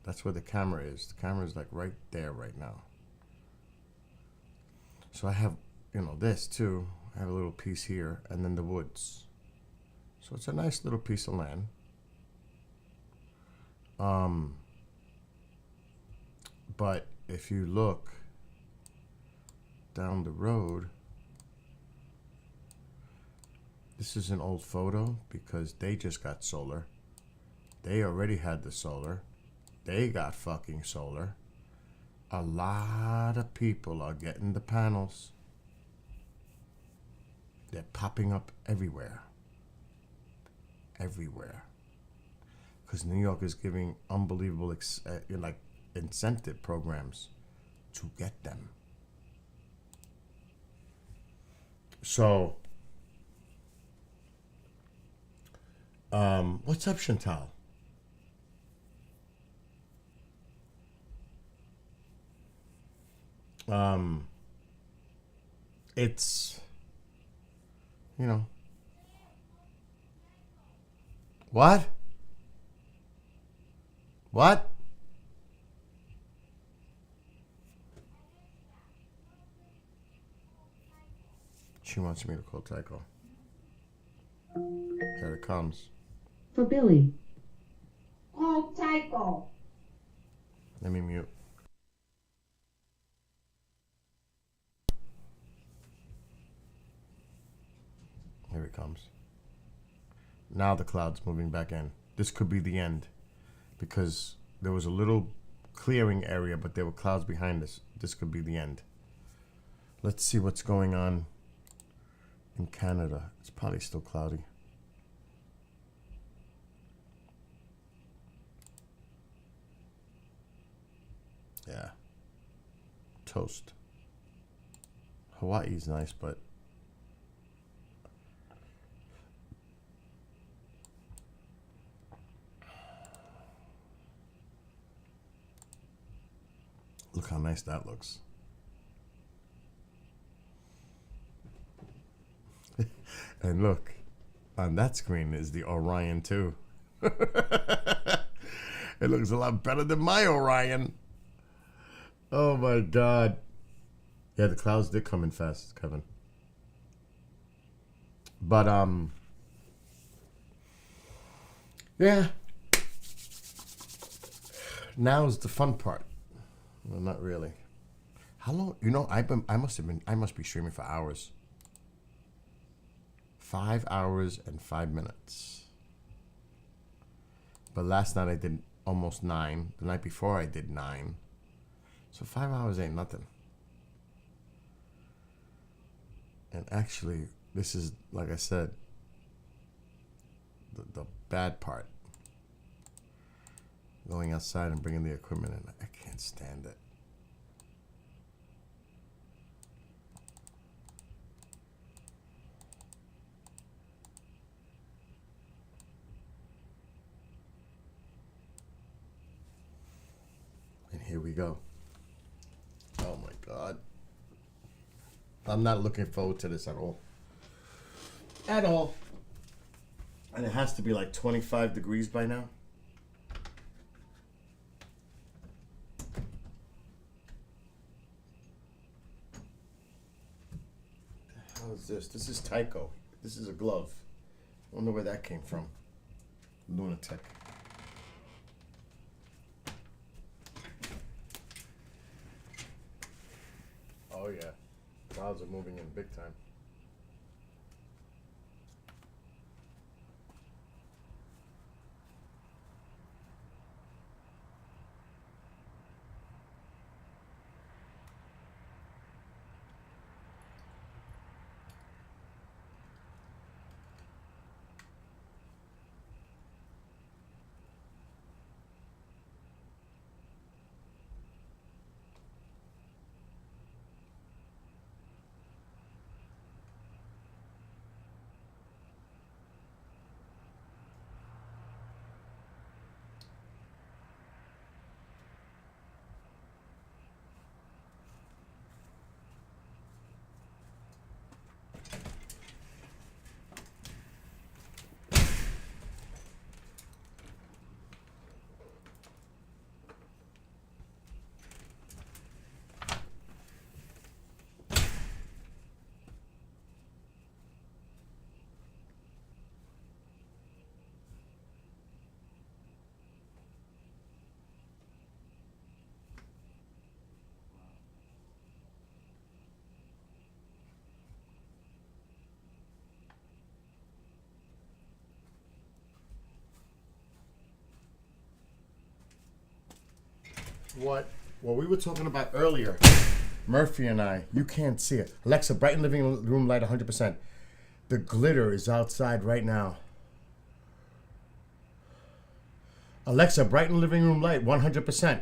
That's where the camera is. The camera is like right there right now. So I have, this too. I have a little piece here, and then the woods. So it's a nice little piece of land. But if you look down the road, this is an old photo because they just got solar. They already had the solar. They got fucking solar. A lot of people are getting the panels. They're popping up everywhere. Everywhere. Because New York is giving unbelievable incentive programs to get them. So, what's up, Chantal? It's, what? What? She wants me to call Tycho. Here it comes. For Billy. Call Tycho. Let me mute. Here it comes. Now the cloud's moving back in. This could be the end because there was a little clearing area, but there were clouds behind us. This could be the end. Let's see what's going on in Canada. It's probably still cloudy. Yeah. Toast. Hawaii's nice, but look how nice that looks. And look, on that screen is the Orion 2. It looks a lot better than my Orion. Oh my God. Yeah, the clouds did come in fast, Kevin. But, yeah. Now's the fun part. Well, not really. How long? I must be streaming for hours. 5 hours and 5 minutes. But last night I did almost 9. The night before I did 9. So 5 hours ain't nothing. And actually, this is, like I said, the bad part. Going outside and bringing the equipment in. I can't stand it. And here we go. Oh my God. I'm not looking forward to this at all. At all. And it has to be like 25 degrees by now. How is this? This is Tycho. This is a glove. I wonder where that came from. Lunatic. Oh yeah. Clouds are moving in big time. what we were talking about earlier. Murphy and I. You can't see it. Alexa, brighten living room light 100%. The glitter is outside right now. Alexa, brighten living room light 100%.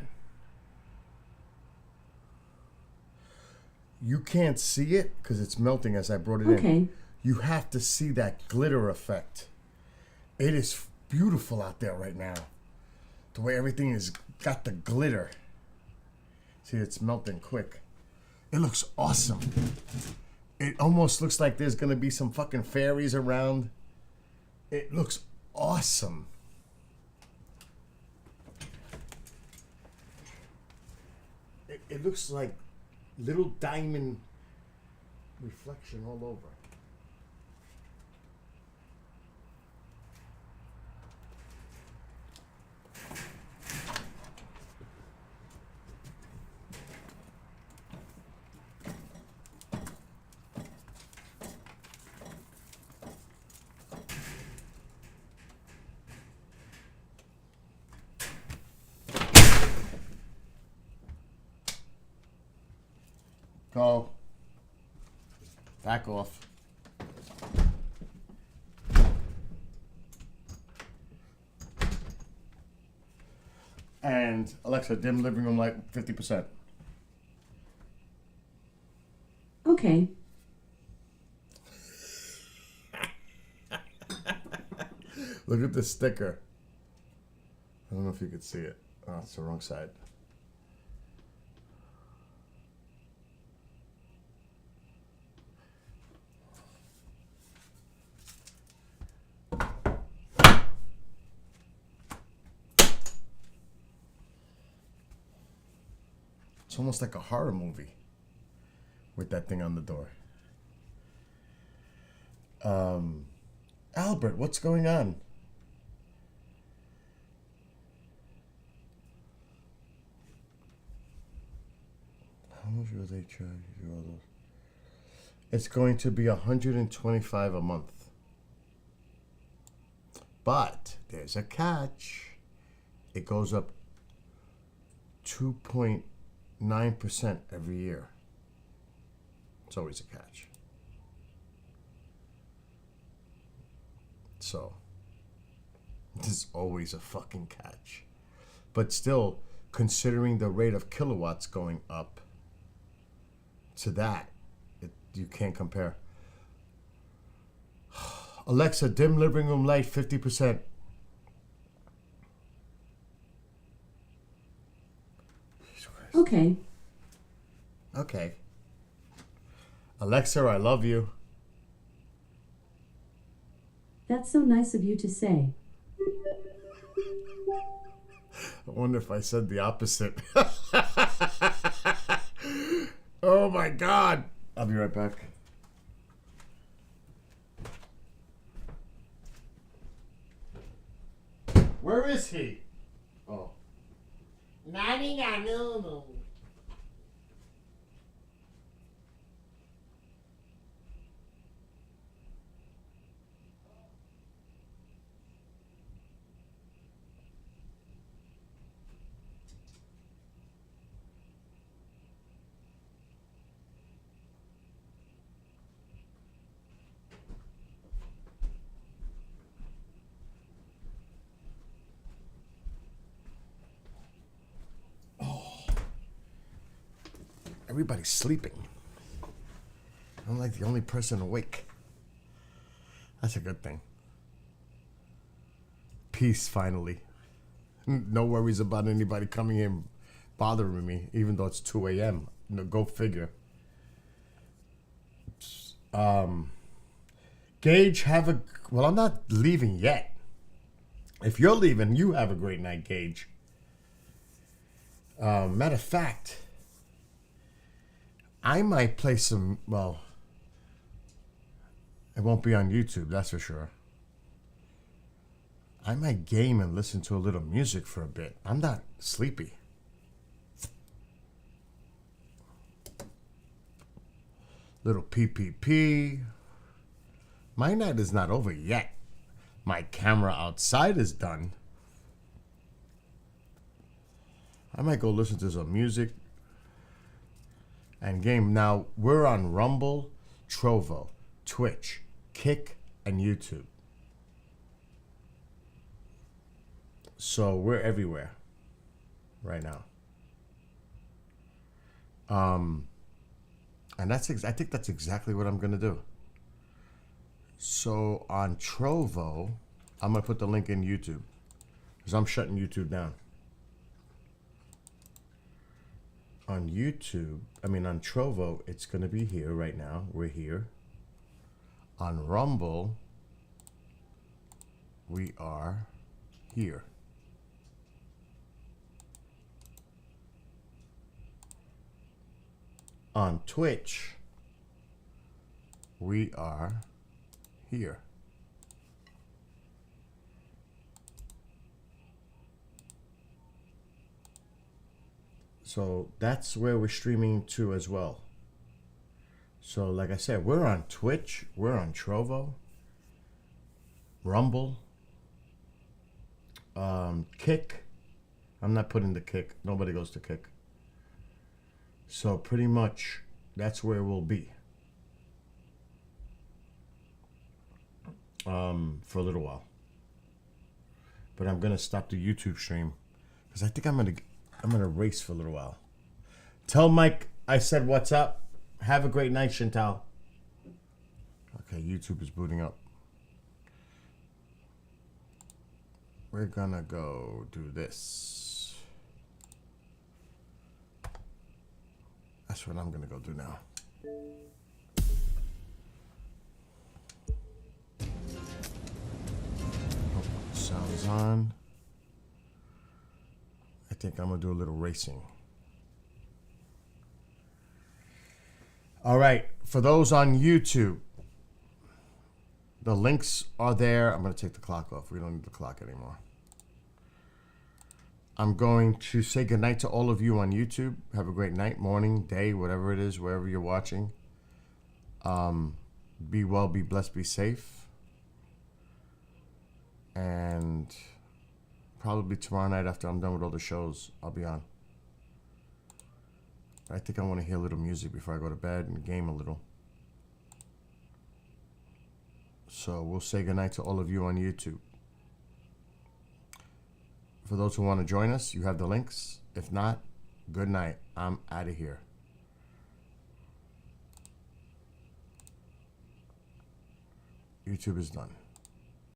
You can't see it because it's melting as I brought it in. Okay. You have to see that glitter effect. It is beautiful out there right now. The way everything is got the glitter. See, it's melting quick. It looks awesome. It almost looks like there's gonna be some fucking fairies around. It looks awesome. It looks like little diamond reflection all over. Go. Back off. And Alexa, dim living room light 50%. Okay. Look at the sticker. I don't know if you could see it. Oh, it's the wrong side. It's almost like a horror movie with that thing on the door. Albert, what's going on? How much will they charge you all those? It's going to be $125 a month. But there's a catch. It goes up 2.9% every year. It's always a catch. So, there's always a fucking catch. But still, considering the rate of kilowatts going up to that, you can't compare. Alexa, dim living room light 50%. Okay. Okay. Alexa, I love you. That's so nice of you to say. I wonder if I said the opposite. Oh my God. I'll be right back. Where is he? Oh. Everybody's sleeping. I'm like the only person awake. That's a good thing. Peace, finally. No worries about anybody coming in bothering me, even though it's 2 a.m. No, go figure. Gage, well, I'm not leaving yet. If you're leaving, you have a great night, Gage. Matter of fact, I might play some, well, it won't be on YouTube, that's for sure. I might game and listen to a little music for a bit. I'm not sleepy. Little PPP. My night is not over yet. My camera outside is done. I might go listen to some music and game. Now, we're on Rumble, Trovo, Twitch, Kick, and YouTube. So we're everywhere right now. And I think that's exactly what I'm gonna do. So on Trovo, I'm gonna put the link in YouTube because I'm shutting YouTube down. On YouTube, on Trovo, it's gonna be here right now. We're here. On Rumble, we are here. On Twitch, we are here. So that's where we're streaming to as well. So like I said, we're on Twitch, we're on Trovo, Rumble, Kick. I'm not putting the Kick. Nobody goes to Kick. So pretty much that's where we'll be for a little while. But I'm gonna stop the YouTube stream because I think I'm gonna race for a little while. Tell Mike I said what's up. Have a great night, Chantal. Okay, YouTube is booting up. We're gonna go do this. That's what I'm gonna go do now. Oh, sounds on. I think I'm gonna do a little racing. All right, for those on YouTube, the links are there. I'm gonna take the clock off. We don't need the clock anymore. I'm going to say goodnight to all of you on YouTube. Have a great night, morning, day, whatever it is, wherever you're watching. Be well, be blessed, be safe. And probably tomorrow night after I'm done with all the shows, I'll be on. I think I want to hear a little music before I go to bed and game a little. So we'll say goodnight to all of you on YouTube. For those who want to join us, you have the links. If not, good night. I'm out of here. YouTube is done.